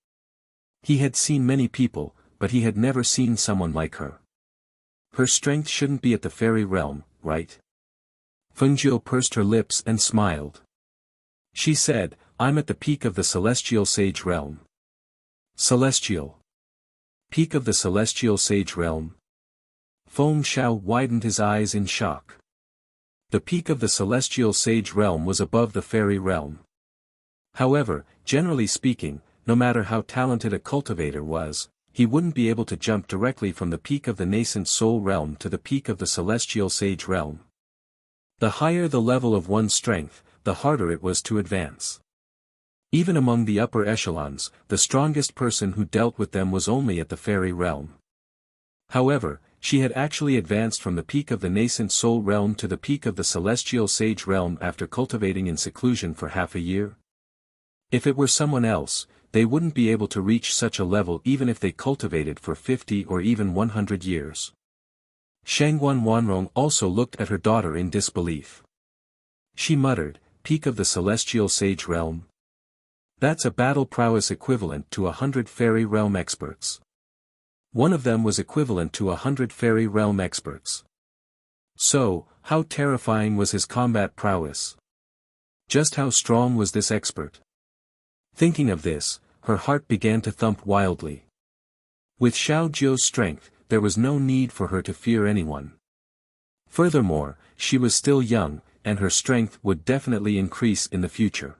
He had seen many people, but he had never seen someone like her. Her strength shouldn't be at the fairy realm, right? Feng Zhou pursed her lips and smiled. She said, "I'm at the peak of the celestial sage realm." Celestial. Peak of the celestial sage realm? Feng Xiao widened his eyes in shock. The peak of the celestial sage realm was above the fairy realm. However, generally speaking, no matter how talented a cultivator was, he wouldn't be able to jump directly from the peak of the nascent soul realm to the peak of the celestial sage realm. The higher the level of one's strength, the harder it was to advance. Even among the upper echelons, the strongest person who dealt with them was only at the fairy realm. However, she had actually advanced from the peak of the nascent soul realm to the peak of the celestial sage realm after cultivating in seclusion for half a year. If it were someone else, they wouldn't be able to reach such a level even if they cultivated for 50 or even 100 years. Shangguan Wanrong also looked at her daughter in disbelief. She muttered, "Peak of the celestial sage realm? That's a battle prowess equivalent to 100 fairy realm experts." One of them was equivalent to 100 fairy realm experts. So, how terrifying was his combat prowess? Just how strong was this expert? Thinking of this, her heart began to thump wildly. With Xiao Jiu's strength, there was no need for her to fear anyone. Furthermore, she was still young, and her strength would definitely increase in the future.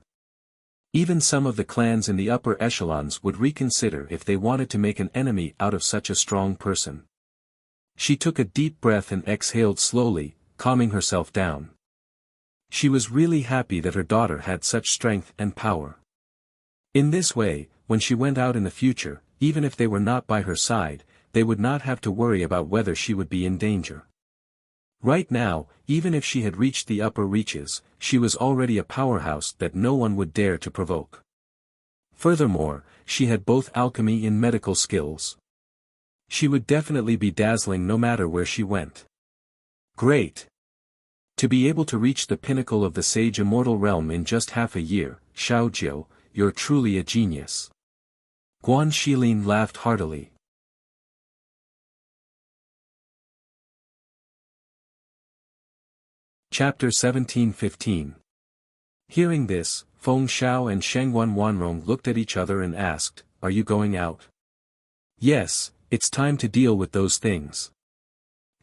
Even some of the clans in the upper echelons would reconsider if they wanted to make an enemy out of such a strong person. She took a deep breath and exhaled slowly, calming herself down. She was really happy that her daughter had such strength and power. In this way, when she went out in the future, even if they were not by her side, they would not have to worry about whether she would be in danger. Right now, even if she had reached the upper reaches, she was already a powerhouse that no one would dare to provoke. Furthermore, she had both alchemy and medical skills. She would definitely be dazzling no matter where she went. Great! To be able to reach the pinnacle of the sage immortal realm in just half a year, Xiao Jiu, you're truly a genius. Guan Shilin laughed heartily. Chapter 17-15. Hearing this, Feng Xiao and Shangguan Wanrong looked at each other and asked, "Are you going out?" "Yes, it's time to deal with those things."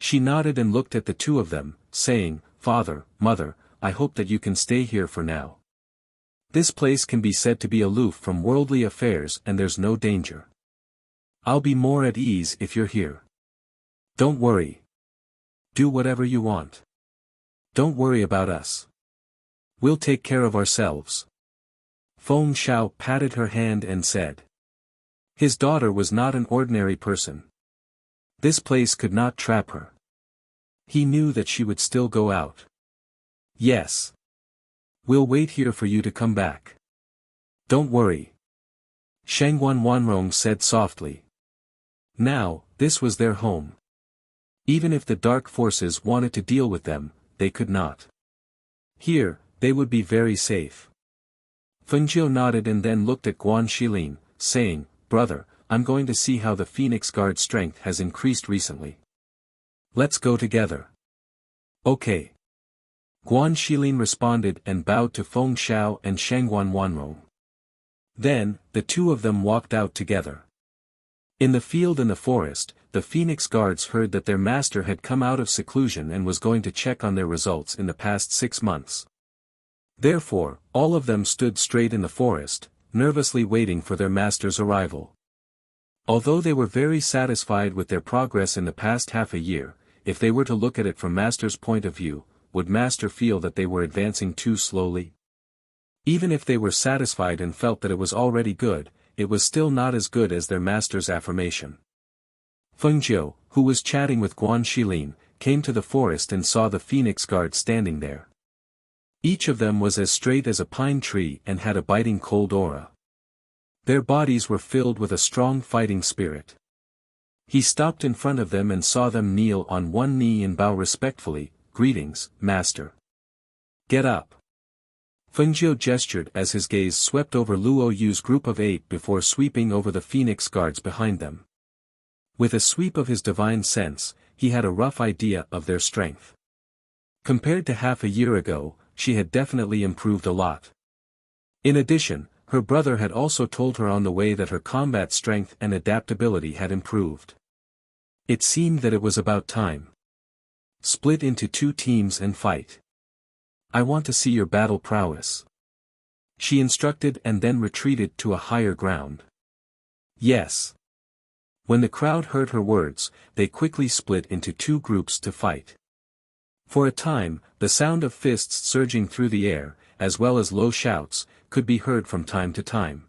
She nodded and looked at the two of them, saying, "Father, Mother, I hope that you can stay here for now. This place can be said to be aloof from worldly affairs and there's no danger. I'll be more at ease if you're here. Don't worry. Do whatever you want. Don't worry about us. We'll take care of ourselves." Feng Xiao patted her hand and said. His daughter was not an ordinary person. This place could not trap her. He knew that she would still go out. "Yes. We'll wait here for you to come back. Don't worry," Shangguan Wanrong said softly. Now, this was their home. Even if the dark forces wanted to deal with them, they could not. Here, they would be very safe. Fengjiu nodded and then looked at Guan Shilin, saying, "Brother, I'm going to see how the Phoenix Guard strength has increased recently. Let's go together." "Okay." Guan Shilin responded and bowed to Feng Xiao and Shangguan Wanrong. Then, the two of them walked out together. In the field and the forest, the Phoenix Guards heard that their master had come out of seclusion and was going to check on their results in the past 6 months. Therefore, all of them stood straight in the forest, nervously waiting for their master's arrival. Although they were very satisfied with their progress in the past half a year, if they were to look at it from master's point of view, would master feel that they were advancing too slowly? Even if they were satisfied and felt that it was already good, it was still not as good as their master's affirmation. Fengjiu, who was chatting with Guan Shilin, came to the forest and saw the Phoenix Guard standing there. Each of them was as straight as a pine tree and had a biting cold aura. Their bodies were filled with a strong fighting spirit. He stopped in front of them and saw them kneel on one knee and bow respectfully, "Greetings, Master." "Get up." Fengjiu gestured as his gaze swept over Luo Yu's group of 8 before sweeping over the Phoenix Guards behind them. With a sweep of his divine sense, he had a rough idea of their strength. Compared to half a year ago, she had definitely improved a lot. In addition, her brother had also told her on the way that her combat strength and adaptability had improved. It seemed that it was about time. Split into 2 teams and fight. I want to see your battle prowess. She instructed and then retreated to a higher ground. Yes. When the crowd heard her words, they quickly split into 2 groups to fight. For a time, the sound of fists surging through the air, as well as low shouts, could be heard from time to time.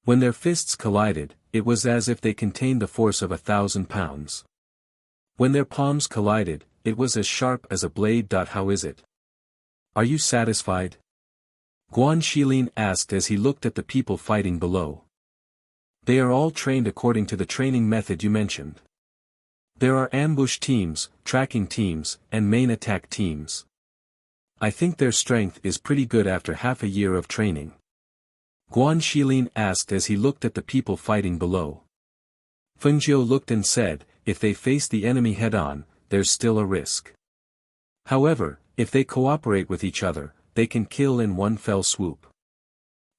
When their fists collided, it was as if they contained the force of 1,000 pounds. When their palms collided, it was as sharp as a blade. How is it? Are you satisfied? Guan Shilin asked as he looked at the people fighting below. They are all trained according to the training method you mentioned. There are ambush teams, tracking teams, and main attack teams. I think their strength is pretty good after half a year of training. Guan Shilin asked as he looked at the people fighting below. Feng Jiu looked and said, if they face the enemy head-on, there's still a risk. However, if they cooperate with each other, they can kill in one fell swoop.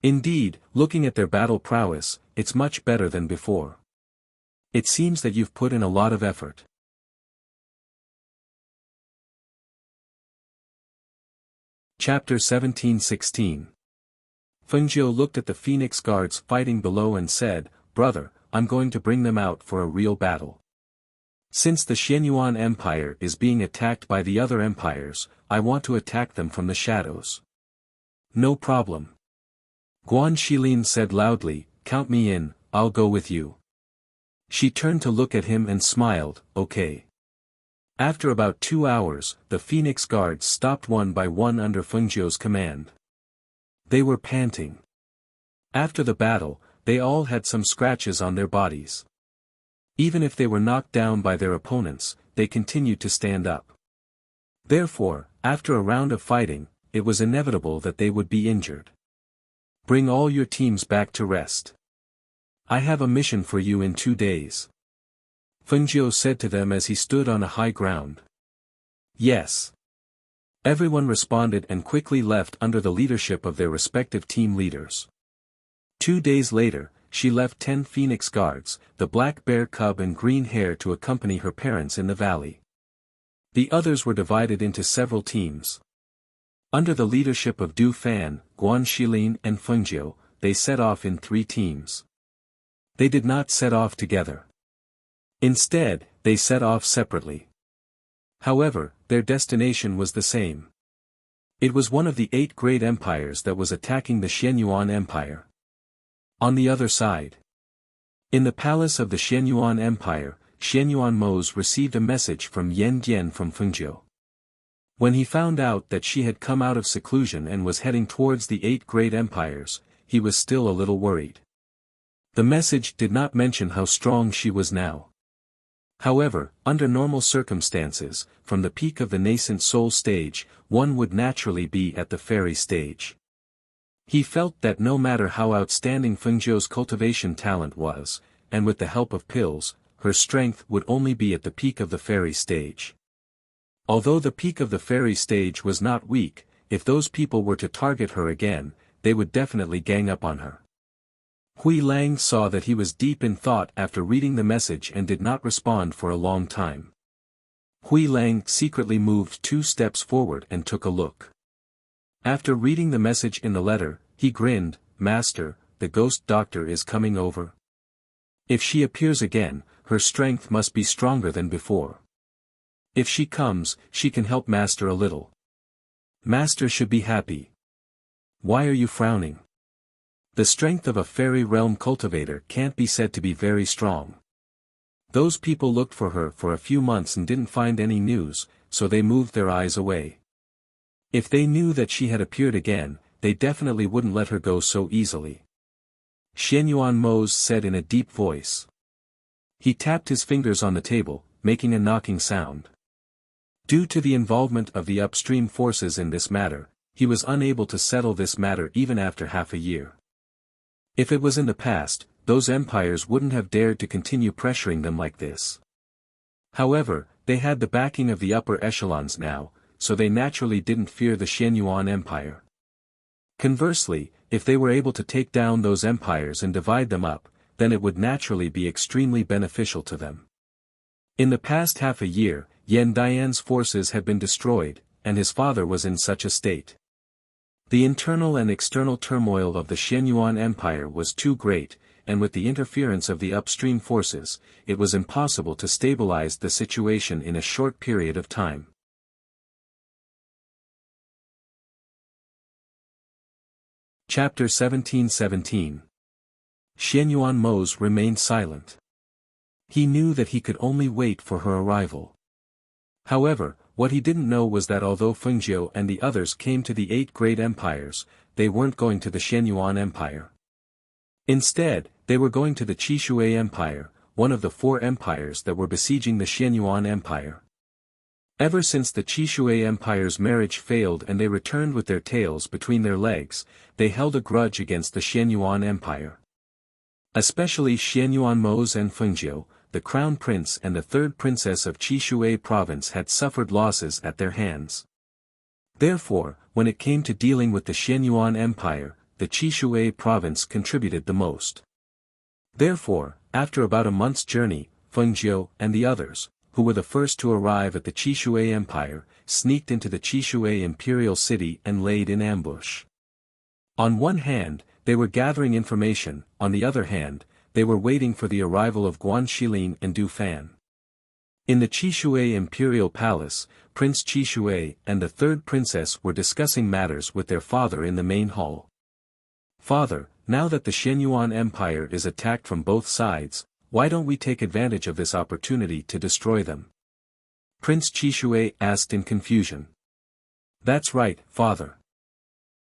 Indeed, looking at their battle prowess, it's much better than before. It seems that you've put in a lot of effort. Chapter 17-16. Feng Jiu looked at the Phoenix Guards fighting below and said, Brother, I'm going to bring them out for a real battle. Since the Xianyuan Empire is being attacked by the other empires, I want to attack them from the shadows. No problem. Guan Shilin said loudly, count me in, I'll go with you. She turned to look at him and smiled, okay. After about 2 hours, the Phoenix Guards stopped one by one under Feng Jiu's command. They were panting. After the battle, they all had some scratches on their bodies. Even if they were knocked down by their opponents, they continued to stand up. Therefore, after a round of fighting, it was inevitable that they would be injured. Bring all your teams back to rest. I have a mission for you in 2 days. Feng Jiu said to them as he stood on a high ground. Yes. Everyone responded and quickly left under the leadership of their respective team leaders. 2 days later, she left 10 Phoenix Guards, the black bear cub and green hare to accompany her parents in the valley. The others were divided into several teams. Under the leadership of Du Fan, Guan Shilin and Feng Jiu, they set off in 3 teams. They did not set off together. Instead, they set off separately. However, their destination was the same. It was one of the 8 great empires that was attacking the Xianyuan Empire. On the other side, in the palace of the Xianyuan Empire, Xianyuan Mose received a message from Yan Dian from Feng Jiu. When he found out that she had come out of seclusion and was heading towards the 8 great empires, he was still a little worried. The message did not mention how strong she was now. However, under normal circumstances, from the peak of the nascent soul stage, one would naturally be at the fairy stage. He felt that no matter how outstanding Feng Jiu's cultivation talent was, and with the help of pills, her strength would only be at the peak of the fairy stage. Although the peak of the fairy stage was not weak, if those people were to target her again, they would definitely gang up on her. Hui Lang saw that he was deep in thought after reading the message and did not respond for a long time. Hui Lang secretly moved 2 steps forward and took a look. After reading the message in the letter, he grinned, Master, the ghost doctor is coming over. If she appears again, her strength must be stronger than before. If she comes, she can help Master a little. Master should be happy. Why are you frowning? The strength of a fairy realm cultivator can't be said to be very strong. Those people looked for her for a few months and didn't find any news, so they moved their eyes away. If they knew that she had appeared again, they definitely wouldn't let her go so easily. Xianyuan Mose said in a deep voice. He tapped his fingers on the table, making a knocking sound. Due to the involvement of the upstream forces in this matter, he was unable to settle this matter even after half a year. If it was in the past, those empires wouldn't have dared to continue pressuring them like this. However, they had the backing of the upper echelons now, so they naturally didn't fear the Xianyuan Empire. Conversely, if they were able to take down those empires and divide them up, then it would naturally be extremely beneficial to them. In the past half a year, Yan Dian's forces had been destroyed, and his father was in such a state. The internal and external turmoil of the Xianyuan Empire was too great, and with the interference of the upstream forces, it was impossible to stabilize the situation in a short period of time. Chapter 17:17. Xianyuan Mose remained silent. He knew that he could only wait for her arrival. However, what he didn't know was that although Fengjiu and the others came to the 8 great empires, they weren't going to the Xianyuan Empire. Instead, they were going to the Qishui Empire, one of the 4 empires that were besieging the Xianyuan Empire. Ever since the Qishui Empire's marriage failed and they returned with their tails between their legs, they held a grudge against the Xianyuan Empire. Especially Xianyuan Mose and Fengjiu, the crown prince and the 3rd princess of Qishui province had suffered losses at their hands. Therefore, when it came to dealing with the Xianyuan Empire, the Qishui province contributed the most. Therefore, after about a month's journey, Fengjiu and the others, who were the first to arrive at the Qishui Empire, sneaked into the Qishui imperial city and laid in ambush. On one hand, they were gathering information, on the other hand, they were waiting for the arrival of Guan Shilin and Du Fan. In the Qishui imperial palace, Prince Qishui and the 3rd princess were discussing matters with their father in the main hall. "Father, now that the Xianyuan Empire is attacked from both sides, why don't we take advantage of this opportunity to destroy them?" Prince Qishui asked in confusion. "That's right, father.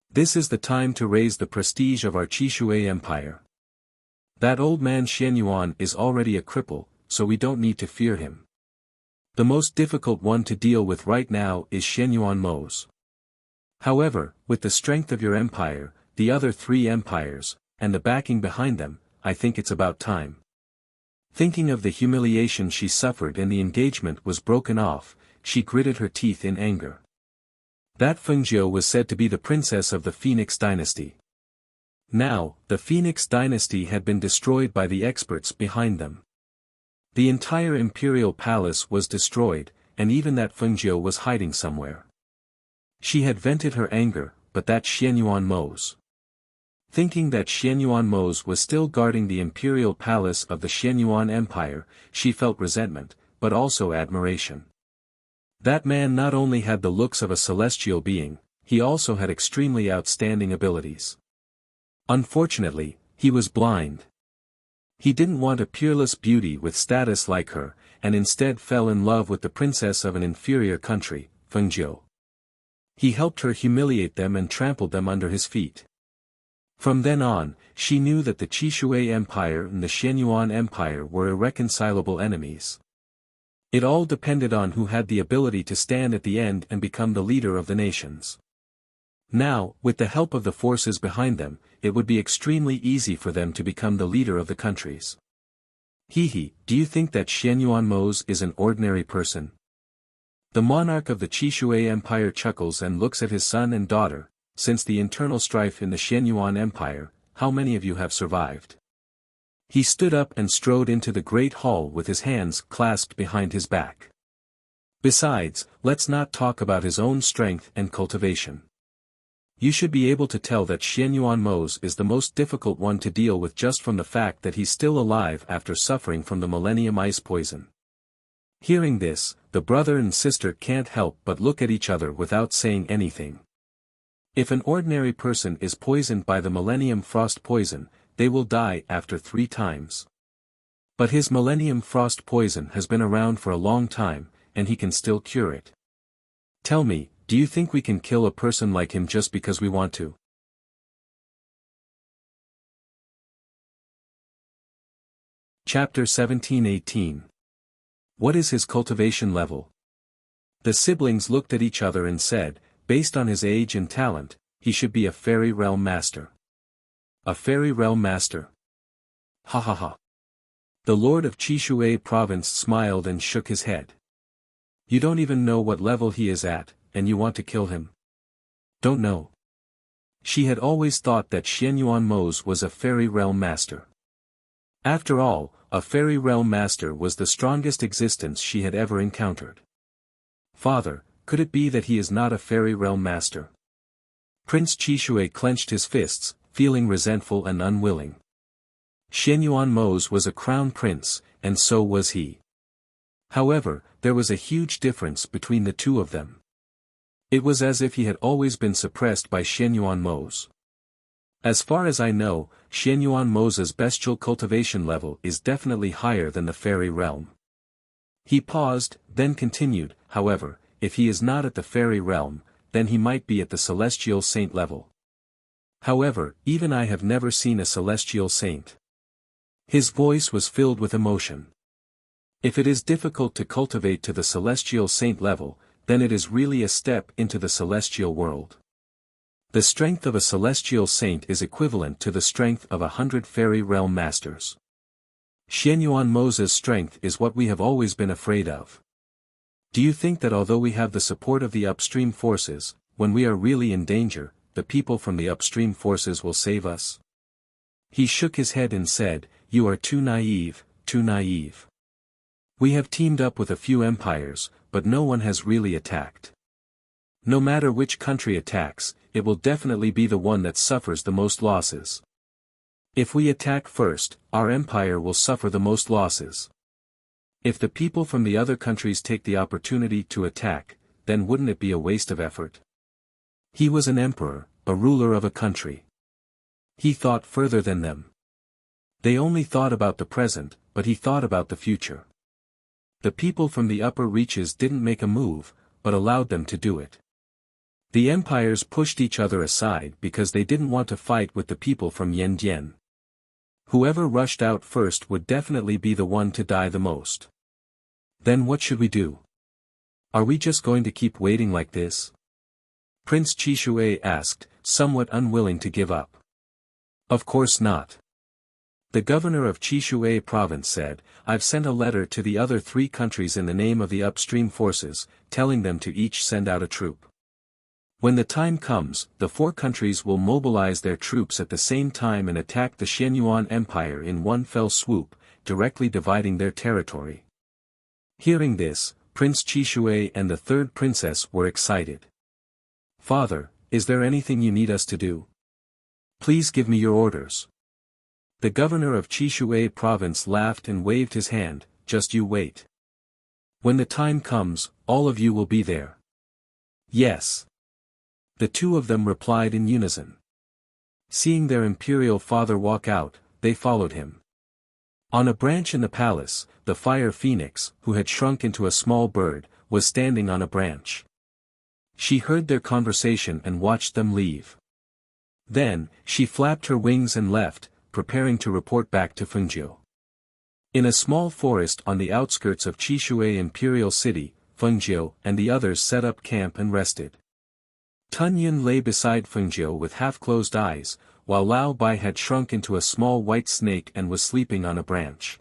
This is the time to raise the prestige of our Qishui Empire. That old man Xianyuan is already a cripple, so we don't need to fear him. The most difficult one to deal with right now is Xianyuan Mose. However, with the strength of your empire, the other 3 empires, and the backing behind them, I think it's about time." Thinking of the humiliation she suffered and the engagement was broken off, she gritted her teeth in anger. That Fengjiu was said to be the princess of the Phoenix dynasty. Now, the Phoenix dynasty had been destroyed by the experts behind them. The entire imperial palace was destroyed, and even that Fengjiu was hiding somewhere. She had vented her anger, but that Xianyuan Mose. Thinking that Xianyuan Mose was still guarding the imperial palace of the Xianyuan Empire, she felt resentment, but also admiration. That man not only had the looks of a celestial being, he also had extremely outstanding abilities. Unfortunately, he was blind. He didn't want a peerless beauty with status like her, and instead fell in love with the princess of an inferior country, Fengjiu. He helped her humiliate them and trampled them under his feet. From then on, she knew that the Qishui Empire and the Xianyuan Empire were irreconcilable enemies. It all depended on who had the ability to stand at the end and become the leader of the nations. Now, with the help of the forces behind them, it would be extremely easy for them to become the leader of the countries. "Hehe, do you think that Xianyuan Mose is an ordinary person?" The monarch of the Qishui Empire chuckles and looks at his son and daughter. "Since the internal strife in the Xianyuan Empire, how many of you have survived?" He stood up and strode into the great hall with his hands clasped behind his back. Besides, let's not talk about his own strength and cultivation. You should be able to tell that Xianyuan Mose is the most difficult one to deal with just from the fact that he's still alive after suffering from the Millennium Ice Poison. Hearing this, the brother and sister can't help but look at each other without saying anything. If an ordinary person is poisoned by the Millennium Frost Poison, they will die after 3 times. But his Millennium Frost Poison has been around for a long time, and he can still cure it. Tell me, do you think we can kill a person like him just because we want to? Chapter 17:18. What is his cultivation level? The siblings looked at each other and said, based on his age and talent, he should be a fairy realm master. A fairy realm master? Ha ha ha. The lord of Qishui province smiled and shook his head. You don't even know what level he is at, and you want to kill him? Don't know. She had always thought that Xianyuan Mose was a fairy realm master. After all, a fairy realm master was the strongest existence she had ever encountered. Father, could it be that he is not a fairy realm master? Prince Qishui clenched his fists, feeling resentful and unwilling. Xianyuan Mose was a crown prince, and so was he. However, there was a huge difference between the two of them. It was as if he had always been suppressed by Xianyuan Mose. As far as I know, Xianyuan Moza's bestial cultivation level is definitely higher than the fairy realm. He paused, then continued, however, if he is not at the fairy realm, then he might be at the celestial saint level. However, even I have never seen a celestial saint. His voice was filled with emotion. If it is difficult to cultivate to the celestial saint level, then it is really a step into the celestial world. The strength of a celestial saint is equivalent to the strength of 100 fairy realm masters. Xianyuan Moza's strength is what we have always been afraid of. Do you think that although we have the support of the upstream forces, when we are really in danger, the people from the upstream forces will save us? He shook his head and said, "You are too naive, too naive. We have teamed up with a few empires, but no one has really attacked. No matter which country attacks, it will definitely be the one that suffers the most losses. If we attack first, our empire will suffer the most losses. If the people from the other countries take the opportunity to attack, then wouldn't it be a waste of effort?" He was an emperor, a ruler of a country. He thought further than them. They only thought about the present, but he thought about the future. The people from the upper reaches didn't make a move, but allowed them to do it. The empires pushed each other aside because they didn't want to fight with the people from Yandian. Whoever rushed out first would definitely be the one to die the most. Then what should we do? Are we just going to keep waiting like this? Prince Chishui asked, somewhat unwilling to give up. Of course not. The governor of Chishui province said, I've sent a letter to the other 3 countries in the name of the upstream forces, telling them to each send out a troop. When the time comes, the 4 countries will mobilize their troops at the same time and attack the Xianyuan Empire in one fell swoop, directly dividing their territory. Hearing this, Prince Chishui and the 3rd princess were excited. Father, is there anything you need us to do? Please give me your orders. The governor of Chishui province laughed and waved his hand, just you wait. When the time comes, all of you will be there. Yes. The 2 of them replied in unison. Seeing their imperial father walk out, they followed him. On a branch in the palace, the fire phoenix, who had shrunk into a small bird, was standing on a branch. She heard their conversation and watched them leave. Then, she flapped her wings and left, preparing to report back to Fengjiu. In a small forest on the outskirts of Chishui Imperial City, Fengjiu and the others set up camp and rested. Tunyin lay beside Fengjiu with half-closed eyes, while Lao Bai had shrunk into a small white snake and was sleeping on a branch.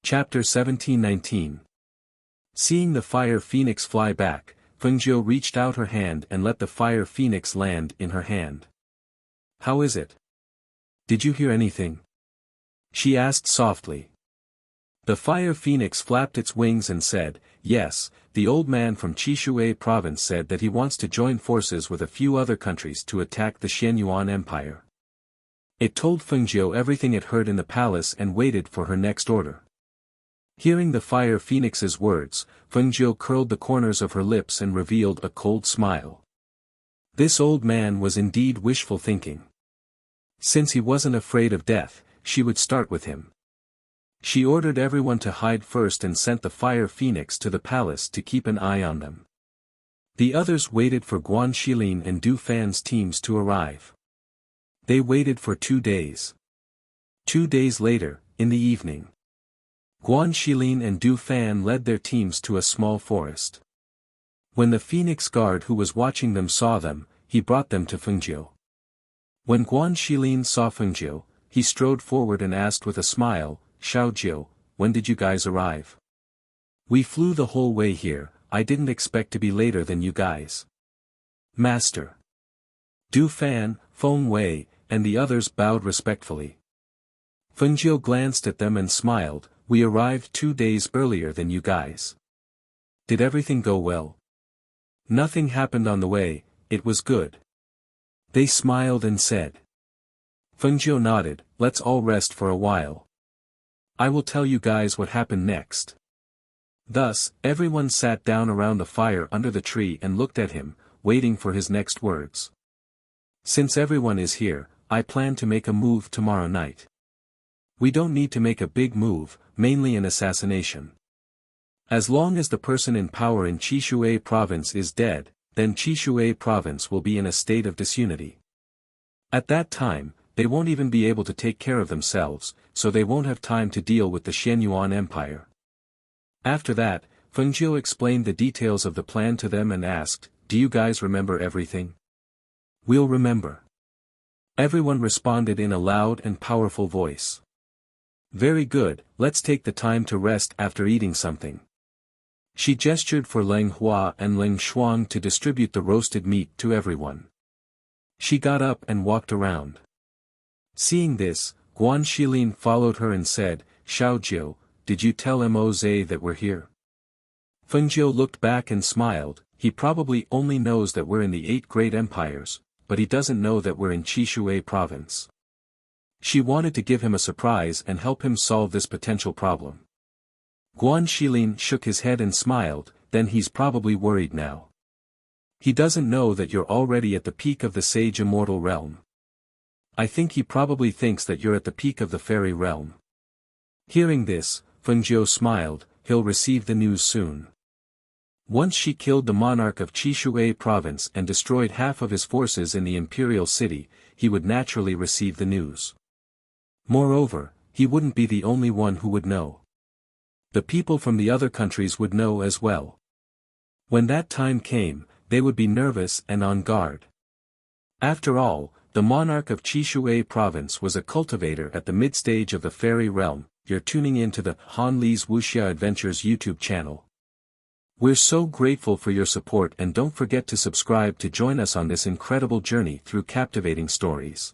Chapter 17-19. Seeing the fire phoenix fly back, Fengjiu reached out her hand and let the fire phoenix land in her hand. How is it? Did you hear anything? She asked softly. The fire phoenix flapped its wings and said, yes, the old man from Chishui province said that he wants to join forces with a few other countries to attack the Xianyuan Empire. It told Fengjiu everything it heard in the palace and waited for her next order. Hearing the fire phoenix's words, Fengjiu curled the corners of her lips and revealed a cold smile. This old man was indeed wishful thinking. Since he wasn't afraid of death, she would start with him. She ordered everyone to hide first and sent the fire phoenix to the palace to keep an eye on them. The others waited for Guan Shilin and Du Fan's teams to arrive. They waited for 2 days. 2 days later, in the evening, Guan Shilin and Du Fan led their teams to a small forest. When the Phoenix Guard who was watching them saw them, he brought them to Fengjiu. When Guan Shilin saw Fengjiu, he strode forward and asked with a smile, Xiaojiu, when did you guys arrive? We flew the whole way here, I didn't expect to be later than you guys. Master. Du Fan, Feng Wei, and the others bowed respectfully. Fengjiu glanced at them and smiled, we arrived 2 days earlier than you guys. Did everything go well? Nothing happened on the way, it was good. They smiled and said. Fengjiu nodded, let's all rest for a while. I will tell you guys what happened next. Thus, everyone sat down around the fire under the tree and looked at him, waiting for his next words. Since everyone is here, I plan to make a move tomorrow night. We don't need to make a big move, mainly an assassination. As long as the person in power in Chishui province is dead, then Chishui province will be in a state of disunity. At that time, they won't even be able to take care of themselves, so they won't have time to deal with the Xianyuan Empire. After that, Fengjiu explained the details of the plan to them and asked, "Do you guys remember everything?" "We'll remember." Everyone responded in a loud and powerful voice. "Very good, let's take the time to rest after eating something." She gestured for Leng Hua and Leng Shuang to distribute the roasted meat to everyone. She got up and walked around. Seeing this, Guan Shilin followed her and said, "Xiaojiu, did you tell Moze that we're here?" Fengjiu looked back and smiled. He probably only knows that we're in the 8 great empires, but he doesn't know that we're in Chishui province. She wanted to give him a surprise and help him solve this potential problem. Guan Shilin shook his head and smiled, then he's probably worried now. He doesn't know that you're already at the peak of the Sage Immortal realm. I think he probably thinks that you're at the peak of the Fairy realm. Hearing this, Fengjiu smiled. He'll receive the news soon. Once she killed the monarch of Chishui province and destroyed half of his forces in the imperial city, he would naturally receive the news. Moreover, he wouldn't be the only one who would know. The people from the other countries would know as well. When that time came, they would be nervous and on guard. After all, the monarch of Chishui province was a cultivator at the mid-stage of the fairy realm. You're tuning in to the Han Li's Wuxia Adventures YouTube channel. We're so grateful for your support, and don't forget to subscribe to join us on this incredible journey through captivating stories.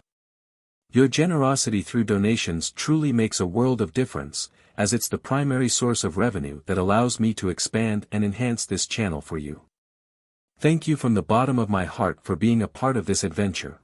Your generosity through donations truly makes a world of difference, as it's the primary source of revenue that allows me to expand and enhance this channel for you. Thank you from the bottom of my heart for being a part of this adventure.